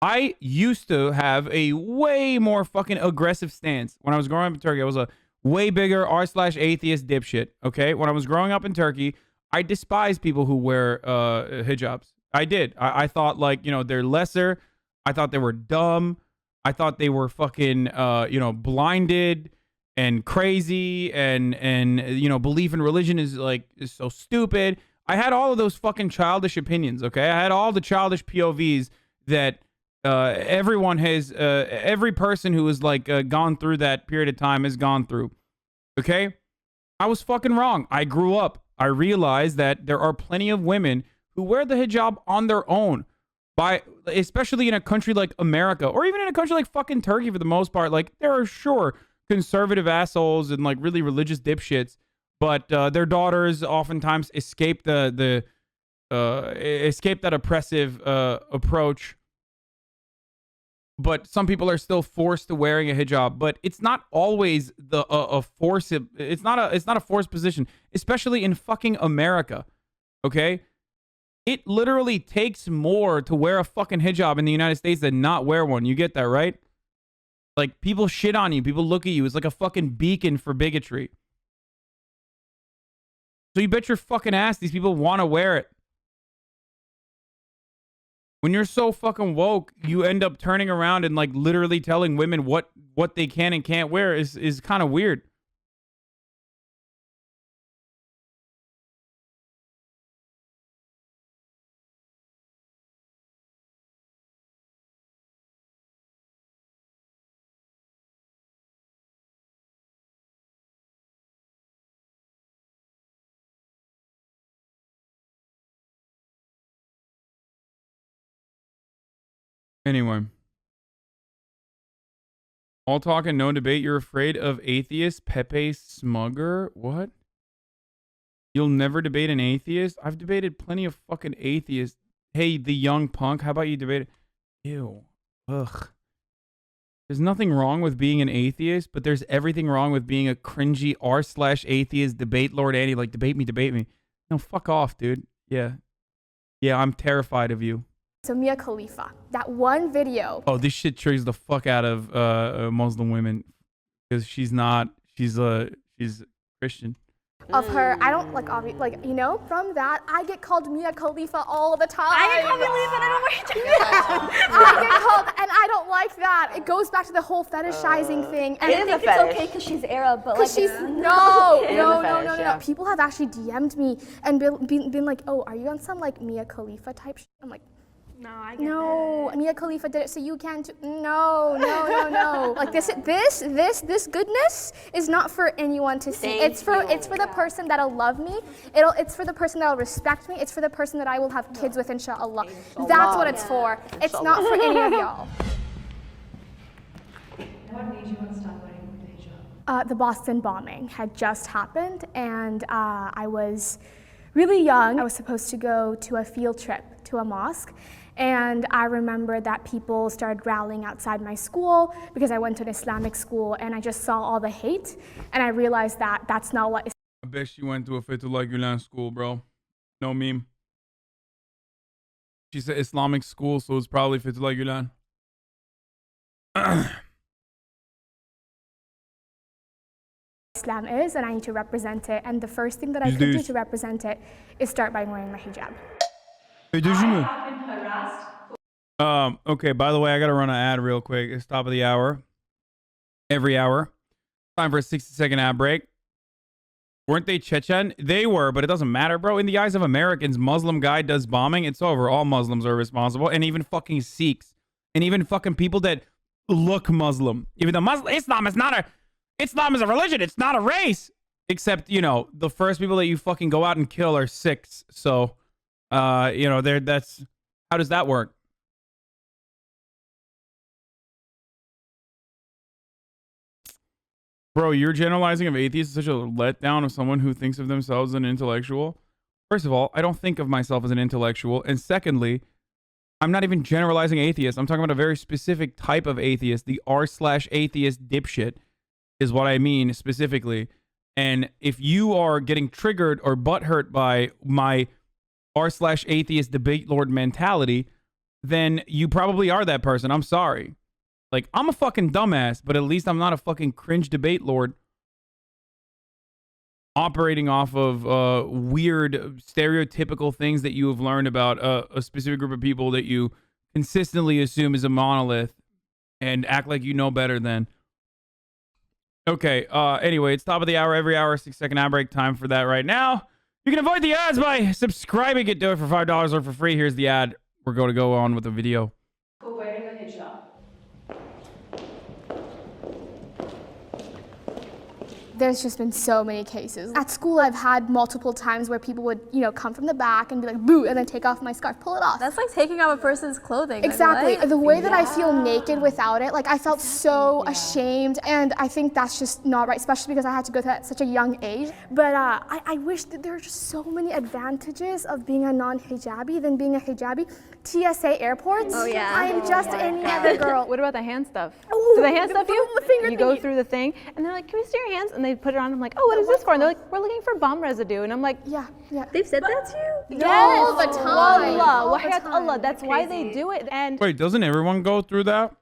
I used to have a way more fucking aggressive stance. When I was growing up in Turkey, I was a way bigger r/atheist dipshit, okay? When I was growing up in Turkey, I despised people who wear hijabs. I did. I thought, like, you know, they're lesser. I thought they were dumb. I thought they were fucking, you know, blinded and crazy and you know, belief in religion is so stupid. I had all of those fucking childish opinions, okay? I had all the childish POVs that everyone has, every person who has gone through that period of time has gone through, okay? I was fucking wrong. I grew up. I realized that there are plenty of women who wear the hijab on their own, especially in a country like America, or even in a country like fucking Turkey for the most part. Like, there are sure conservative assholes and like really religious dipshits, but their daughters oftentimes escape that oppressive approach. But some people are still forced to wearing a hijab, but it's not always a force. It's not a forced position, especially in fucking America. Okay, it literally takes more to wear a fucking hijab in the United States than not wear one. You get that, right? Like, people shit on you, people look at you. It's like a fucking beacon for bigotry. So you bet your fucking ass these people want to wear it. When you're so fucking woke, you end up turning around and like literally telling women what they can and can't wear is kind of weird. Anyway. All talk and no debate. You're afraid of atheists? Pepe Smugger? What? You'll never debate an atheist? I've debated plenty of fucking atheists. Hey, the young punk, how about you debate it? Ew. Ugh. There's nothing wrong with being an atheist, but there's everything wrong with being a cringy r/atheist debate Lord Andy. Like, debate me. No, fuck off, dude. Yeah. Yeah, I'm terrified of you. So Mia Khalifa, that one video. Oh, this shit triggers the fuck out of Muslim women because she's Christian. Of her, I don't from that, I get called Mia Khalifa all the time. I get called Mia Khalifa and I don't like it. I get called, and I don't like that. It goes back to the whole fetishizing thing. And I think it's okay because she's Arab, but because she's no. People have actually DM'd me and been like, "Oh, are you on some like Mia Khalifa type shit?" I'm like, no, I get that. Mia Khalifa did it, so you can too. No. Like this goodness is not for anyone to see. It's for the person that'll love me. It's for the person that'll respect me. It's for the person that I will have kids with, inshallah. That's what it's for. It's not for any of y'all. What made you want to start wearing the hijab? The Boston bombing had just happened, and I was really young. I was supposed to go to a field trip to a mosque. And I remember that people started rallying outside my school because I went to an Islamic school, and I just saw all the hate, and I realized that that's not what. I bet she went to a Fethullah Gulen school, bro. No meme. She said Islamic school, so it's probably Fethullah Gulen. Islam is, and I need to represent it. And the first thing that I could do to represent it is start by wearing my hijab. Okay, by the way, I gotta run an ad real quick. It's top of the hour. Every hour. Time for a 60-second ad break. Weren't they Chechen? They were, but it doesn't matter, bro. In the eyes of Americans, Muslim guy does bombing. It's over. All Muslims are responsible. And even fucking Sikhs. And even fucking people that look Muslim. Even though Islam is a religion. It's not a race. Except, you know, the first people that you fucking go out and kill are Sikhs. So, you know, that's... How does that work? Bro, your generalizing of atheists is such a letdown of someone who thinks of themselves as an intellectual. First of all, I don't think of myself as an intellectual. And secondly, I'm not even generalizing atheists. I'm talking about a very specific type of atheist. The r/atheist dipshit is what I mean specifically. And if you are getting triggered or butthurt by my r/atheist debate lord mentality, then you probably are that person. I'm sorry. Like, I'm a fucking dumbass, but at least I'm not a fucking cringe debate lord operating off of weird, stereotypical things that you have learned about a specific group of people that you consistently assume is a monolith and act like you know better than. Okay. Anyway, it's top of the hour. Every hour, 6-second ad break. Time for that right now. You can avoid the ads by subscribing. It do it for $5 or for free. Here's the ad. We're going to go on with the video. For wearing a hijab. There's just been so many cases. At school, I've had multiple times where people would, come from the back and be like, boo, and then take off my scarf, pull it off. That's like taking off a person's clothing. Exactly. Like, The way that I feel naked without it, like I felt so ashamed, and I think that's just not right, especially because I had to go through that at such a young age. But I wish that there were just so many advantages of being a non-hijabi than being a hijabi. TSA airports. Oh, yeah. I'm just any other girl. What about the hand stuff? Ooh, Do the hand stuff you? the finger You go thingy. through the thing, and they're like, "Can we see your hands?" And they put it on. I'm like, "Oh, what is this for?" And they're like, "We're looking for bomb residue." And I'm like, Yeah. They've said that to you? "Yes, All the time. Allah, All the wahayat Allah." time. That's why they do it. And Wait, doesn't everyone go through that?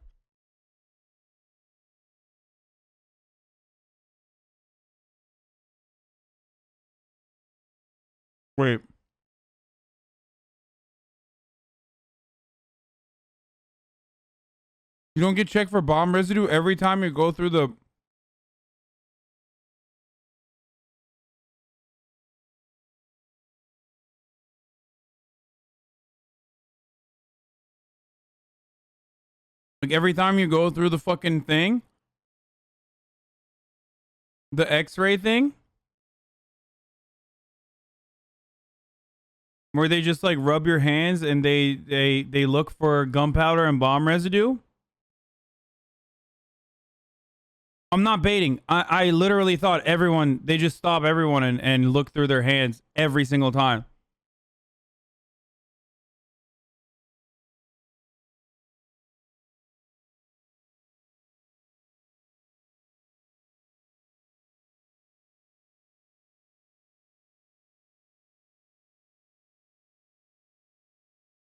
Wait. You don't get checked for bomb residue every time you go through the... Like every time you go through the fucking thing? The X-ray thing? Where they just like rub your hands and they look for gunpowder and bomb residue? I'm not baiting. I literally thought everyone, they just stop everyone and look through their hands every single time.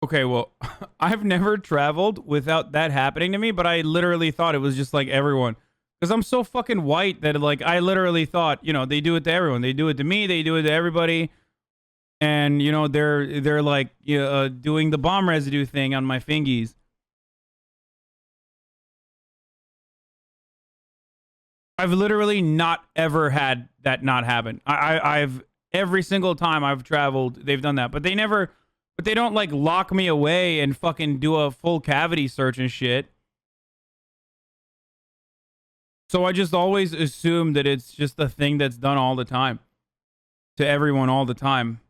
Okay, well, I've never traveled without that happening to me, but I literally thought it was just like everyone. Because I'm so fucking white that like I literally thought, they do it to everyone. They do it to me, they do it to everybody. And they're like doing the bomb residue thing on my fingies. I've literally not ever had that not happen. I've every single time I've traveled, they've done that. But they don't like lock me away and fucking do a full cavity search and shit. So I just always assume that it's just a thing that's done all the time. To everyone all the time.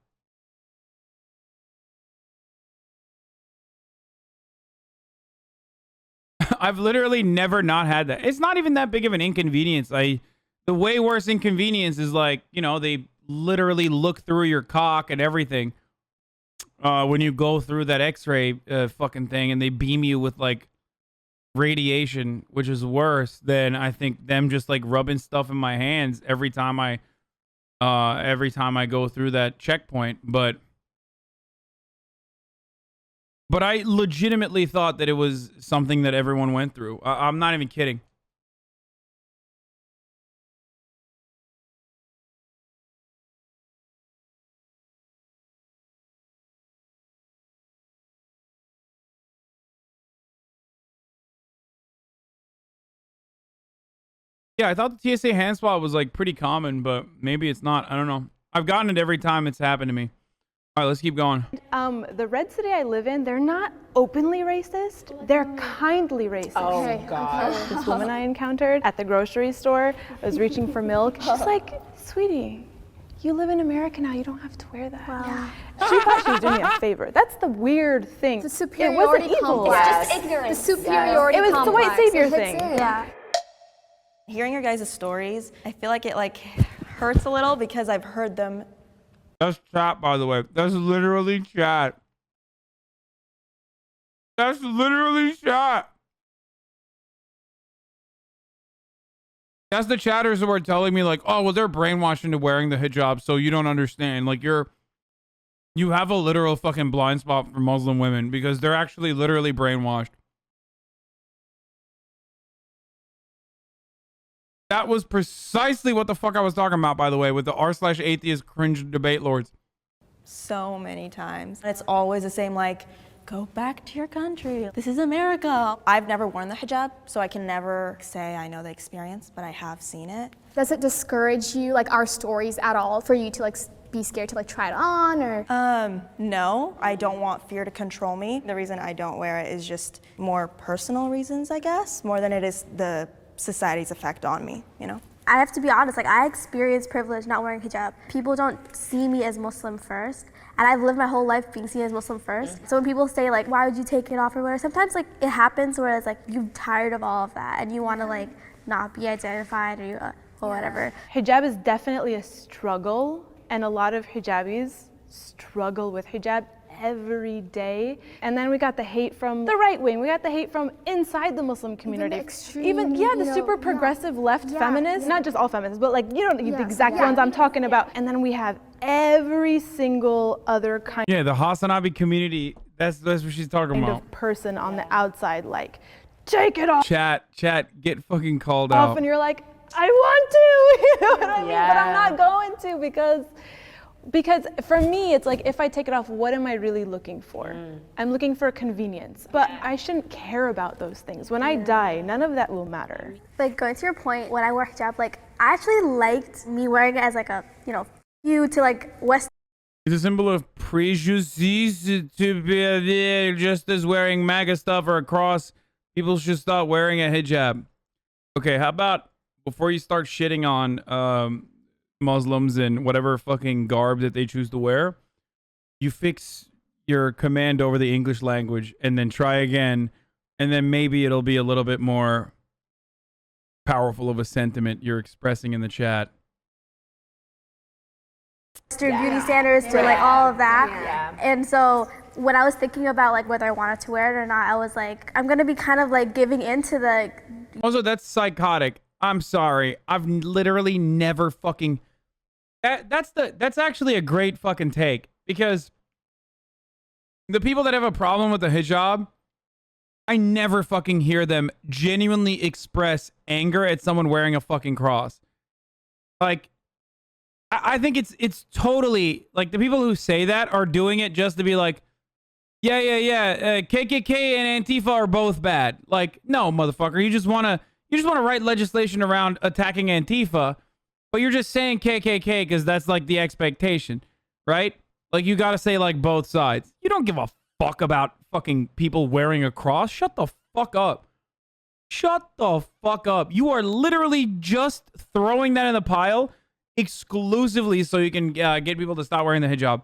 I've literally never not had that. It's not even that big of an inconvenience. The way worse inconvenience is like, they literally look through your cock and everything. When you go through that X-ray fucking thing and they beam you with like radiation, which is worse than I think them just like rubbing stuff in my hands every time I go through that checkpoint. But I legitimately thought that it was something that everyone went through. I'm not even kidding. Yeah, I thought the TSA hand swab was like pretty common, but maybe it's not. I don't know. I've gotten it every time it's happened to me. All right, let's keep going. the red city I live in, they're not openly racist. They're kindly racist. Oh, God. This woman I encountered at the grocery store, I was reaching for milk. She's like, "Sweetie, you live in America now. You don't have to wear that." Wow. She thought she was doing me a favor. That's the weird thing. The superiority complex. It's just ignorance. The superiority It was complex. the white savior It hits thing. in. Yeah. Hearing your guys' stories, I feel like it hurts a little because I've heard them. That's chat, by the way. That's literally chat. That's literally chat. That's the chatters who are telling me like, oh, well, they're brainwashed into wearing the hijab, so you don't understand. Like you have a literal fucking blind spot for Muslim women because they're actually literally brainwashed. That was precisely what the fuck I was talking about, by the way, with the r/atheist cringe debate lords. So many times. And it's always the same, like, go back to your country. This is America. I've never worn the hijab, so I can never say I know the experience, but I have seen it. Does it discourage you, like our stories at all, for you to like be scared to like try it on or? No, I don't want fear to control me. The reason I don't wear it is just more personal reasons, I guess, more than it is the society's effect on me, you know? I have to be honest, like I experienced privilege not wearing hijab. People don't see me as Muslim first, and I've lived my whole life being seen as Muslim first. So when people say like, why would you take it off or whatever, sometimes like it happens where it's like you're tired of all of that and you want to like not be identified or whatever. Hijab is definitely a struggle, and a lot of hijabis struggle with hijab every day. And then we got the hate from the right wing, we got the hate from inside the Muslim community. Even the super progressive left feminists, not just all feminists, but like, you know, the exact ones I'm talking about. And then we have every single other kind Yeah, the HasanAbi community, that's what she's talking about. of person on the outside, like, take it off. Chat, get fucking called Off, out. and you're like, I want to, you know what I mean? But I'm not going to because for me, it's like, if I take it off, what am I really looking for? I'm looking for convenience, but I shouldn't care about those things. When I die, none of that will matter. Like going to your point, when I wear hijab, like I actually liked me wearing it as like a, you know, you to like West. It's a symbol of prejudice to be just as wearing MAGA stuff or a cross. People should stop wearing a hijab. Okay, how about before you start shitting on Muslims and whatever fucking garb that they choose to wear, you fix your command over the English language and then try again, and then maybe it'll be a little bit more powerful of a sentiment you're expressing in the chat. Western beauty standards to like all of that. And so when I was thinking about like whether I wanted to wear it or not, I was like, I'm gonna be kind of like giving into the. Also, that's psychotic. I'm sorry. I've literally never fucking. That's actually a great fucking take, because the people that have a problem with the hijab, I never fucking hear them genuinely express anger at someone wearing a fucking cross. Like, I think it's totally like the people who say that are doing it just to be like, KKK and Antifa are both bad. Like, no, motherfucker, you just wanna write legislation around attacking Antifa, but you're just saying KKK because that's like the expectation, right? Like, you gotta say like both sides. You don't give a fuck about fucking people wearing a cross. Shut the fuck up. Shut the fuck up. You are literally just throwing that in the pile exclusively so you can get people to stop wearing the hijab.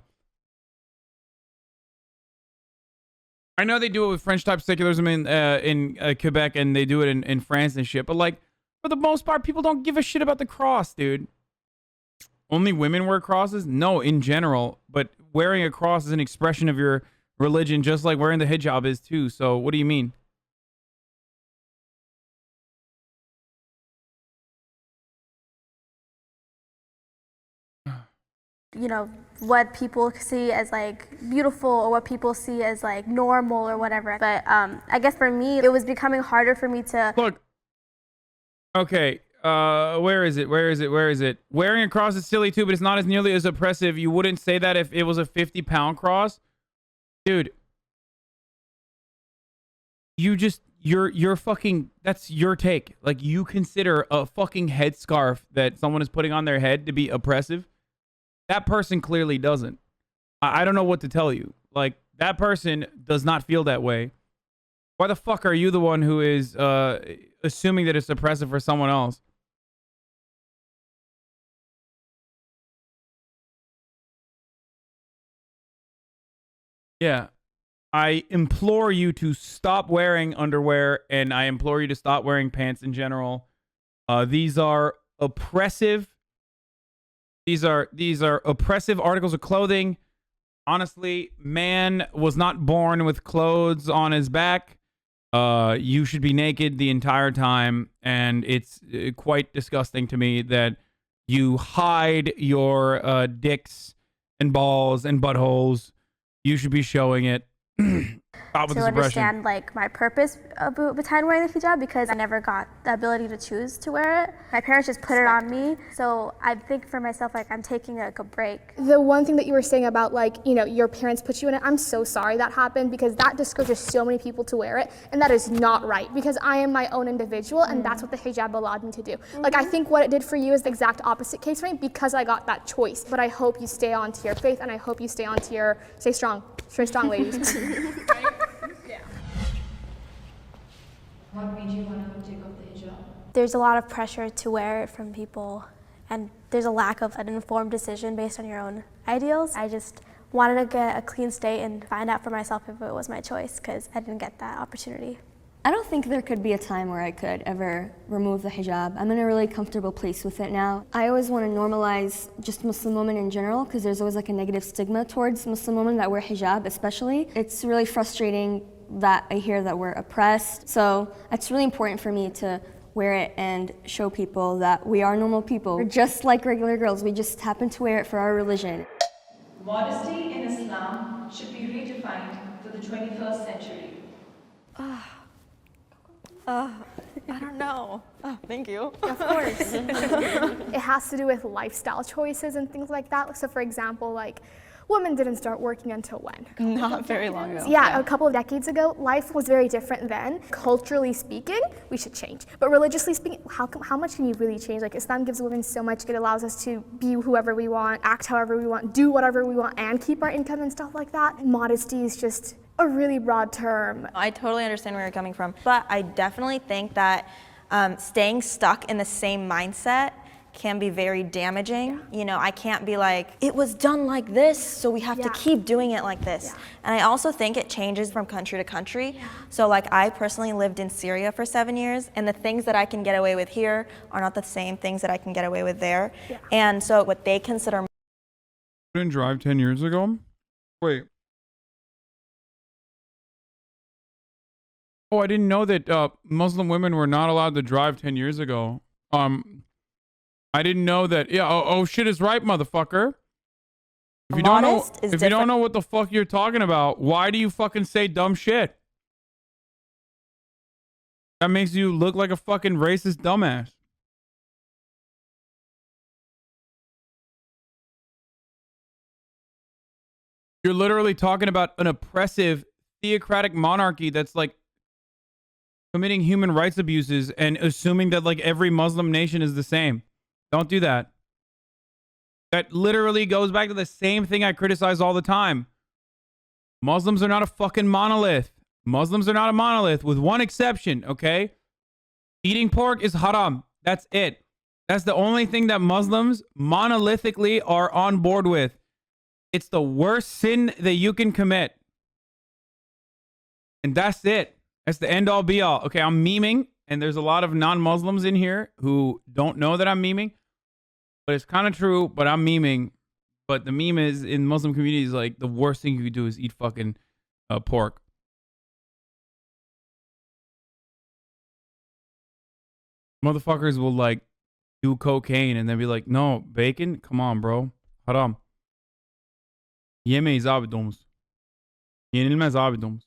I know they do it with French type secularism in Quebec, and they do it in France and shit, but like, for the most part, people don't give a shit about the cross, dude. Only women wear crosses? No, in general, but wearing a cross is an expression of your religion, just like wearing the hijab is too. So what do you mean? You know, what people see as like beautiful or what people see as like normal or whatever. But I guess for me, it was becoming harder for me to look. Okay, where is it? Wearing a cross is silly too, but it's not as nearly as oppressive. You wouldn't say that if it was a 50-pound cross, dude. You're fucking. That's your take. Like, you consider a fucking headscarf that someone is putting on their head to be oppressive. That person clearly doesn't. I don't know what to tell you. Like, that person does not feel that way. Why the fuck are you the one who is assuming that it's oppressive for someone else? Yeah. I implore you to stop wearing underwear, and I implore you to stop wearing pants in general. These are oppressive. These are oppressive articles of clothing. Honestly, man was not born with clothes on his back. You should be naked the entire time, and it's quite disgusting to me that you hide your dicks and balls and buttholes. You should be showing it. with to the suppression. understand like my purpose behind wearing the hijab, because I never got the ability to choose to wear it. My parents just put it on me, so I think for myself like I'm taking like a break. The one thing that you were saying about like, you know, your parents put you in it, I'm so sorry that happened, because that discourages so many people to wear it, and that is not right, because I am my own individual, and that's what the hijab allowed me to do. Like, I think what it did for you is the exact opposite case for me, because I got that choice. But I hope you stay on to your faith, and I hope you stay strong, ladies. What made you want to take off the hijab? There's a lot of pressure to wear it from people, and there's a lack of an informed decision based on your own ideals. I just wanted to get a clean slate and find out for myself if it was my choice, because I didn't get that opportunity. I don't think there could be a time where I could ever remove the hijab. I'm in a really comfortable place with it now. I always want to normalize just Muslim women in general, because there's always like a negative stigma towards Muslim women that wear hijab especially. It's really frustrating that I hear that we're oppressed. So it's really important for me to wear it and show people that we are normal people. We're just like regular girls. We just happen to wear it for our religion. Modesty in Islam should be redefined for the 21st century. I don't know. Oh, thank you. Of course. It has to do with lifestyle choices and things like that. So for example, like, women didn't start working until when? Not very long ago. Yeah, a couple of decades ago. Life was very different then. Culturally speaking, we should change. But religiously speaking, how much can you really change? Like, Islam gives women so much. It allows us to be whoever we want, act however we want, do whatever we want, and keep our income and stuff like that. Modesty is just a really broad term. I totally understand where you're coming from, but I definitely think that staying stuck in the same mindset can be very damaging. You know, I can't be like, it was done like this, so we have to keep doing it like this. And I also think it changes from country to country. So like, I personally lived in Syria for 7 years, and the things that I can get away with here are not the same things that I can get away with there. And so what they consider— Didn't drive 10 years ago? Wait. Oh, I didn't know that Muslim women were not allowed to drive 10 years ago. I didn't know that. Yeah. Oh, shit is right, motherfucker. If you don't know what the fuck you're talking about, why do you fucking say dumb shit? That makes you look like a fucking racist dumbass. You're literally talking about an oppressive theocratic monarchy that's like committing human rights abuses and assuming that like every Muslim nation is the same. Don't do that. That literally goes back to the same thing I criticize all the time. Muslims are not a fucking monolith. Muslims are not a monolith, with one exception, okay? Eating pork is haram. That's it. That's the only thing that Muslims monolithically are on board with. It's the worst sin that you can commit. And that's it. That's the end all be all. Okay, I'm memeing, and there's a lot of non-Muslims in here who don't know that I'm memeing. But it's kind of true, but I'm memeing. But the meme is, in Muslim communities, like, the worst thing you could do is eat fucking pork. Motherfuckers will, like, do cocaine and then be like, no, bacon? Come on, bro. Haram. Yemeyiz abi domuz. Yenilmez abi domuz.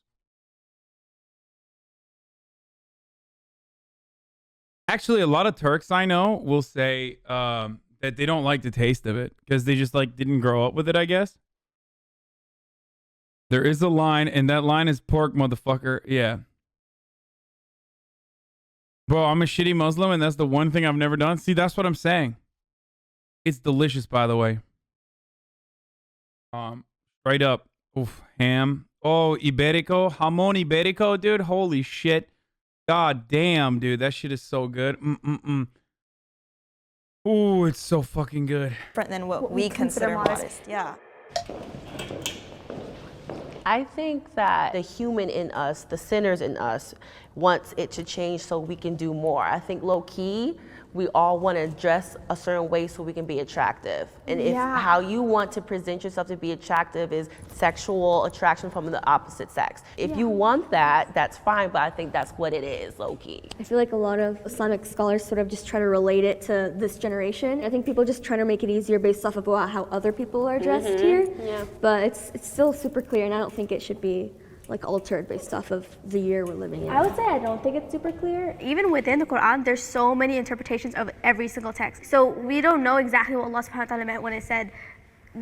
Actually, a lot of Turks I know will say that they don't like the taste of it because they just like didn't grow up with it, I guess. There is a line, and that line is pork, motherfucker. Yeah. Bro, I'm a shitty Muslim, and that's the one thing I've never done. See, that's what I'm saying. It's delicious, by the way. Straight up. Oof, ham. Oh, Iberico. Jamón Iberico, dude. Holy shit. God damn, dude. That shit is so good. Ooh, it's so fucking good. different than what we consider modest. Yeah. I think that the human in us, the sinners in us, wants it to change so we can do more. I think low key, we all want to dress a certain way so we can be attractive. And if how you want to present yourself to be attractive is sexual attraction from the opposite sex. If you want that, that's fine, but I think that's what it is, low key. I feel like a lot of Islamic scholars sort of just try to relate it to this generation. I think people just try to make it easier based off of how other people are dressed here. Yeah. But it's still super clear, and I don't think it should be like altered based off of the year we're living in. I would say I don't think it's super clear. Even within the Quran, there's so many interpretations of every single text. So we don't know exactly what Allah subhanahu wa ta'ala meant when it said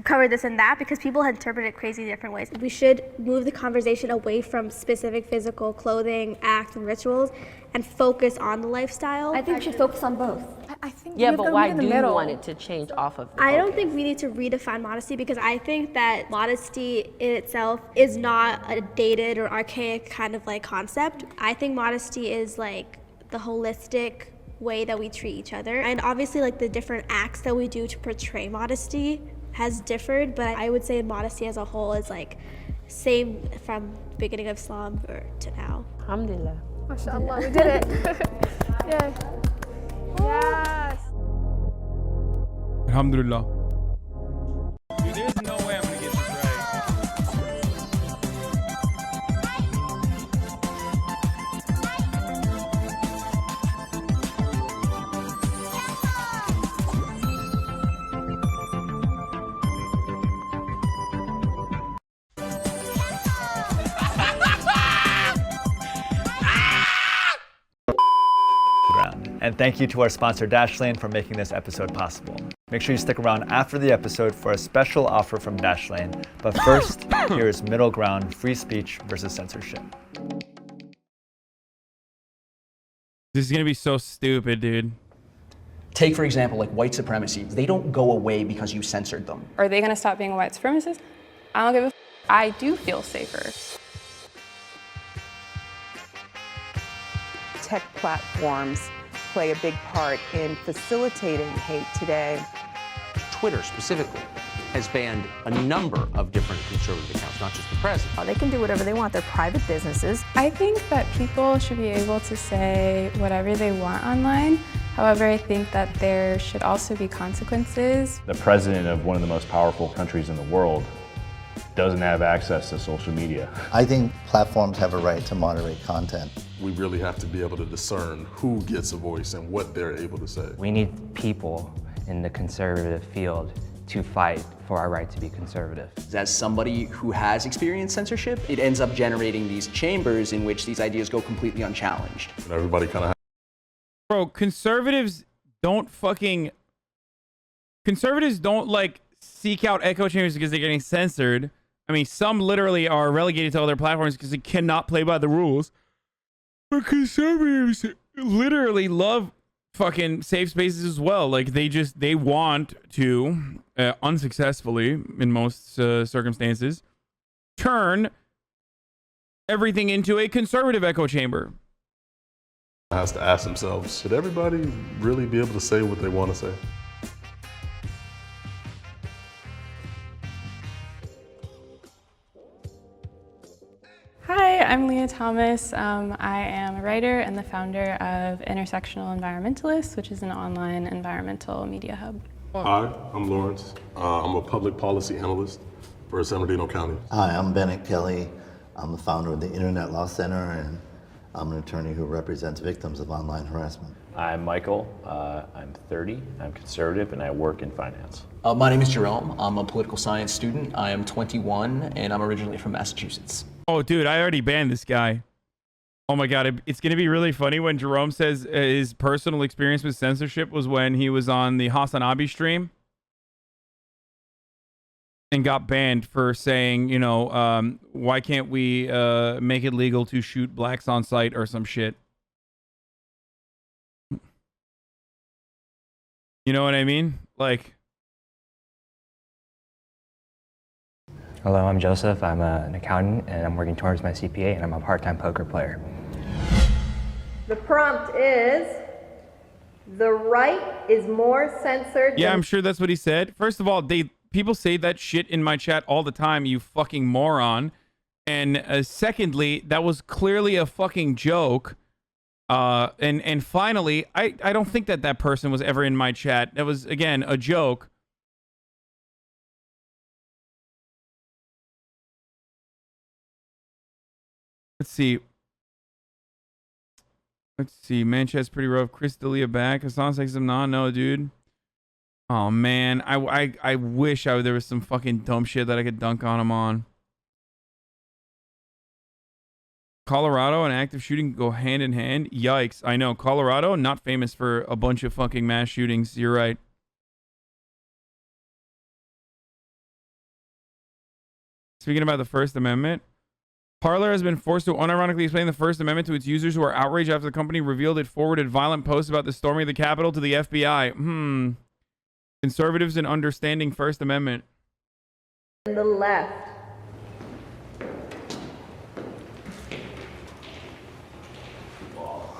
cover this and that, because people had interpreted it crazy different ways. We should move the conversation away from specific physical clothing, acts, and rituals and focus on the lifestyle. I think we should focus on both. I think Yeah, but why do you want it to change off of the I don't focus? think we need to redefine modesty, because I think that modesty in itself is not a dated or archaic kind of like concept. I think modesty is like the holistic way that we treat each other. And obviously like the different acts that we do to portray modesty has differed, but I would say modesty as a whole is like same from beginning of Islam to now. Alhamdulillah. MashaAllah, we did it. Yeah. Yes. Alhamdulillah. Dude, there's no way I'm gonna get this right. And thank you to our sponsor Dashlane for making this episode possible. Make sure you stick around after the episode for a special offer from Dashlane. But first, here is Middle Ground: Free Speech versus Censorship. This is gonna be so stupid, dude. Take, for example, like white supremacy. They don't go away because you censored them. Are they gonna stop being a white supremacist? I don't give a f. I do feel safer. Tech platforms play a big part in facilitating hate today. Twitter specifically has banned a number of different conservative accounts, not just the president. They can do whatever they want. They're private businesses. I think that people should be able to say whatever they want online. However, I think that there should also be consequences. The president of one of the most powerful countries in the world doesn't have access to social media. I think platforms have a right to moderate content. We really have to be able to discern who gets a voice and what they're able to say. We need people in the conservative field to fight for our right to be conservative. As somebody who has experienced censorship, it ends up generating these chambers in which these ideas go completely unchallenged. And everybody kind of Bro, conservatives don't like seek out echo chambers because they're getting censored. I mean, some literally are relegated to other platforms because they cannot play by the rules. But conservatives literally love fucking safe spaces as well. Like they want to, unsuccessfully in most circumstances, turn everything into a conservative echo chamber. has to ask themselves, should everybody really be able to say what they want to say? Hi, I'm Leah Thomas. I am a writer and the founder of Intersectional Environmentalists, which is an online environmental media hub. Hi, I'm Lawrence. I'm a public policy analyst for San Bernardino County. Hi, I'm Bennett Kelly. I'm the founder of the Internet Law Center, and I'm an attorney who represents victims of online harassment. I'm Michael. I'm 30. I'm conservative, and I work in finance. My name is Jerome. I'm a political science student. I am 21, and I'm originally from Massachusetts. Oh, dude, I already banned this guy. Oh my God, it's going to be really funny when Jerome says his personal experience with censorship was when he was on the HasanAbi stream and got banned for saying, you know, why can't we make it legal to shoot blacks on sight or some shit. You know what I mean? Like... Hello, I'm Joseph. I'm an accountant and I'm working towards my CPA and I'm a part-time poker player. The prompt is, the right is more censored. Yeah, I'm sure that's what he said. First of all, people say that shit in my chat all the time, you fucking moron. And secondly, that was clearly a fucking joke. And finally, I don't think that person was ever in my chat. That was, again, a joke. Let's see. Manchester's pretty rough. Chris D'Elia back. Hasan says some no, dude. Oh man, I wish there was some fucking dumb shit that I could dunk on him on. Colorado and active shooting go hand in hand. Yikes. I know. Colorado, not famous for a bunch of fucking mass shootings. You're right. Speaking about the First Amendment, Parler has been forced to unironically explain the First Amendment to its users who are outraged after the company revealed it forwarded violent posts about the storming of the Capitol to the FBI. Conservatives in understanding First Amendment. On the left.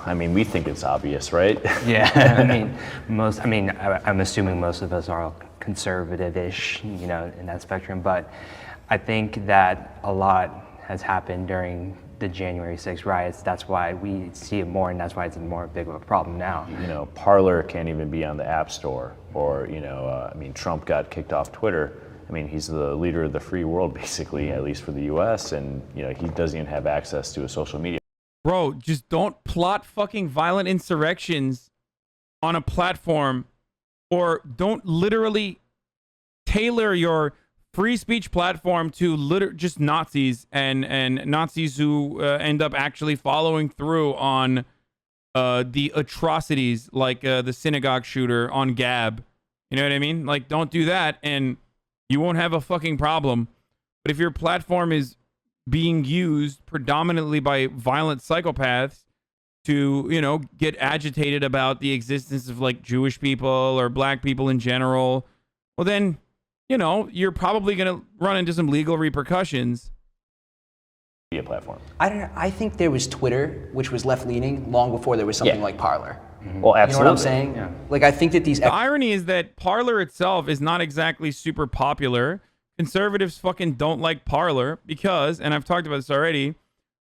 I mean, we think it's obvious, right? Yeah, I'm assuming most of us are conservative-ish, you know, in that spectrum, but I think that a lot has happened during the January 6th riots. That's why we see it more, and that's why it's more big of a problem now. You know, Parler can't even be on the App Store, or, you know, I mean, Trump got kicked off Twitter. I mean, he's the leader of the free world, basically, at least for the US, and, you know, he doesn't even have access to a social media. Bro, just don't plot fucking violent insurrections on a platform, or don't literally tailor your free speech platform to just Nazis and Nazis who end up actually following through on the atrocities like the synagogue shooter on Gab. You know what I mean? Like, don't do that and you won't have a fucking problem. But if your platform is being used predominantly by violent psychopaths to, you know, get agitated about the existence of like Jewish people or black people in general, well then, you know, you're probably going to run into some legal repercussions. Platform. I think there was Twitter, which was left-leaning, long before there was something like Parler. Well, absolutely. You know what I'm saying? Yeah. Like, I think that these... The irony is that Parler itself is not exactly super popular. Conservatives fucking don't like Parler because, and I've talked about this already,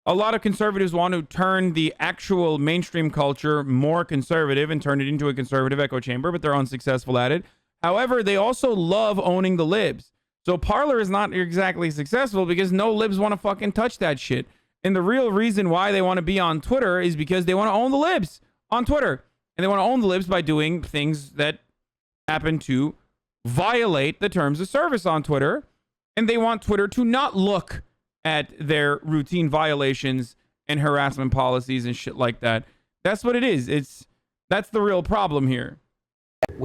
a lot of conservatives want to turn the actual mainstream culture more conservative and turn it into a conservative echo chamber, but they're unsuccessful at it. However, they also love owning the libs. So Parler is not exactly successful because no libs want to fucking touch that shit. And the real reason why they want to be on Twitter is because they want to own the libs on Twitter. And they want to own the libs by doing things that happen to violate the terms of service on Twitter. And they want Twitter to not look at their routine violations and harassment policies and shit like that. That's what it is. That's the real problem here.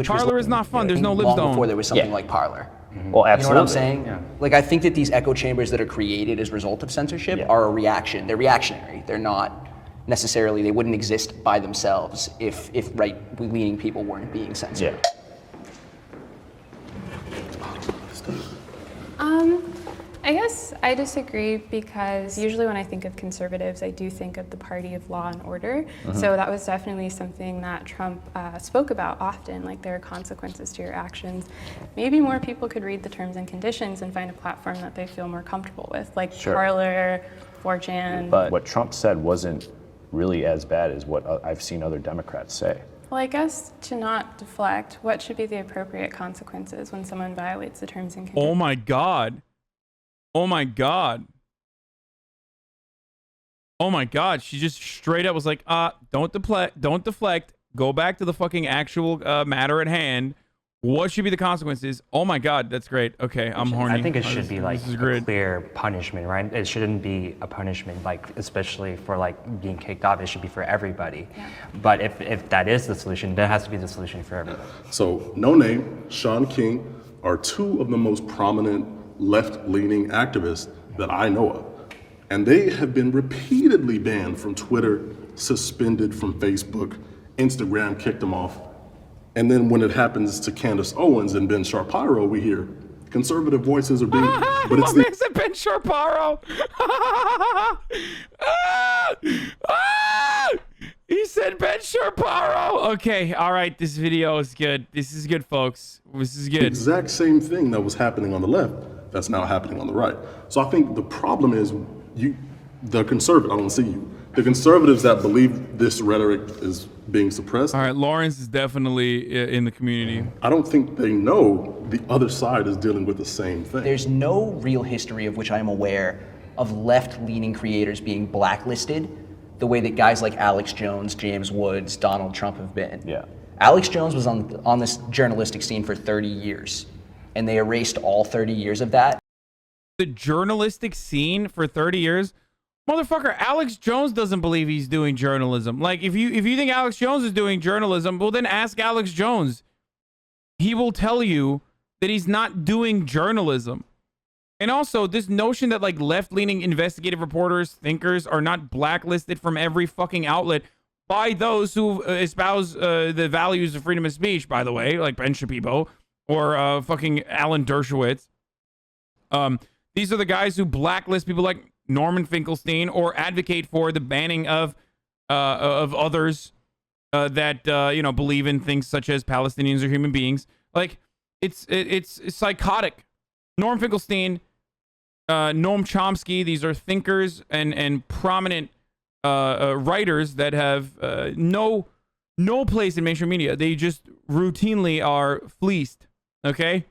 Parler is not fun. There's no libs to own. Before there was something like Parler. Well, absolutely. You know what I'm saying? Yeah. Like, I think that these echo chambers that are created as a result of censorship are a reaction. They're reactionary. They're not necessarily, they wouldn't exist by themselves if right-leaning people weren't being censored. Yeah. I guess I disagree because usually when I think of conservatives, I do think of the party of law and order. So that was definitely something that Trump spoke about often, like there are consequences to your actions. Maybe more people could read the terms and conditions and find a platform that they feel more comfortable with, like Parler, 4chan. But what Trump said wasn't really as bad as what I've seen other Democrats say. Well, I guess to not deflect, what should be the appropriate consequences when someone violates the terms and conditions? Oh my God. Oh my God. Oh my God. She just straight up was like, don't deflect. Go back to the fucking actual matter at hand. What should be the consequences? Oh my God, that's great. Okay, I'm horny. I think it should be like a clear punishment, right? It shouldn't be a punishment, like especially for like being kicked off. It should be for everybody. Yeah. But if that is the solution, that has to be the solution for everybody. So No Name, Sean King are two of the most prominent left-leaning activists that I know of. And they have been repeatedly banned from Twitter, suspended from Facebook, Instagram kicked them off. And then when it happens to Candace Owens and Ben Shapiro, we hear conservative voices are being, but it's the Ben Shapiro. He said Ben Shapiro. Okay, all right, this video is good. This is good, folks. This is good. The exact same thing that was happening on the left that's now happening on the right. So I think the problem is the conservative, I don't see you. The conservatives that believe this rhetoric is being suppressed. All right, Lawrence is definitely in the community. I don't think they know the other side is dealing with the same thing. There's no real history of which I'm aware of left-leaning creators being blacklisted the way that guys like Alex Jones, James Woods, Donald Trump have been. Yeah. Alex Jones was on this journalistic scene for 30 years, and they erased all 30 years of that. The journalistic scene for 30 years? Motherfucker, Alex Jones doesn't believe he's doing journalism. Like, if you think Alex Jones is doing journalism, well, then ask Alex Jones. He will tell you that he's not doing journalism. And also, this notion that, like, left-leaning investigative reporters, thinkers, are not blacklisted from every fucking outlet by those who espouse the values of freedom of speech, by the way, like Ben Shapiro or fucking Alan Dershowitz. These are the guys who blacklist people like Norman Finkelstein or advocate for the banning of others that you know, believe in things such as Palestinians are human beings. Like, it's psychotic. Norm Finkelstein, Noam Chomsky, these are thinkers and prominent writers that have no place in mainstream media. They just routinely are fleeced, okay?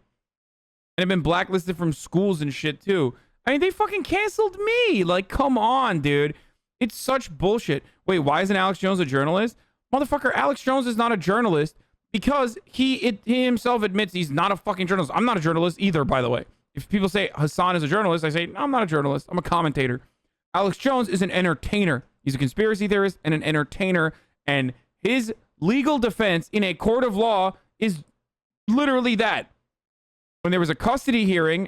And have been blacklisted from schools and shit too. I mean, they fucking canceled me. Like, come on, dude. It's such bullshit. Wait, why isn't Alex Jones a journalist? Motherfucker, Alex Jones is not a journalist because he himself admits he's not a fucking journalist. I'm not a journalist either, by the way. If people say Hasan is a journalist, I say, no, I'm not a journalist. I'm a commentator. Alex Jones is an entertainer. He's a conspiracy theorist and an entertainer. And his legal defense in a court of law is literally that. When there was a custody hearing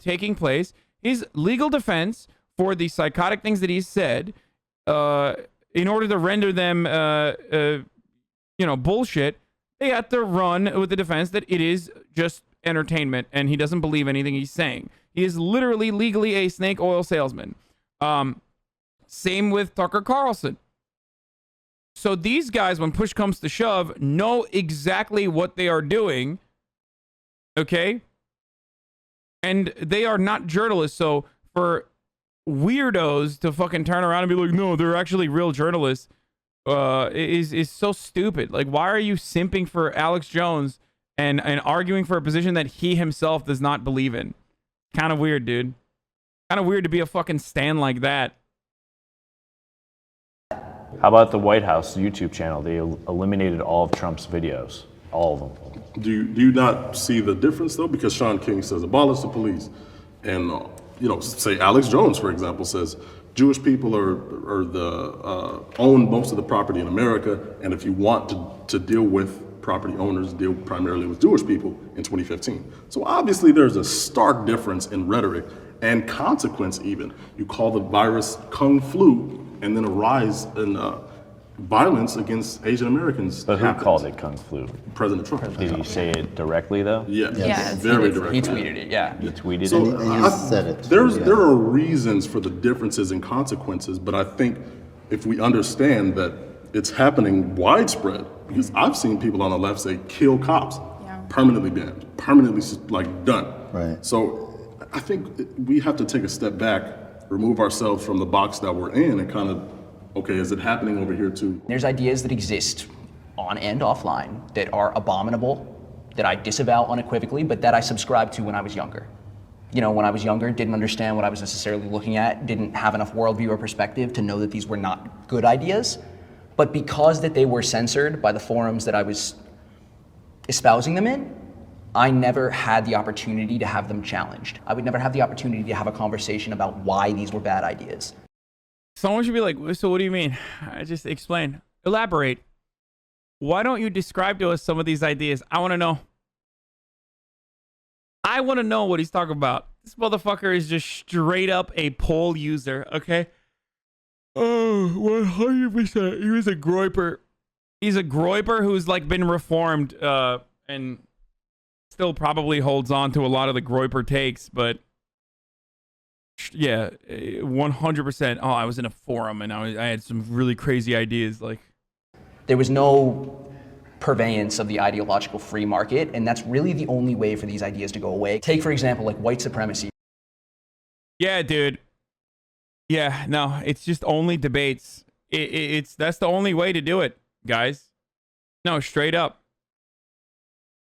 taking place, his legal defense for the psychotic things that he said, in order to render them, you know, bullshit, they had to run with the defense that it is just entertainment and he doesn't believe anything he's saying. He is literally legally a snake oil salesman. Same with Tucker Carlson. So these guys, when push comes to shove, know exactly what they are doing. Okay? And they are not journalists. So for weirdos to fucking turn around and be like, no, they're actually real journalists, is so stupid. Like, why are you simping for Alex Jones and arguing for a position that he himself does not believe in? Kind of weird, dude. Kind of weird to be a fucking stan like that. How about the White House YouTube channel? They eliminated all of Trump's videos, all of them. Do you not see the difference though? Because Sean King says abolish the police, and you know, say Alex Jones, for example, says Jewish people are the own most of the property in America, and if you want to deal with property owners, deal primarily with Jewish people in 2015. So obviously there's a stark difference in rhetoric and consequence even. You call the virus Kung Flu, and then a rise in violence against Asian Americans. But who called it Kung Flu? President Trump. Did he say it directly though? Yes. Yeah, Very directly. He tweeted it, yeah. He tweeted So it? And he said it. there are reasons for the differences in consequences, but I think if we understand that it's happening widespread, because I've seen people on the left say kill cops, permanently banned, permanently like done. Right. So I think we have to take a step back, remove ourselves from the box that we're in, and kind of, okay, is it happening over here too? There's ideas that exist on and offline that are abominable, that I disavow unequivocally, but that I subscribed to when I was younger. You know, when I was younger, didn't understand what I was necessarily looking at, didn't have enough worldview or perspective to know that these were not good ideas. But because that they were censored by the forums that I was espousing them in, I never had the opportunity to have them challenged. I would never have the opportunity to have a conversation about why these were bad ideas. Someone should be like, so what do you mean? Just explain. Elaborate. Why don't you describe to us some of these ideas? I want to know. I want to know what he's talking about. This motherfucker is just straight up a poll user, okay? Oh, 100%. He was a groiper. He's a groiper who's like been reformed and still probably holds on to a lot of the groiper takes, but yeah, 100%. Oh, I was in a forum and I had some really crazy ideas. Like, there was no purveyance of the ideological free market, and that's really the only way for these ideas to go away. Take, for example, like white supremacy. Yeah, dude. Yeah, no, it's just only debates. That's the only way to do it, guys. No, straight up.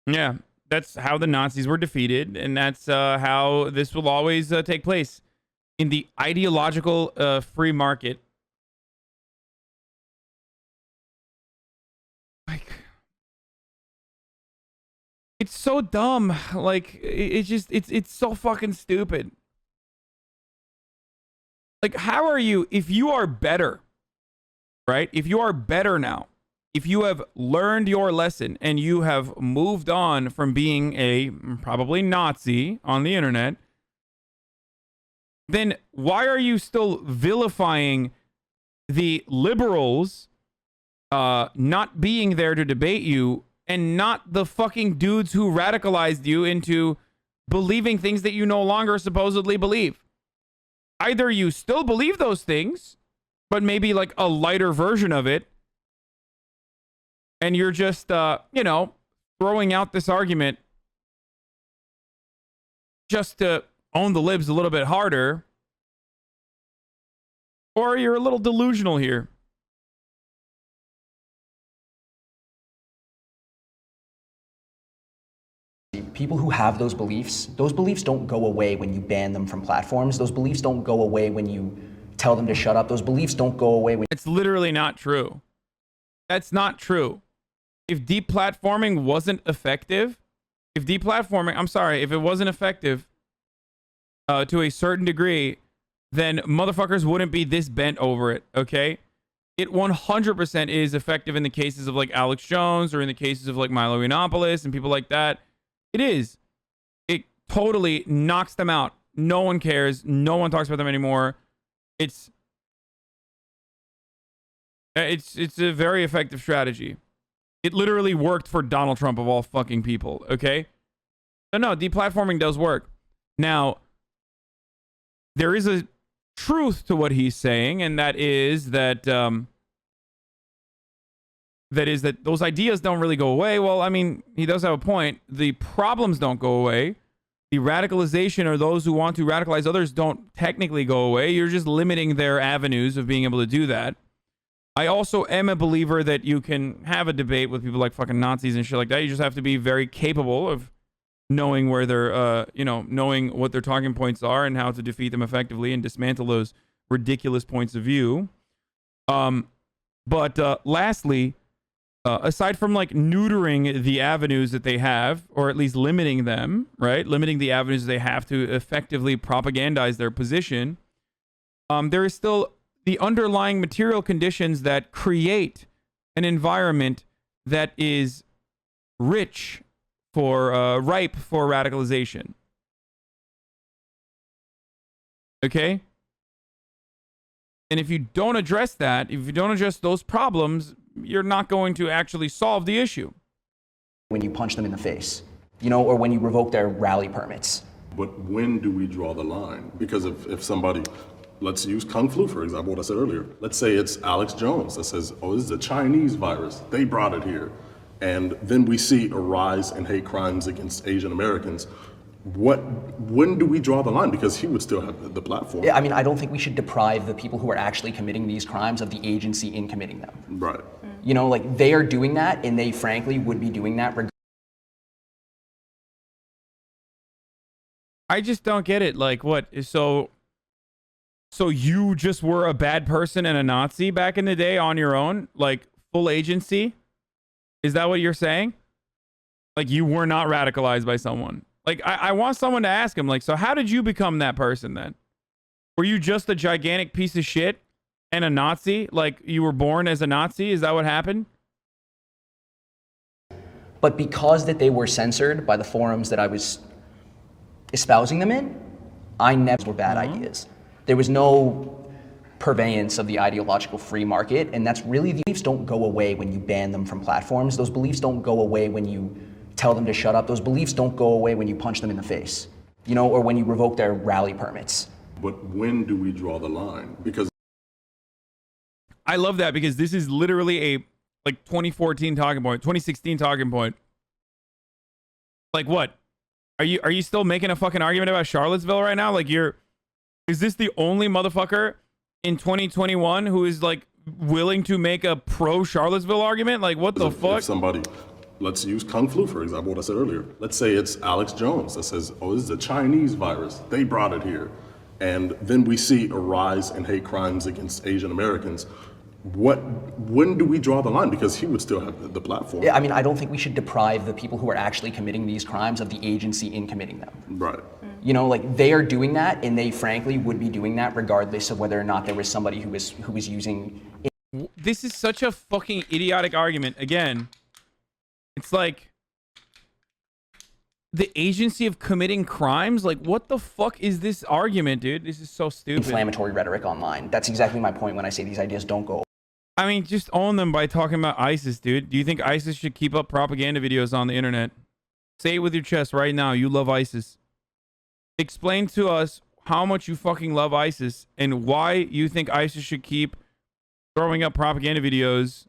Yeah, that's how the Nazis were defeated, and that's how this will always take place in the ideological free market. Like, it's so dumb. Like, it's so fucking stupid. Like, how are you, if you are better, right? If you are better now, if you have learned your lesson and you have moved on from being a probably Nazi on the internet, then why are you still vilifying the liberals not being there to debate you and not the fucking dudes who radicalized you into believing things that you no longer supposedly believe? Either you still believe those things, but maybe like a lighter version of it, and you're just, you know, throwing out this argument just to own the libs a little bit harder, or you're a little delusional here. People who have those beliefs don't go away when you ban them from platforms. Those beliefs don't go away when you tell them to shut up. Those beliefs don't go away when... It's literally not true. That's not true. If deplatforming wasn't effective, if it wasn't effective to a certain degree, then motherfuckers wouldn't be this bent over it, okay? It 100% is effective in the cases of like Alex Jones or in the cases of like Milo Yiannopoulos and people like that. It is. It totally knocks them out. No one cares. No one talks about them anymore. It's a very effective strategy. It literally worked for Donald Trump of all fucking people, okay? So no, deplatforming does work. Now, there is a truth to what he's saying, and that is that those ideas don't really go away. Well, I mean, he does have a point. The problems don't go away. The radicalization or those who want to radicalize others don't technically go away. You're just limiting their avenues of being able to do that. I also am a believer that you can have a debate with people like fucking Nazis and shit like that. You just have to be very capable of knowing where they're, knowing what their talking points are and how to defeat them effectively and dismantle those ridiculous points of view. But lastly, aside from like neutering the avenues that they have, or at least limiting them, right? Limiting the avenues they have to effectively propagandize their position, there is still the underlying material conditions that create an environment that is rich for, ripe for radicalization. Okay? And if you don't address that, if you don't address those problems, you're not going to actually solve the issue. When you punch them in the face, or when you revoke their rally permits. But when do we draw the line? Because if somebody, let's use Kung Flu, for example, what I said earlier. Let's say it's Alex Jones that says, oh, this is a Chinese virus. They brought it here. And then we see a rise in hate crimes against Asian Americans. When do we draw the line? Because he would still have the platform. Yeah, I mean, I don't think we should deprive the people who are actually committing these crimes of the agency in committing them. Right. Like they are doing that, and they frankly would be doing that I just don't get it. Like, what? So you just were a bad person and a Nazi back in the day on your own? Like, full agency? Is that what you're saying? Like, you were not radicalized by someone? Like, I want someone to ask him, like, so how did you become that person then? Were you just a gigantic piece of shit and a Nazi? Like, you were born as a Nazi? Is that what happened? But because that they were censored by the forums that I was espousing them in, I never were bad ideas. There was no purveyance of the ideological free market, and that's really, the beliefs don't go away when you ban them from platforms. Those beliefs don't go away when you tell them to shut up. Those beliefs don't go away when you punch them in the face, or when you revoke their rally permits. But when do we draw the line? Because I love that, because this is literally a 2014 talking point, 2016 talking point. Like, what? Are you still making a fucking argument about Charlottesville right now? Like, is this the only motherfucker in 2021 who is like willing to make a pro Charlottesville argument? Like, what the fuck? If somebody, let's use Kung Flu, for example, what I said earlier. Let's say it's Alex Jones that says, oh, this is a Chinese virus. They brought it here. And then we see a rise in hate crimes against Asian Americans. when do we draw the line? Because he would still have the platform. Yeah, I mean, I don't think we should deprive the people who are actually committing these crimes of the agency in committing them. Right. You know, like they are doing that, and they frankly would be doing that regardless of whether or not there was somebody who was using. This is such a fucking idiotic argument. Again, it's like the agency of committing crimes. Like, what the fuck is this argument, dude? This is so stupid. Inflammatory rhetoric online. That's exactly my point when I say these ideas don't go. I mean, just own them by talking about ISIS, dude. Do you think ISIS should keep up propaganda videos on the internet? Say it with your chest right now. You love ISIS. Explain to us how much you fucking love ISIS and why you think ISIS should keep throwing up propaganda videos.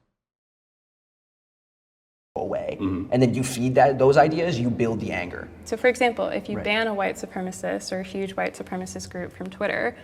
Away. And then you feed those ideas, you build the anger. So for example, if you ban a white supremacist or a huge white supremacist group from Twitter,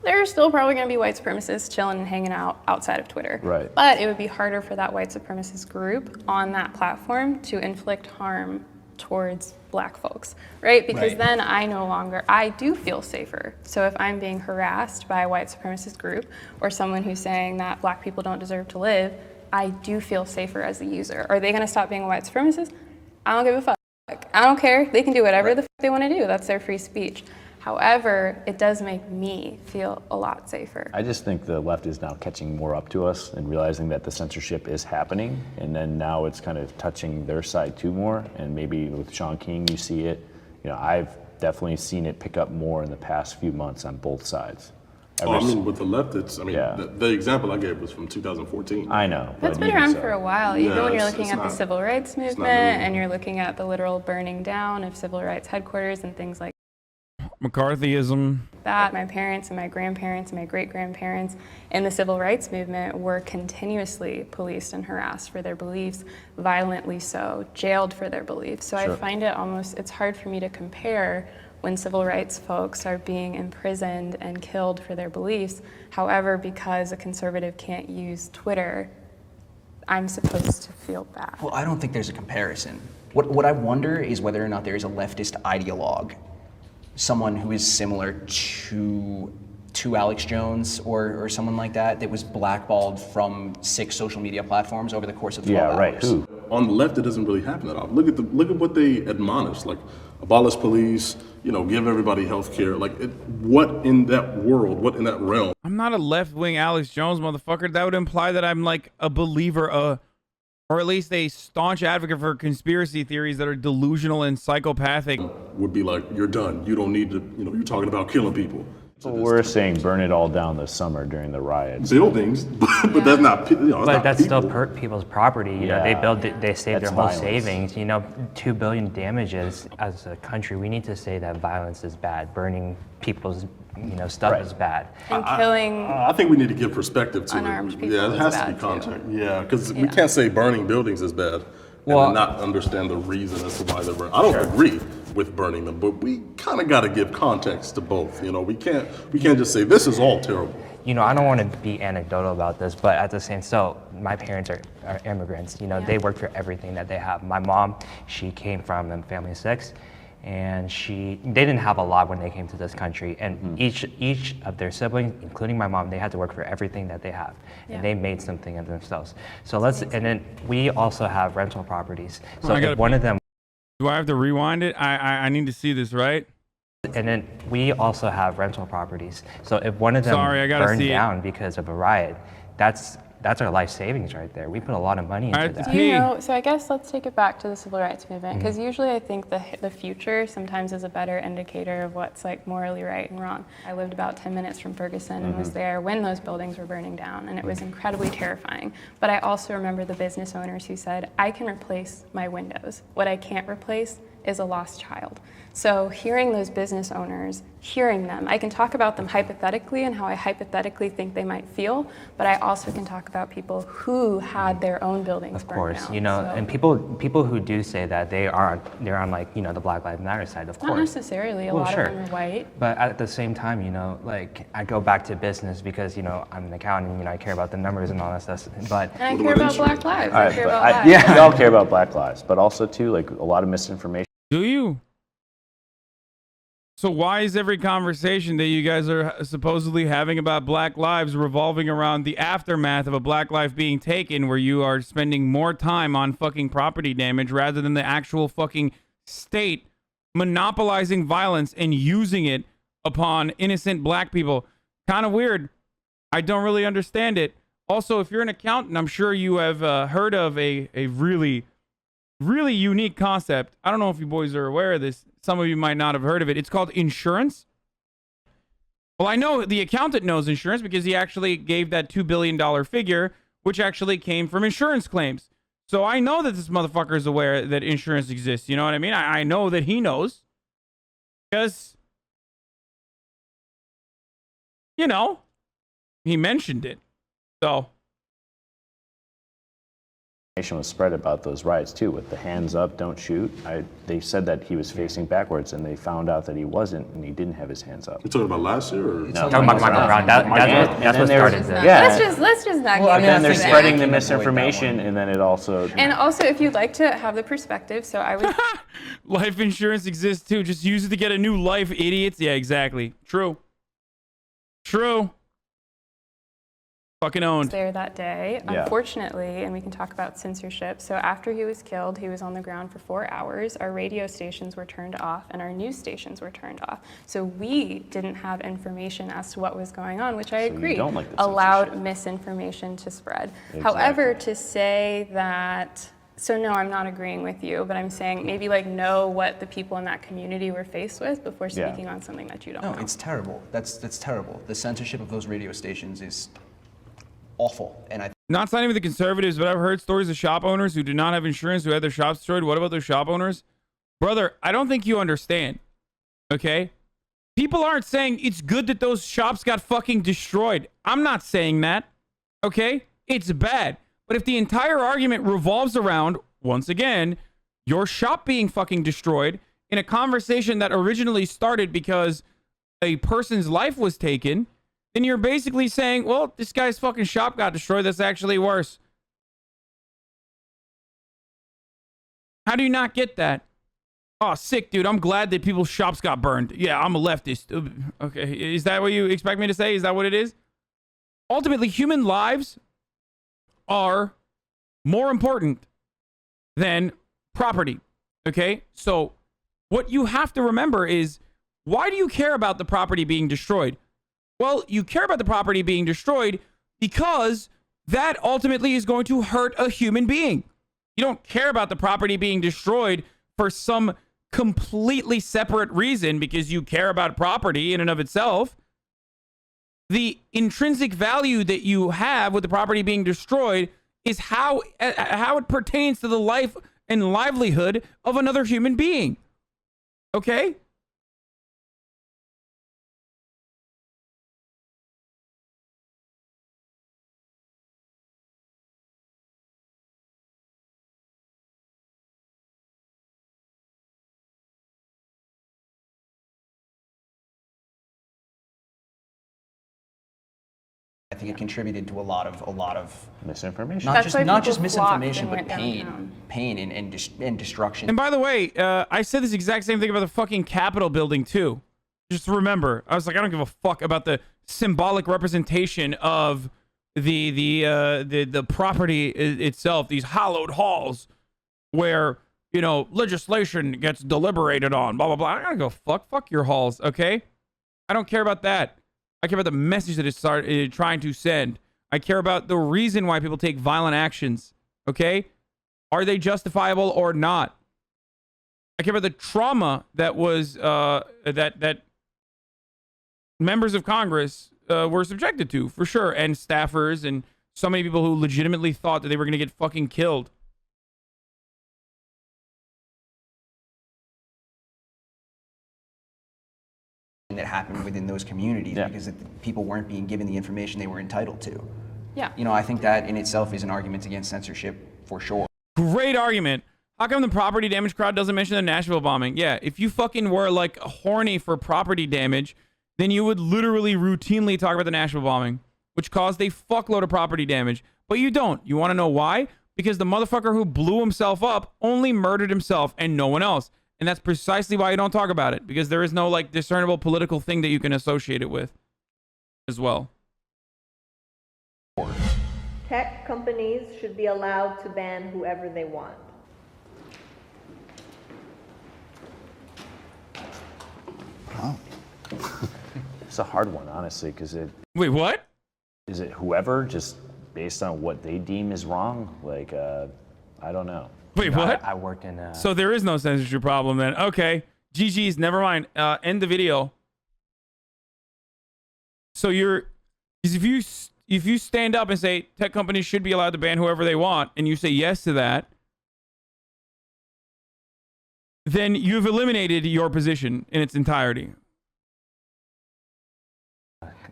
there's still probably going to be white supremacists chilling and hanging out outside of Twitter. Right. But it would be harder for that white supremacist group on that platform to inflict harm towards black folks, right? Because then I do feel safer. So if I'm being harassed by a white supremacist group or someone who's saying that black people don't deserve to live, I do feel safer as a user. Are they going to stop being a white supremacist? I don't give a fuck. I don't care. They can do whatever the fuck they want to do. That's their free speech. However, it does make me feel a lot safer. I just think the left is now catching more up to us and realizing that the censorship is happening, and then now it's kind of touching their side too more. And maybe with Sean King, you see it. You know, I've definitely seen it pick up more in the past few months on both sides. I mean, with the left, it's, I mean, the example I gave was from 2014. I know. That's been around for a while, even when you're looking at the civil rights movement and you're looking at the literal burning down of civil rights headquarters and things like McCarthyism. that. My parents and my grandparents and my great-grandparents in the civil rights movement were continuously policed and harassed for their beliefs, violently so, jailed for their beliefs. So I find it it's hard for me to compare when civil rights folks are being imprisoned and killed for their beliefs. However, because a conservative can't use Twitter, I'm supposed to feel bad. Well, I don't think there's a comparison. What I wonder is whether or not there is a leftist ideologue, someone who is similar to Alex Jones or someone like that was blackballed from 6 social media platforms over the course of 12 hours. Who? On the left, it doesn't really happen at all. Look at what they admonish, like abolish police, you know, give everybody health care. Like, what in that world, what in that realm? I'm not a left-wing Alex Jones motherfucker. That would imply that I'm like a believer, or at least a staunch advocate for conspiracy theories that are delusional and psychopathic. Would be like, you're done. You don't need to, you know, you're talking about killing people. So we're saying burn it all down this summer during the riots. Buildings, but that's not, you know, but that's people. still people's property. You know, they saved their whole savings. You know, 2 billion damages as a country. We need to say that violence is bad. Burning people's, you know, stuff is bad. And killing. I think we need to give perspective to unarmed it. people Yeah, it has to be context. Yeah, because we can't say burning buildings is bad and then not understand the reason as to why they're burning. I don't agree with burning them, but we kind of got to give context to both. You know, we can't just say this is all terrible. You know, I don't want to be anecdotal about this, but at the same, so my parents are immigrants. You know, they work for everything that they have. My mom, she came from a family of 6, and they didn't have a lot when they came to this country. And each of their siblings, including my mom, they had to work for everything that they have, and they made something of themselves. So and then we also have rental properties. So if one of them. Do I have to rewind it? I need to see this, right? And then we also have rental properties. So if one of them burned down because of a riot, that's our life savings right there. We put a lot of money into that. You know, so I guess let's take it back to the civil rights movement, because usually I think the future sometimes is a better indicator of what's like morally right and wrong. I lived about 10 minutes from Ferguson and was there when those buildings were burning down, and it was incredibly terrifying. But I also remember the business owners who said, I can replace my windows. What I can't replace is a lost child. So hearing those business owners, hearing them, I can talk about them hypothetically and how I hypothetically think they might feel, but I also can talk about people who had their own buildings burned down. Of course, you know, and people who do say that they're on like, you know, the Black Lives Matter side, of course. Not necessarily, a lot of them are white. But at the same time, you know, like I go back to business because, you know, I'm an accountant, you know, I care about the numbers and all that stuff. But and I care about Black lives. I care about lives. Yeah, we all care about Black lives, but also too, like a lot of misinformation. Do you? So why is every conversation that you guys are supposedly having about Black lives revolving around the aftermath of a Black life being taken, where you are spending more time on fucking property damage rather than the actual fucking state monopolizing violence and using it upon innocent Black people? Kind of weird. I don't really understand it. Also, if you're an accountant, I'm sure you have heard of a really unique concept. I don't know if you boys are aware of this. Some of you might not have heard of it. It's called insurance. Well, I know the accountant knows insurance because he actually gave that $2 billion figure, which actually came from insurance claims. So I know that this motherfucker is aware that insurance exists. You know what I mean? I know that he knows. Because, you know, he mentioned it. So was spread about those riots too, with the hands up, don't shoot. They said that he was facing backwards, and they found out that he wasn't, and he didn't have his hands up. You talking about last year? Or? No, talking about Michael Brown. That's what started this. Yeah. Let's just not Well, get then they're into that. spreading the misinformation, and then it also. And also, if you'd like to have the perspective, so I would. Life insurance exists too. Just use it to get a new life, idiots. Yeah, exactly. True. Fucking owned. There that day. Yeah. Unfortunately, and we can talk about censorship. So after he was killed, he was on the ground for 4 hours. Our radio stations were turned off and our news stations were turned off. So we didn't have information as to what was going on, which I agree don't like the allowed misinformation to spread. Exactly. However, to say that, so no, I'm not agreeing with you, but I'm saying maybe like know what the people in that community were faced with before speaking on something that you don't know. No, it's terrible. That's terrible. The censorship of those radio stations is awful. And Not signing with the conservatives, but I've heard stories of shop owners who did not have insurance who had their shops destroyed. What about those shop owners? Brother, I don't think you understand. Okay? People aren't saying it's good that those shops got fucking destroyed. I'm not saying that. Okay? It's bad. But if the entire argument revolves around, once again, your shop being fucking destroyed in a conversation that originally started because a person's life was taken, then you're basically saying, well, this guy's fucking shop got destroyed. That's actually worse. How do you not get that? Oh, sick, dude. I'm glad that people's shops got burned. Yeah, I'm a leftist. Okay, is that what you expect me to say? Is that what it is? Ultimately, human lives are more important than property. Okay? So what you have to remember is, why do you care about the property being destroyed? Well, you care about the property being destroyed because that ultimately is going to hurt a human being. You don't care about the property being destroyed for some completely separate reason because you care about property in and of itself. The intrinsic value that you have with the property being destroyed is how it pertains to the life and livelihood of another human being. Okay? I think it contributed to a lot of misinformation. Not just misinformation, but pain and destruction. And by the way, I said this exact same thing about the fucking Capitol building too. Just remember, I was like, I don't give a fuck about the symbolic representation of the property itself. These hallowed halls where, you know, legislation gets deliberated on. Blah blah blah. I gotta go fuck your halls. Okay, I don't care about that. I care about the message that it's trying to send. I care about the reason why people take violent actions. Okay? Are they justifiable or not? I care about the trauma that was that members of Congress were subjected to, for sure, and staffers and so many people who legitimately thought that they were going to get fucking killed. That happened within those communities because people weren't being given the information they were entitled to. Yeah. You know, I think that in itself is an argument against censorship for sure. Great argument. How come the property damage crowd doesn't mention the Nashville bombing? Yeah, if you fucking were like horny for property damage, then you would literally routinely talk about the Nashville bombing, which caused a fuckload of property damage. But you don't. You want to know why? Because the motherfucker who blew himself up only murdered himself and no one else. And that's precisely why you don't talk about it, because there is no like discernible political thing that you can associate it with as well. Tech companies should be allowed to ban whoever they want. Wow. It's a hard one, honestly, because it. Wait, what? Is it whoever, just based on what they deem is wrong? Like, I don't know. Wait, what? I worked in. So there is no censorship problem then. Okay. GG's, never mind. End the video. So if you stand up and say tech companies should be allowed to ban whoever they want, and you say yes to that, then you've eliminated your position in its entirety.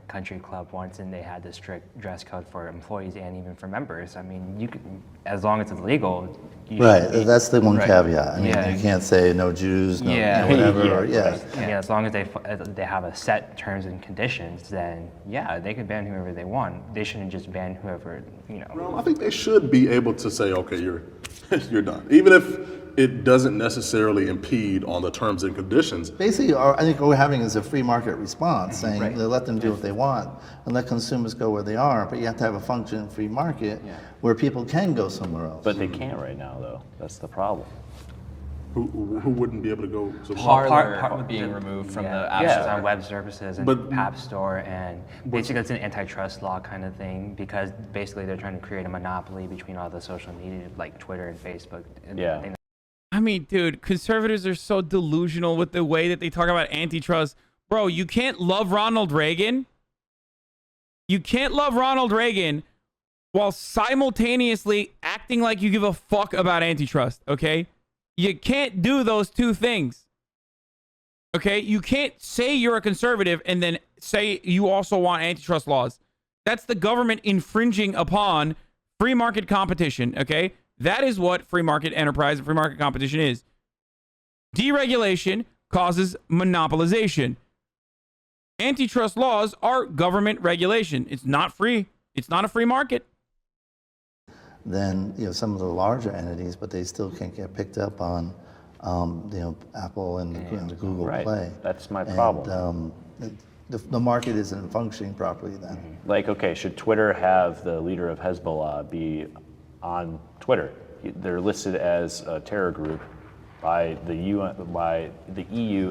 Country club once, and they had the strict dress code for employees and even for members. I mean, you can, as long as it's legal. Right, that's the one right. caveat. I mean, Yeah. you can't say no Jews, no, Yeah. no whatever. Yeah. Or, yeah. I mean, as long as they have a set terms and conditions, then yeah, they can ban whoever they want. They shouldn't just ban whoever, you know. Well, I think they should be able to say, okay, you're done, even if it doesn't necessarily impede on the terms and conditions. Basically, I think what we're having is a free market response, saying they let them do what they want and let consumers go where they are, but you have to have a functioning free market where people can go somewhere else. But they can't right now, though. That's the problem. Who wouldn't be able to go to Parler being removed from the app App on Store. web services and But- App Store, and basically it's an antitrust law kind of thing, because basically they're trying to create a monopoly between all the social media like Twitter and Facebook. And Yeah. I mean, dude, conservatives are so delusional with the way that they talk about antitrust. Bro, you can't love Ronald Reagan. You can't love Ronald Reagan while simultaneously acting like you give a fuck about antitrust, okay? You can't do those two things. Okay? You can't say you're a conservative and then say you also want antitrust laws. That's the government infringing upon free market competition, okay? That is what free market enterprise and free market competition is. Deregulation causes monopolization. Antitrust laws are government regulation. It's not free. It's not a free market. Then some of the larger entities, but they still can't get picked up on Apple and the Google Right. Play. That's my And, problem. the market isn't functioning properly then. Like, okay, should Twitter have the leader of Hezbollah be on Twitter? They're listed as a terror group by the EU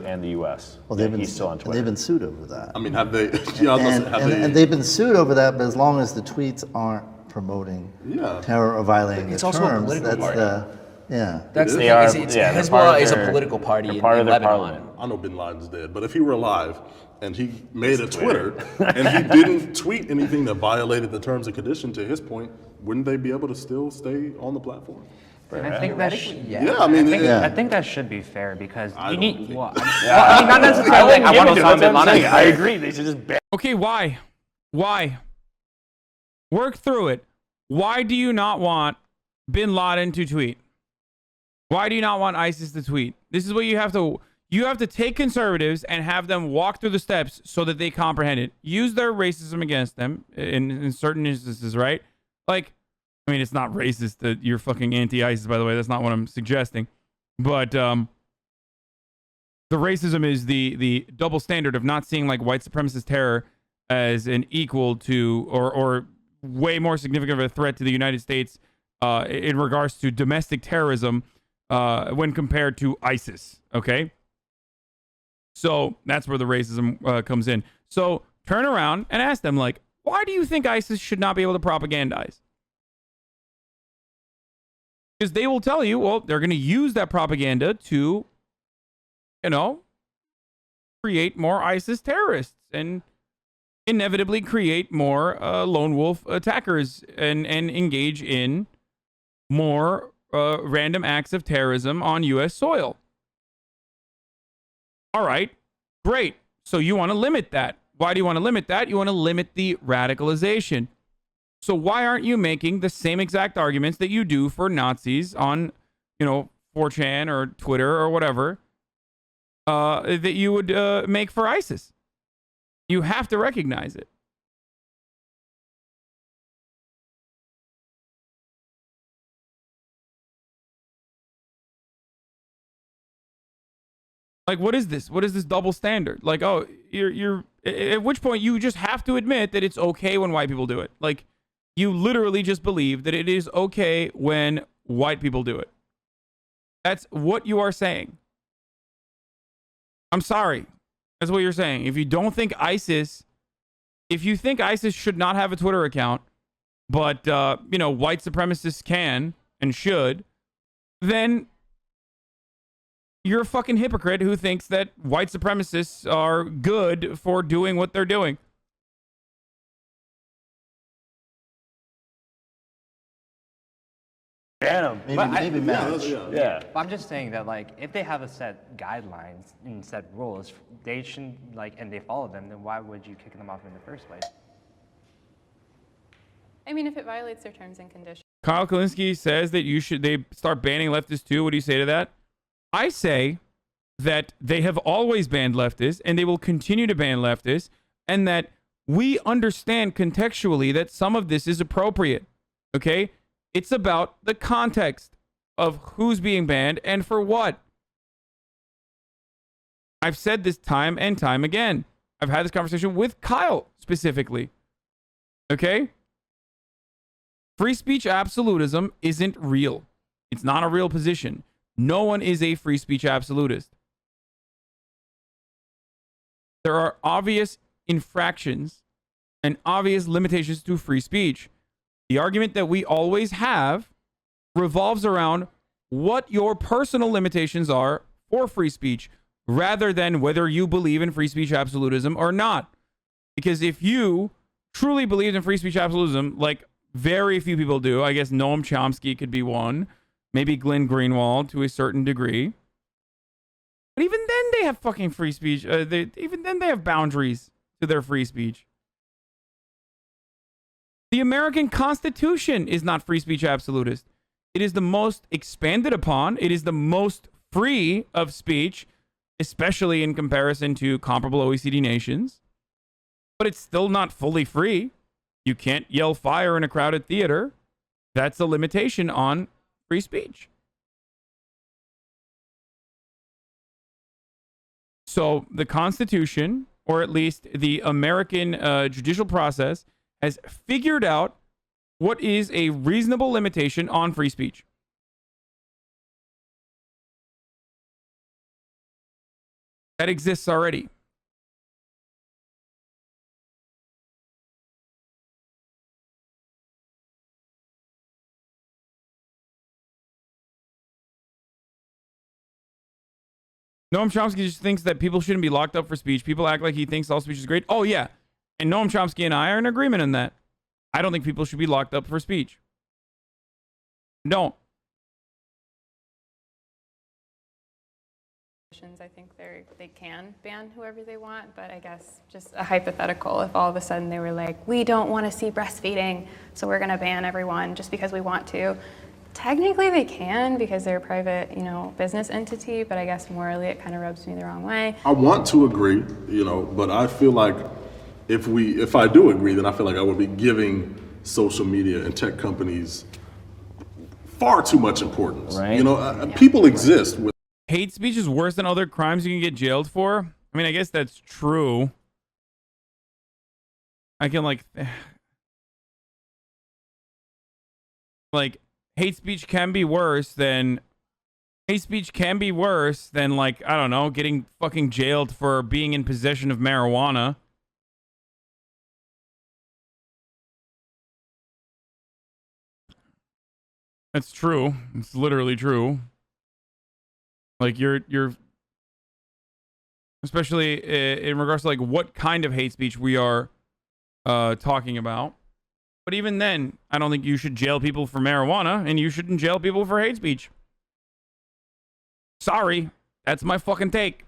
and the US. Well, they've Yet been he's still on Twitter. they've been sued over that. I mean, have they? Yeah, I was gonna say, have they? And they've been sued over that, but as long as the tweets aren't promoting Yeah. terror or violating It's the also a terms, political that's party. That's the They thing. are- It's yeah, they're Hezbollah part of is a their- political party they're in, part of in their Lebanon. parliament. I know Bin Laden's dead, but if he were alive and he made a Twitter and he didn't tweet anything that violated the terms and conditions, to his point, wouldn't they be able to still stay on the platform? I think that I think that should be fair, because you need. Well, I mean, not necessarily. I want Osama bin Laden. I agree. They should just ban. Okay, why? Why? Work through it. Why do you not want bin Laden to tweet? Why do you not want ISIS to tweet? This is what you have to take conservatives and have them walk through the steps so that they comprehend it. Use their racism against them in certain instances, right? Like, I mean, it's not racist that you're fucking anti-ISIS, by the way. That's not what I'm suggesting. But the racism is the double standard of not seeing like white supremacist terror as an equal to or way more significant of a threat to the United States in regards to domestic terrorism when compared to ISIS. Okay? So that's where the racism comes in. So turn around and ask them, like, why do you think ISIS should not be able to propagandize? Because they will tell you, well, they're going to use that propaganda to, create more ISIS terrorists and inevitably create more lone wolf attackers and engage in more random acts of terrorism on U.S. soil. All right, great. So you want to limit that. Why do you want to limit that? You want to limit the radicalization. So why aren't you making the same exact arguments that you do for Nazis on, 4chan or Twitter or whatever, that you would make for ISIS? You have to recognize it. Like, what is this? What is this double standard? Like, oh, you're at which point you just have to admit that it's okay when white people do it. Like, you literally just believe that it is okay when white people do it. That's what you are saying. I'm sorry. That's what you're saying. If you don't think ISIS, if you think ISIS should not have a Twitter account, but, you know, white supremacists can and should, then you're a fucking hypocrite who thinks that white supremacists are good for doing what they're doing. Ban them. Maybe match. Yeah. But I'm just saying that, like, if they have a set guidelines and set rules, they shouldn't, like, and they follow them, then why would you kick them off in the first place? I mean, if it violates their terms and conditions. Kyle Kalinske says that they start banning leftists too. What do you say to that? I say that they have always banned leftists and they will continue to ban leftists, and that we understand contextually that some of this is appropriate. Okay? It's about the context of who's being banned and for what. I've said this time and time again. I've had this conversation with Kyle specifically. Okay? Free speech absolutism isn't real. It's not a real position. No one is a free speech absolutist. There are obvious infractions and obvious limitations to free speech. The argument that we always have revolves around what your personal limitations are for free speech, rather than whether you believe in free speech absolutism or not. Because if you truly believed in free speech absolutism, like very few people do, I guess Noam Chomsky could be one, maybe Glenn Greenwald to a certain degree. But even then they have fucking free speech. Even then they have boundaries to their free speech. The American Constitution is not free speech absolutist. It is the most expanded upon. It is the most free of speech, especially in comparison to comparable OECD nations. But it's still not fully free. You can't yell fire in a crowded theater. That's a limitation on free speech. So the Constitution, or at least the American judicial process, has figured out what is a reasonable limitation on free speech. That exists already. Noam Chomsky just thinks that people shouldn't be locked up for speech. People act like he thinks all speech is great. Oh, yeah. And Noam Chomsky and I are in agreement on that. I don't think people should be locked up for speech. Don't. I think they can ban whoever they want, but I guess just a hypothetical, if all of a sudden they were like, we don't want to see breastfeeding, so we're going to ban everyone just because we want to. Technically they can because they're a private, business entity, but I guess morally it kind of rubs me the wrong way. I want to agree, but I feel like if I do agree, then I feel like I would be giving social media and tech companies far too much importance. Right. People exist with hate speech is worse than other crimes you can get jailed for. I mean, I guess that's true. I can hate speech can be worse than I don't know, getting fucking jailed for being in possession of marijuana. That's true. It's literally true. Like you're especially in regards to what kind of hate speech we are talking about. But even then, I don't think you should jail people for marijuana, and you shouldn't jail people for hate speech. Sorry, that's my fucking take.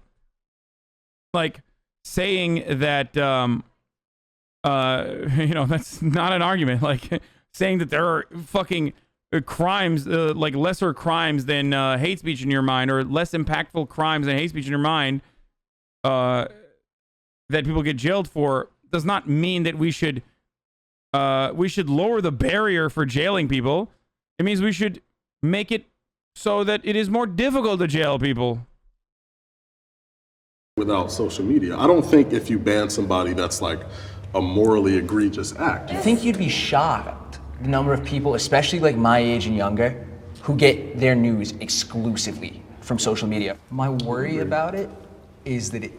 Saying that that's not an argument. Saying that there are fucking crimes, lesser crimes than hate speech in your mind, or less impactful crimes than hate speech in your mind, that people get jailed for, does not mean that we should lower the barrier for jailing people. It means we should make it so that it is more difficult to jail people. without social media. I don't think if you ban somebody that's like a morally egregious act. I think you'd be shocked the number of people, especially like my age and younger, who get their news exclusively from social media. My worry about it is that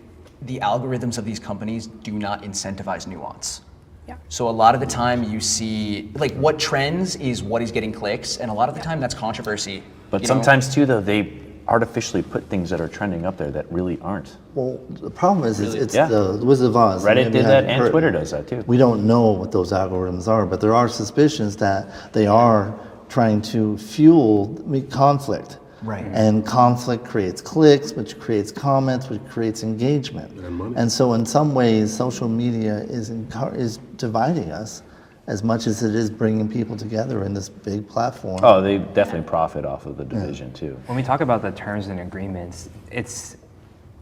the algorithms of these companies do not incentivize nuance. Yeah. So a lot of the time you see, like what trends is what is getting clicks, and a lot of the time that's controversy. But sometimes too, though, they artificially put things that are trending up there that really aren't. Well, the problem is it's Yeah. the Wizard of Oz. Reddit did that, and Twitter does that too. We don't know what those algorithms are, but there are suspicions that they are trying to fuel conflict. Right. And conflict creates clicks, which creates comments, which creates engagement. And so in some ways, social media is dividing us as much as it is bringing people together in this big platform. Oh, they definitely profit off of the division too. When we talk about the terms and agreements, it's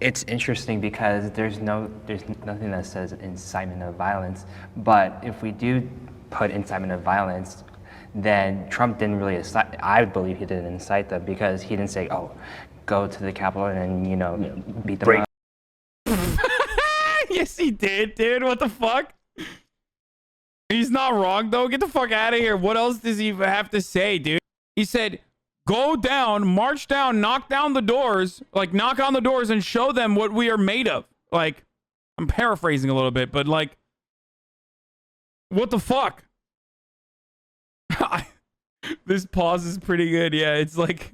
interesting because there's nothing that says incitement of violence. But if we do put incitement of violence, then Trump didn't really incite. I believe he didn't incite them because he didn't say, "Oh, go to the Capitol and beat them up." Yes, he did, dude. What the fuck? He's not wrong, though. Get the fuck out of here. What else does he have to say, dude? He said, go down, march down, knock down the doors, like knock on the doors and show them what we are made of. Like, I'm paraphrasing a little bit, but like, what the fuck? This pause is pretty good. Yeah, it's like,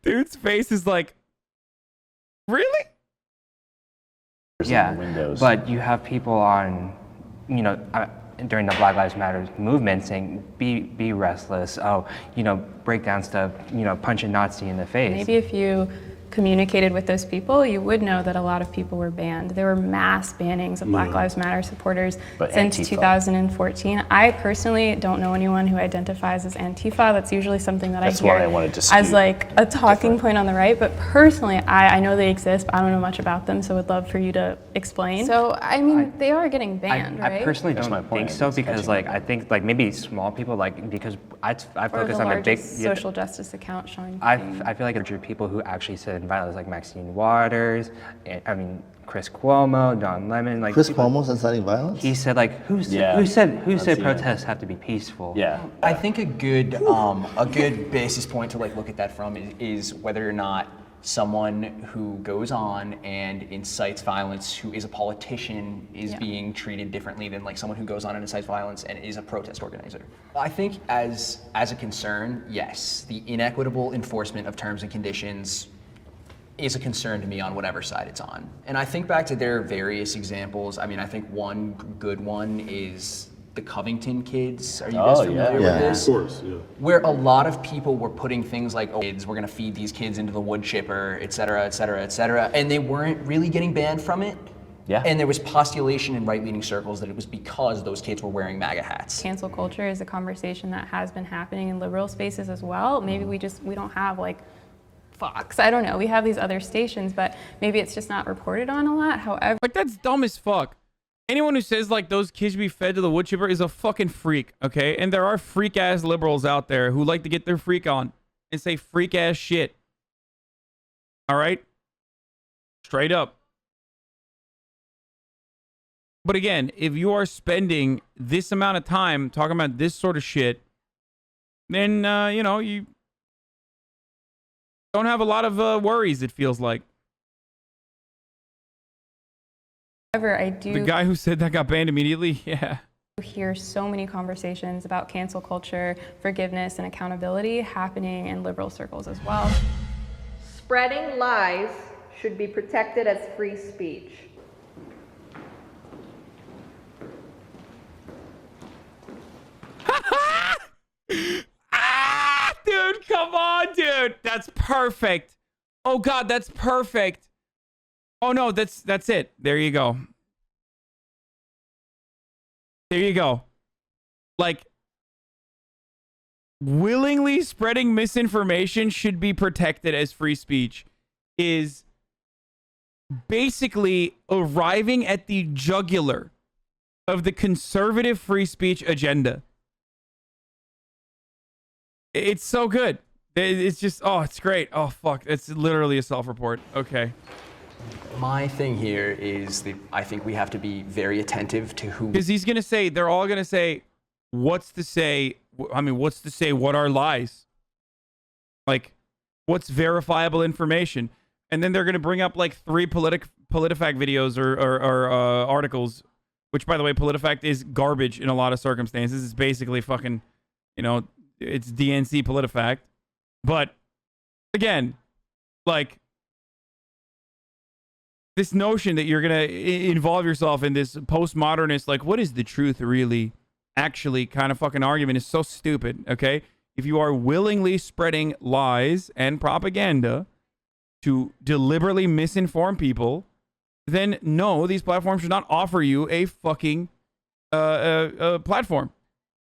dude's face is like, really? Yeah, but you have people on, during the Black Lives Matter movement saying, be restless, break down stuff, punch a Nazi in the face. Maybe if you communicated with those people, you would know that a lot of people were banned. There were mass bannings of Black Lives Matter supporters since Antifa. 2014. I personally don't know anyone who identifies as Antifa. That's usually something that I hear as like a talking point on the right. But personally, I know they exist, but I don't know much about them, so would love for you to explain. So, I mean, they are getting banned, right? I personally don't think so because I think maybe small people, because I focus on the big social justice account showing. I feel like there are people who actually sit violence, like Maxine Waters, Chris Cuomo, Don Lemon. Chris Cuomo's inciting violence? He said who said protests have to be peaceful? Yeah. I think a good basis point to look at that from is whether or not someone who goes on and incites violence, who is a politician, is being treated differently than someone who goes on and incites violence and is a protest organizer. I think as a concern, yes, the inequitable enforcement of terms and conditions is a concern to me on whatever side it's on. And I think back to their various examples. I mean, I think one good one is the Covington kids. Are you guys familiar with this? Of course, yeah. Where a lot of people were putting things like, kids, we're gonna feed these kids into the wood chipper, et cetera, et cetera, et cetera. And they weren't really getting banned from it. Yeah. And there was postulation in right-leaning circles that it was because those kids were wearing MAGA hats. Cancel culture is a conversation that has been happening in liberal spaces as well. Maybe we don't have Fox. I don't know. We have these other stations, but maybe it's just not reported on a lot. However, that's dumb as fuck. Anyone who says those kids be fed to the wood chipper is a fucking freak, okay? And there are freak ass liberals out there who like to get their freak on and say freak ass shit. All right? Straight up. But again, if you are spending this amount of time talking about this sort of shit, then you don't have a lot of worries, it feels like. However, I do... The guy who said that got banned immediately? Yeah. Hear so many conversations about cancel culture, forgiveness, and accountability happening in liberal circles as well. Spreading lies should be protected as free speech. Dude, come on, dude. That's perfect. Oh God, that's perfect. Oh no, that's it. There you go. There you go. Willingly spreading misinformation should be protected as free speech is basically arriving at the jugular of the conservative free speech agenda. It's so good. It's just, it's great. Oh, fuck. It's literally a self-report. Okay. My thing here is that I think we have to be very attentive to who. Because he's going to say, they're all going to say, what's to say, what are lies? Like, what's verifiable information? And then they're going to bring up like 3 PolitiFact videos or articles, which, by the way, PolitiFact is garbage in a lot of circumstances. It's basically fucking, you know, it's DNC PolitiFact. But again, like, this notion that you're going to involve yourself in this postmodernist, like, what is the truth really actually kind of fucking argument is so stupid, okay? If you are willingly spreading lies and propaganda to deliberately misinform people, then no, these platforms should not offer you a fucking platform.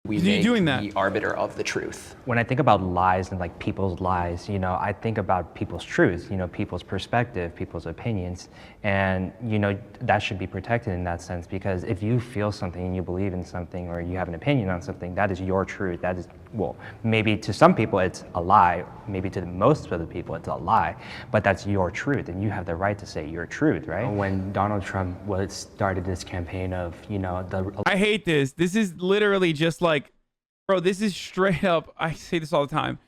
We You're make doing that. the arbiter of the truth. When I think about lies and like people's lies, you know, I think about people's truths, you know, people's perspective, people's opinions, and you know, that should be protected in that sense, because if you feel something and you believe in something or you have an opinion on something, that is your truth. That is, well, maybe to some people it's a lie, maybe to most of the people it's a lie, but that's your truth and you have the right to say your truth, right? When Donald Trump started this campaign of, you know, I hate this. This is literally just like, bro, this is straight up, I say this all the time.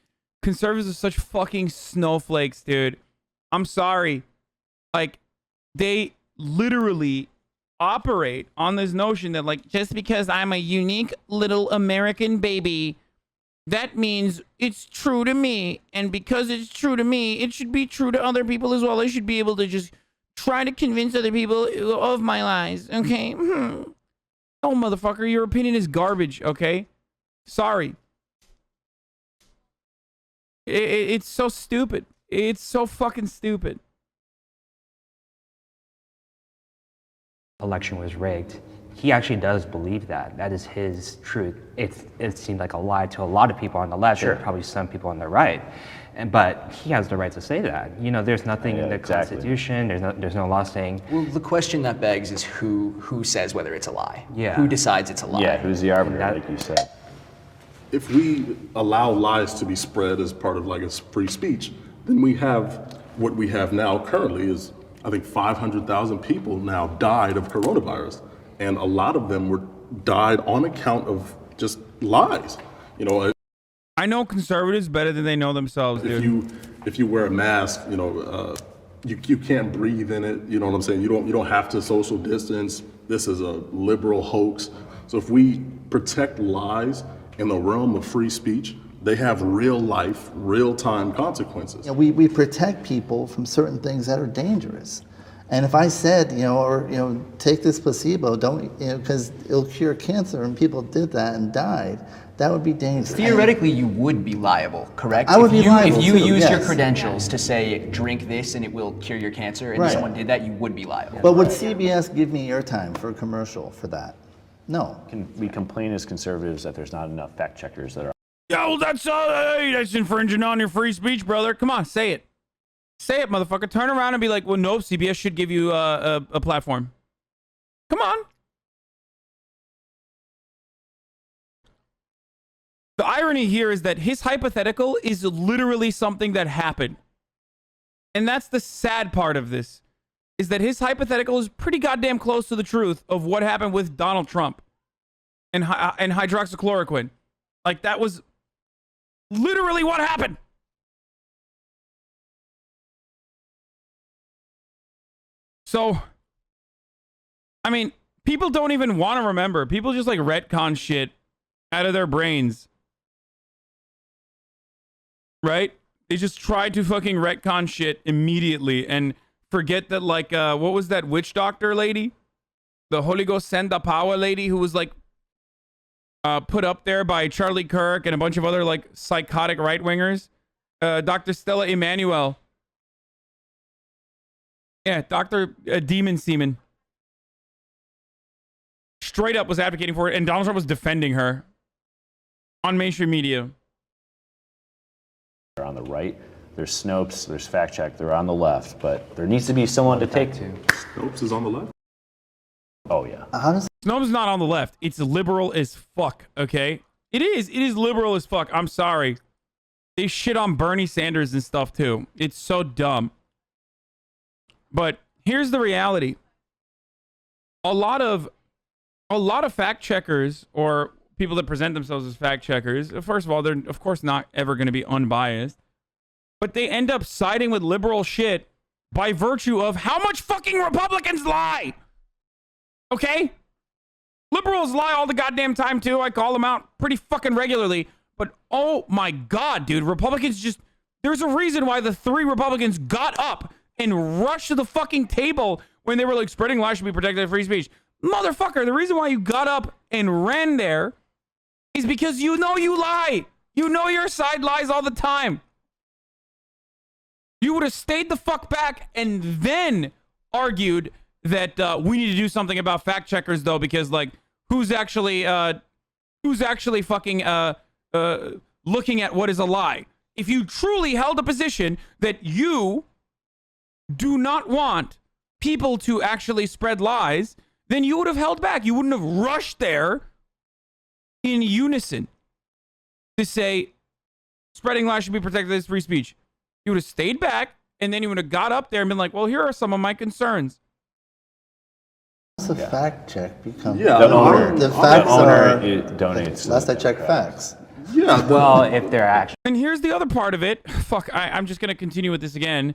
Conservatives are such fucking snowflakes, dude. I'm sorry. Like, they literally operate on this notion that, like, just because I'm a unique little American baby, that means it's true to me. And because it's true to me, it should be true to other people as well. I should be able to just try to convince other people of my lies, okay? No, motherfucker, your opinion is garbage, okay? Sorry. It's so stupid. It's so fucking stupid. Election was rigged. He actually does believe that. That is his truth. It seemed like a lie to a lot of people on the left, and probably some people on the right. But he has the right to say that. You know, there's nothing in the Constitution. There's no law saying. Well, the question that begs is who says whether it's a lie? Yeah. Who decides it's a lie? Yeah, who's the arbiter, like you said? If we allow lies to be spread as part of like a free speech, then we have what we have now currently is, I think 500,000 people now died of coronavirus. And a lot of them died on account of just lies. You know, I know conservatives better than they know themselves, dude. If you wear a mask, you know, you can't breathe in it. You know what I'm saying? You don't have to social distance. This is a liberal hoax. So if we protect lies in the realm of free speech, they have real life, real time consequences. You know, we protect people from certain things that are dangerous. And if I said, take this placebo, don't, because it'll cure cancer, and people did that and died, that would be dangerous. Theoretically, you would be liable, correct? I would be liable If you too, use your yes. credentials to say, drink this and it will cure your cancer, and Right. someone did that, you would be liable. But would CBS give me airtime for a commercial for that? No. We complain as conservatives that there's not enough fact checkers that are. Yeah, well, that's infringing on your free speech, brother. Come on, say it. Say it, motherfucker. Turn around and be like, well, no, CBS should give you a platform. Come on. The irony here is that his hypothetical is literally something that happened. And that's the sad part of this, is that his hypothetical is pretty goddamn close to the truth of what happened with Donald Trump and hydroxychloroquine. Like, that was literally what happened. So, I mean, people don't even want to remember. People just like retcon shit out of their brains. Right? They just try to fucking retcon shit immediately and forget that, like, what was that witch doctor lady? The Holy Ghost Send the Power lady who was like put up there by Charlie Kirk and a bunch of other like psychotic right-wingers. Dr. Stella Emanuel. Yeah, Dr. Demon Seaman. Straight up was advocating for it, and Donald Trump was defending her on mainstream media. They're on the right. There's Snopes, there's Fact Check, they're on the left, but there needs to be someone to take to. Snopes is on the left? Oh, yeah. Snopes is not on the left. It's liberal as fuck, okay? It is liberal as fuck. I'm sorry. They shit on Bernie Sanders and stuff, too. It's so dumb. But here's the reality. A lot of fact checkers or people that present themselves as fact checkers, first of all, they're of course not ever going to be unbiased, but they end up siding with liberal shit by virtue of how much fucking Republicans lie. Okay? Liberals lie all the goddamn time too. I call them out pretty fucking regularly. But oh my God, dude, Republicans just, there's a reason why the 3 Republicans got up and rushed to the fucking table when they were like, spreading lies should be protected at free speech. Motherfucker, the reason why you got up and ran there is because you know you lie. You know your side lies all the time. You would have stayed the fuck back and then argued that we need to do something about fact checkers, though, because like who's actually fucking looking at what is a lie? If you truly held a position that you do not want people to actually spread lies, then you would have held back. You wouldn't have rushed there in unison to say spreading lies should be protected as free speech. You would have stayed back, and then you would have got up there and been like, well, here are some of my concerns. Once a fact check becomes... Yeah, the facts are... donates. Last I checked, facts. Yeah. Well, if they're actually... And here's the other part of it. Fuck, I'm just going to continue with this again.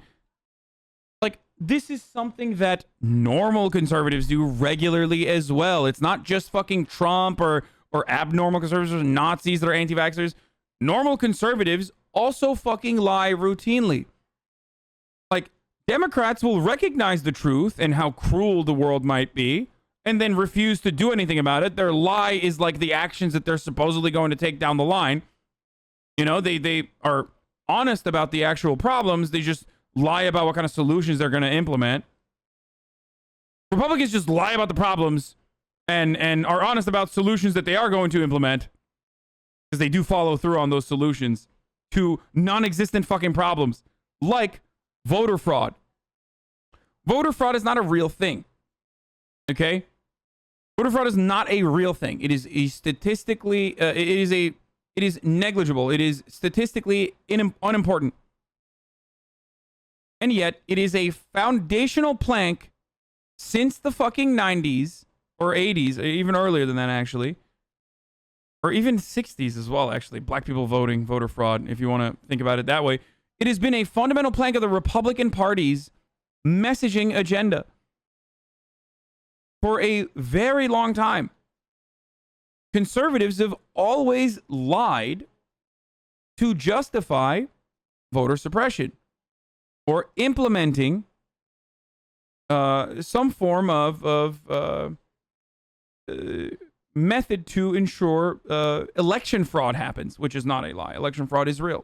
Like, this is something that normal conservatives do regularly as well. It's not just fucking Trump or abnormal conservatives or Nazis that are anti-vaxxers. Normal conservatives also fucking lie routinely. Like, Democrats will recognize the truth and how cruel the world might be and then refuse to do anything about it. Their lie is like the actions that they're supposedly going to take down the line. You know, they are honest about the actual problems. They just lie about what kind of solutions they're going to implement. Republicans just lie about the problems and are honest about solutions that they are going to implement because they do follow through on those solutions to non-existent fucking problems like voter fraud. Voter fraud is not a real thing. Okay? Voter fraud is not a real thing. It is a statistically, it is negligible. It is statistically unimportant. And yet, it is a foundational plank since the fucking 90s or 80s, even earlier than that, actually. Or even 60s as well, actually. Black people voting, voter fraud, if you want to think about it that way. It has been a fundamental plank of the Republican Party's messaging agenda for a very long time. Conservatives have always lied to justify voter suppression or implementing some form of method to ensure election fraud happens, which is not a lie. Election fraud is real.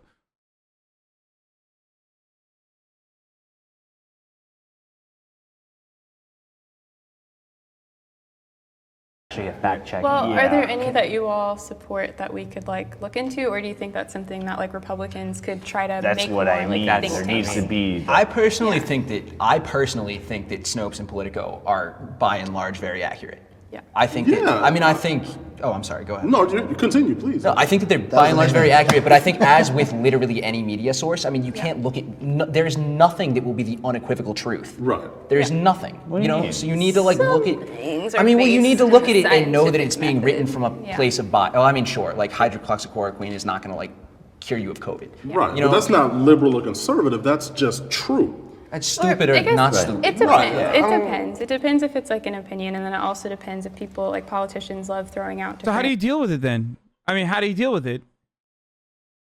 A fact check. Well, are there any that you all support that we could like look into, or do you think that's something that like Republicans could try to That's make what more I mean. like There needs to be. I personally think that Snopes and Politico are by and large very accurate. Yeah. I think that, oh, I'm sorry, go ahead. No, continue, please. No, I think that they're by and large very accurate, but I think as with literally any media source, I mean, you can't look at, there is nothing that will be the unequivocal truth. Right. There is nothing, you know, so you need to like look at, things I are mean, well, you need to based look in at it and know that scientific it's being method. written from a Yeah. place of bias. Oh, I mean, sure, like hydroxychloroquine is not gonna like cure you of COVID. Right, You know, but that's not liberal or conservative, that's just true. That's stupid or I guess not stupid. It depends. Right. It depends. It depends if it's like an opinion, and then it also depends if people like politicians love throwing out. So how do you different- deal with it then? I mean, how do you deal with it?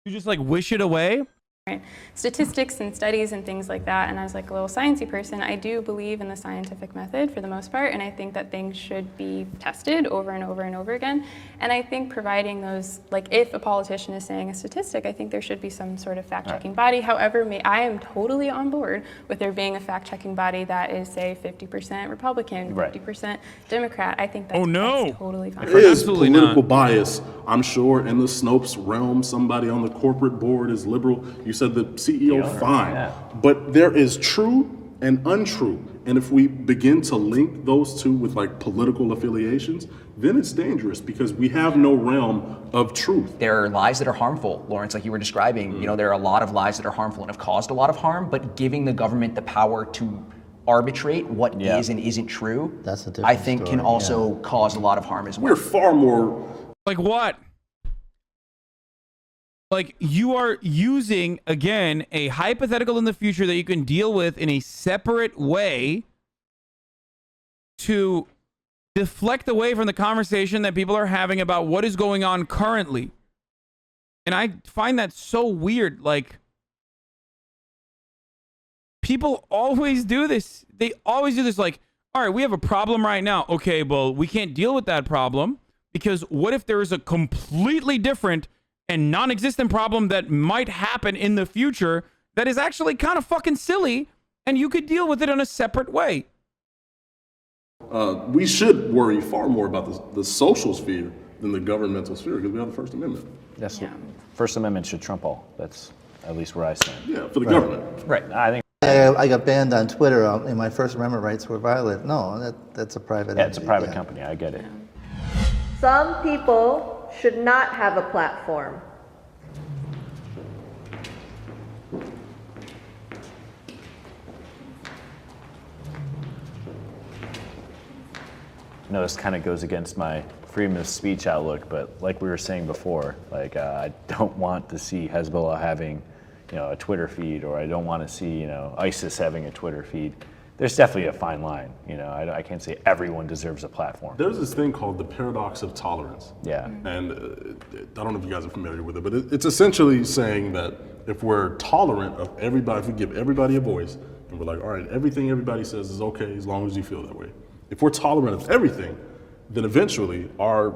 You just like wish it away? statistics and studies and things like that, and as like a little sciencey person, I do believe in the scientific method for the most part, and I think that things should be tested over and over and over again. And I think providing those, like if a politician is saying a statistic, I think there should be some sort of fact-checking body. However, I am totally on board with there being a fact-checking body that is, say, 50% Republican, 50% Democrat. I think that's, that's totally fine. There is political bias, I'm sure, in the Snopes realm. Somebody on the corporate board is liberal. You said the CEO, fine. But there is true and untrue. And if we begin to link those two with like political affiliations, then it's dangerous because we have no realm of truth. There are lies that are harmful, Lawrence, like you were describing. You know, there are a lot of lies that are harmful and have caused a lot of harm, but giving the government the power to arbitrate what is and isn't true, that's a different I think can story, also cause a lot of harm as well. We're far more like what? Like you are using again a hypothetical in the future that you can deal with in a separate way to deflect away from the conversation that people are having about what is going on currently. And I find that so weird. Like, people always do this. They always do this. Like, all right, we have a problem right now. Okay, well, we can't deal with that problem because what if there is a completely different and non-existent problem that might happen in the future that is actually kind of fucking silly and you could deal with it in a separate way? We should worry far more about the social sphere than the governmental sphere because we have the First Amendment. That's First Amendment should trump all. That's at least where I stand. Yeah, for the government. Right. I think. I got banned on Twitter and my First Amendment rights were violated. No, that's a private Yeah, it's a entity, private yeah. company. I get it. Some people should not have a platform. I know this kind of goes against my freedom of speech outlook, but like we were saying before, like I don't want to see Hezbollah having, a Twitter feed, or I don't want to see, ISIS having a Twitter feed. There's definitely a fine line. I can't say everyone deserves a platform. There's this thing called the paradox of tolerance. Yeah. And I don't know if you guys are familiar with it, but it's essentially saying that if we're tolerant of everybody, if we give everybody a voice, and we're like, all right, everything everybody says is okay as long as you feel that way. If we're tolerant of everything, then eventually our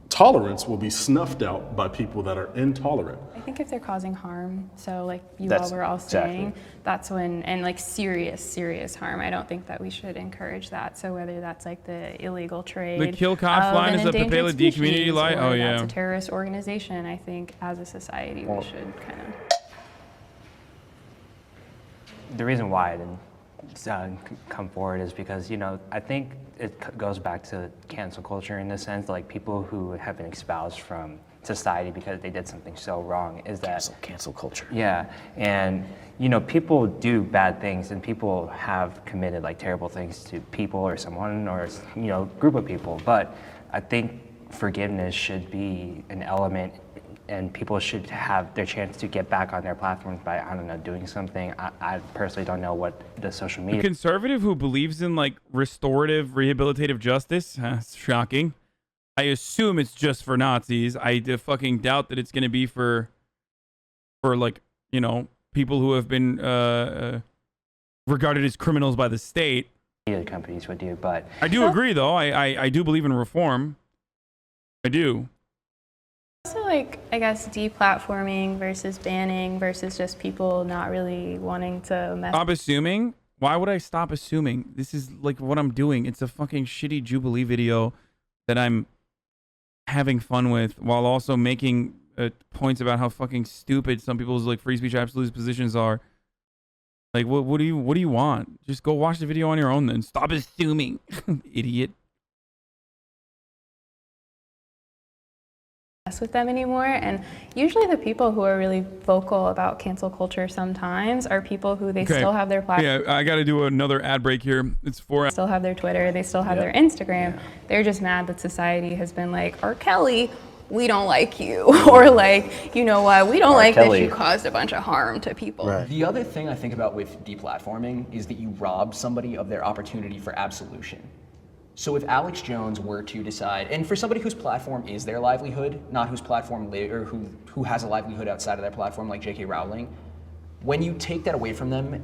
tolerance will be snuffed out by people that are intolerant. I think if they're causing harm, so like you That's all were all saying, exactly. that's when, and like serious harm, I don't think that we should encourage that. So whether that's like the illegal trade, The kill cops of line an is the endangered Papela D community species, line? or Oh, that's yeah. a terrorist organization, I think as a society we should kind of. The reason why I didn't come forward is because, I think it goes back to cancel culture in the sense, like people who have been espoused from society because they did something so wrong is that cancel culture. Yeah, and people do bad things, and people have committed like terrible things to people or someone or group of people. But I think forgiveness should be an element, and people should have their chance to get back on their platforms by, I don't know, doing something. I personally don't know what the social A media. conservative who believes in like restorative, rehabilitative justice? It's shocking. I assume it's just for Nazis. I fucking doubt that it's going to be for like, people who have been regarded as criminals by the state. Media companies would do, but I do agree, though. I do believe in reform. I do. Also, like, I guess deplatforming versus banning versus just people not really wanting to mess. Stop assuming? Why would I stop assuming? This is like what I'm doing. It's a fucking shitty Jubilee video that I'm having fun with while also making points about how fucking stupid some people's like free speech absolute positions are. Like, what do you want? Just go watch the video on your own then. Stop assuming, idiot. Mess with them anymore, and usually the people who are really vocal about cancel culture sometimes are people who they still have their platform. Yeah, I got to do another ad break here. It's 4 Still have their Twitter, they still have their Instagram. They're just mad that society has been like, R. Kelly, we don't like you, or like, you know what, we don't like that you caused a bunch of harm to people. The other thing I think about with deplatforming is that you rob somebody of their opportunity for absolution. So if Alex Jones were to decide, and for somebody whose platform is their livelihood, not whose platform or who has a livelihood outside of their platform, like J.K. Rowling, when you take that away from them,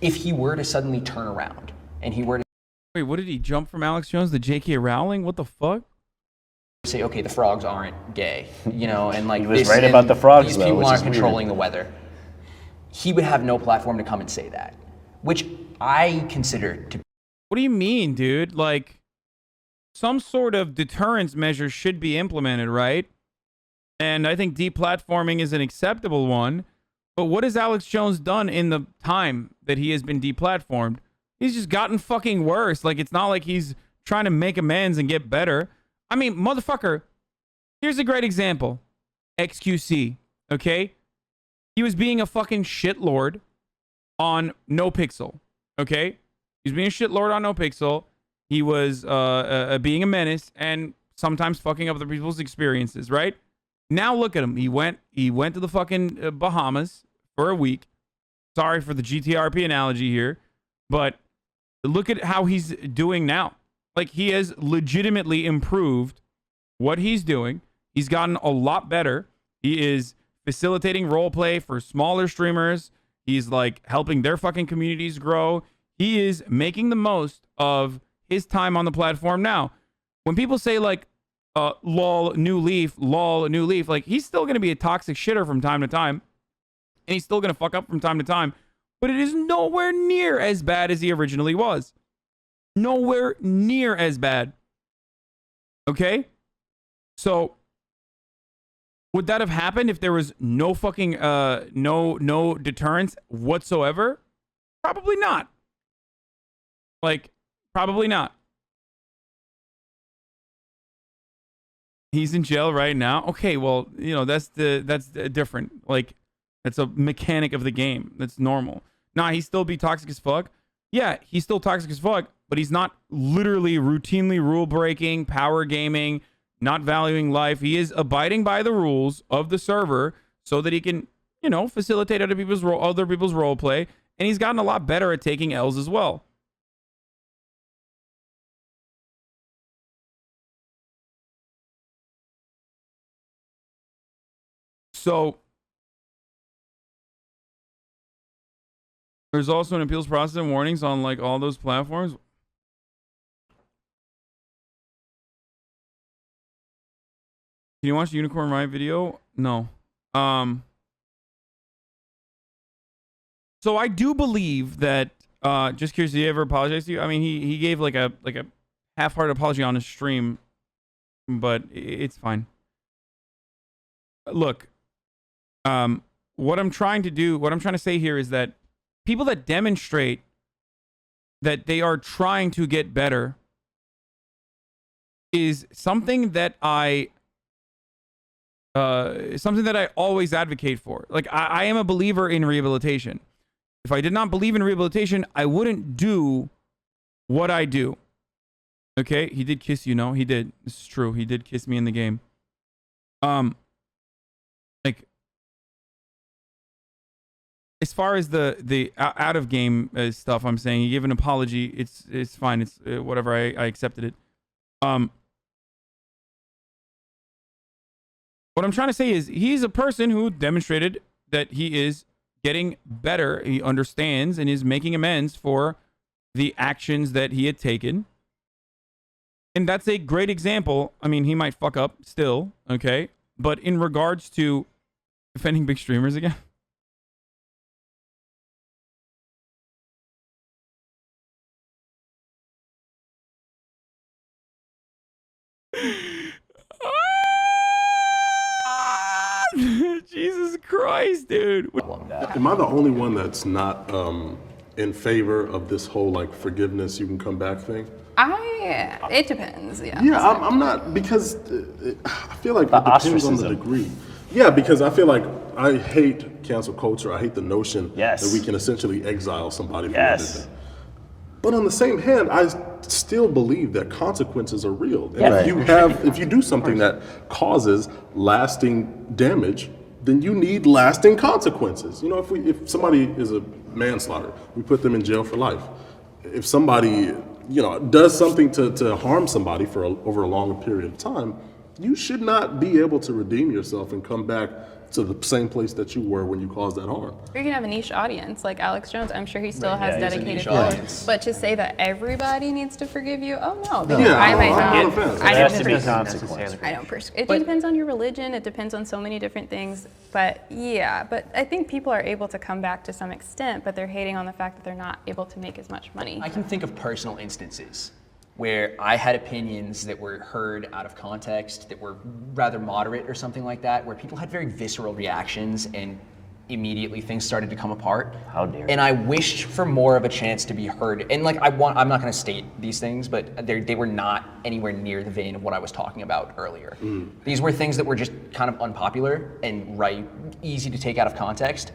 if he were to suddenly turn around and he were to Wait, what did he jump from Alex Jones to J.K. Rowling? What the fuck? say, okay, the frogs aren't gay, and like He was this, right and about the frogs, these though, people which aren't is weird. controlling the weather, he would have no platform to come and say that, which I consider to be. What do you mean, dude? Like, some sort of deterrence measure should be implemented, right? And I think deplatforming is an acceptable one. But what has Alex Jones done in the time that he has been deplatformed? He's just gotten fucking worse. Like, it's not like he's trying to make amends and get better. I mean, motherfucker, here's a great example. XQC, okay? He was being a fucking shitlord on NoPixel. Okay? He was being a shitlord on No Pixel. He was being a menace and sometimes fucking up other people's experiences, right? Now look at him. He went to the fucking Bahamas for a week. Sorry for the GTRP analogy here, but look at how he's doing now. Like, he has legitimately improved what he's doing. He's gotten a lot better. He is facilitating role play for smaller streamers. He's like helping their fucking communities grow. He is making the most of his time on the platform now. When people say like, lol, new leaf, like, he's still going to be a toxic shitter from time to time. And he's still going to fuck up from time to time. But it is nowhere near as bad as he originally was. Nowhere near as bad. Okay? So, would that have happened if there was no fucking, no deterrence whatsoever? Probably not. Like, probably not. He's in jail right now. Okay, well, you know, that's different. Like, that's a mechanic of the game. That's normal. Nah, he still be toxic as fuck. Yeah, he's still toxic as fuck, but he's not literally routinely rule breaking, power gaming, not valuing life. He is abiding by the rules of the server so that he can, you know, facilitate other people's role play. And he's gotten a lot better at taking L's as well. So there's also an appeals process and warnings on like all those platforms. Can you watch the Unicorn Riot video? No. So I do believe that, just curious, did he ever apologize to you? I mean, he gave like a half-hearted apology on his stream, but it's fine. Look, what I'm trying to say here is that people that demonstrate that they are trying to get better is something that I always advocate for. Like, I am a believer in rehabilitation. If I did not believe in rehabilitation, I wouldn't do what I do. Okay, he did kiss you, no? He did. This is true. He did kiss me in the game. Like, as far as the out of game stuff, I'm saying he gave an apology. It's fine. It's whatever. I accepted it. What I'm trying to say is he's a person who demonstrated that he is getting better. He understands and is making amends for the actions that he had taken. And that's a great example. I mean, he might fuck up still, okay? But in regards to defending big streamers again. Jesus Christ, dude. Am I the only one that's not in favor of this whole like forgiveness, you can come back thing? It depends, yeah. Yeah, I'm not, because I feel like it depends on the degree. Yeah, because I feel like I hate cancel culture. I hate the notion that we can essentially exile somebody for what they did. But on the same hand, I still believe that consequences are real. And if you do something that causes lasting damage, then you need lasting consequences. You know, if somebody is a manslaughter, we put them in jail for life. If somebody, you know, does something to harm somebody for over a long period of time, you should not be able to redeem yourself and come back to the same place that you were when you caused that harm. Or you can have a niche audience, like Alex Jones. I'm sure he still has dedicated followers. But to say that everybody needs to forgive you, oh no. Because I might not. It depends on your religion. It depends on so many different things. But yeah, but I think people are able to come back to some extent, but they're hating on the fact that they're not able to make as much money. I can think of personal instances where I had opinions that were heard out of context, that were rather moderate or something like that, where people had very visceral reactions and immediately things started to come apart. How dare you. And I wished for more of a chance to be heard. And like, I'm not gonna state these things, but they were not anywhere near the vein of what I was talking about earlier. These were things that were just kind of unpopular and easy to take out of context.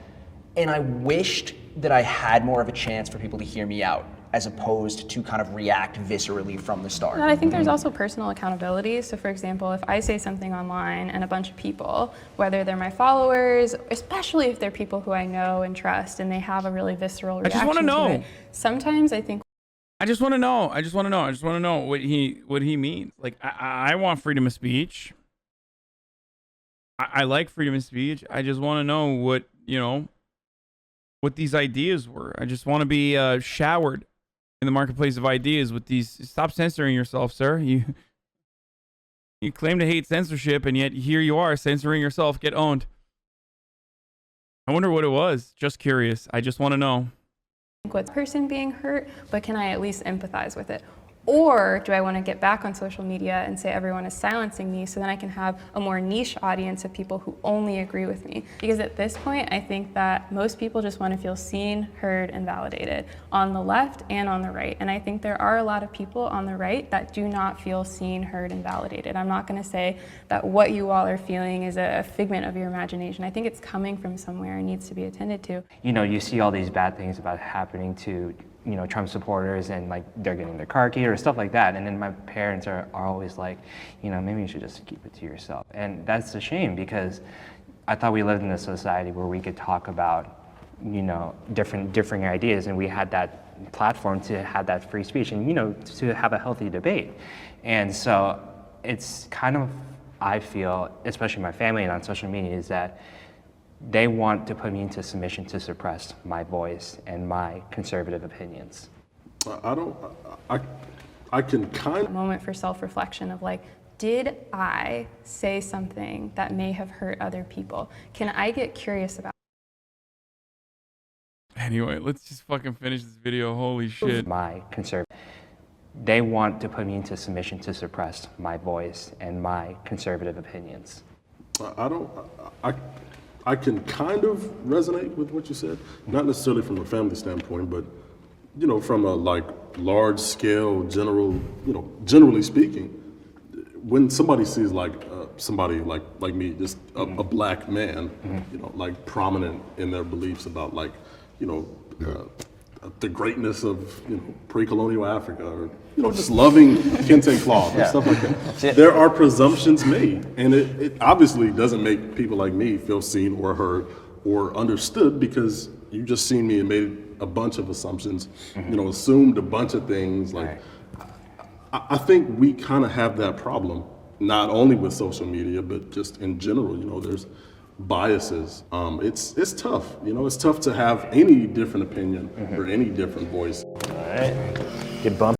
And I wished that I had more of a chance for people to hear me out, as opposed to kind of react viscerally from the start. And I think there's also personal accountability. So for example, if I say something online and a bunch of people, whether they're my followers, especially if they're people who I know and trust and they have a really visceral reaction I just want to know. it, sometimes I think I just want to know. I just want to know. I just want to know what he means. Like, I want freedom of speech. I like freedom of speech. I just want to know what, you know, what these ideas were. I just want to be showered in the marketplace of ideas with these. Stop censoring yourself, sir. You claim to hate censorship, and yet here you are censoring yourself. Get owned. I wonder what it was. Just curious. I just want to know. with the person being hurt, but can I at least empathize with it? Or do I want to get back on social media and say everyone is silencing me so then I can have a more niche audience of people who only agree with me? Because at this point, I think that most people just want to feel seen, heard, and validated on the left and on the right. And I think there are a lot of people on the right that do not feel seen, heard, and validated. I'm not going to say that what you all are feeling is a figment of your imagination. I think it's coming from somewhere and needs to be attended to. You know, you see all these bad things about happening to Trump supporters, and like they're getting their car keyed or stuff like that. And then my parents are always like, maybe you should just keep it to yourself. And that's a shame, because I thought we lived in a society where we could talk about, differing ideas, and we had that platform to have that free speech and, to have a healthy debate. And so it's kind of, I feel, especially my family and on social media, is that they want to put me into submission to suppress my voice and my conservative opinions. I can kind of... A moment for self-reflection of like, did I say something that may have hurt other people? Can I get curious about it? Anyway, let's just fucking finish this video. Holy shit. My conservative. They want to put me into submission to suppress my voice and my conservative opinions. I can kind of resonate with what you said, not necessarily from a family standpoint, but from a large scale, generally speaking, when somebody sees somebody like me, just a black man, prominent in their beliefs about the greatness of pre-colonial Africa, or just loving kente cloth and stuff like that. There are presumptions made, and it obviously doesn't make people like me feel seen or heard or understood, because you just seen me and made a bunch of assumptions, assumed a bunch of things. I think we kind of have that problem, not only with social media, but just in general. There's biases. It's tough. It's tough to have any different opinion or any different voice. All right. Get bumped.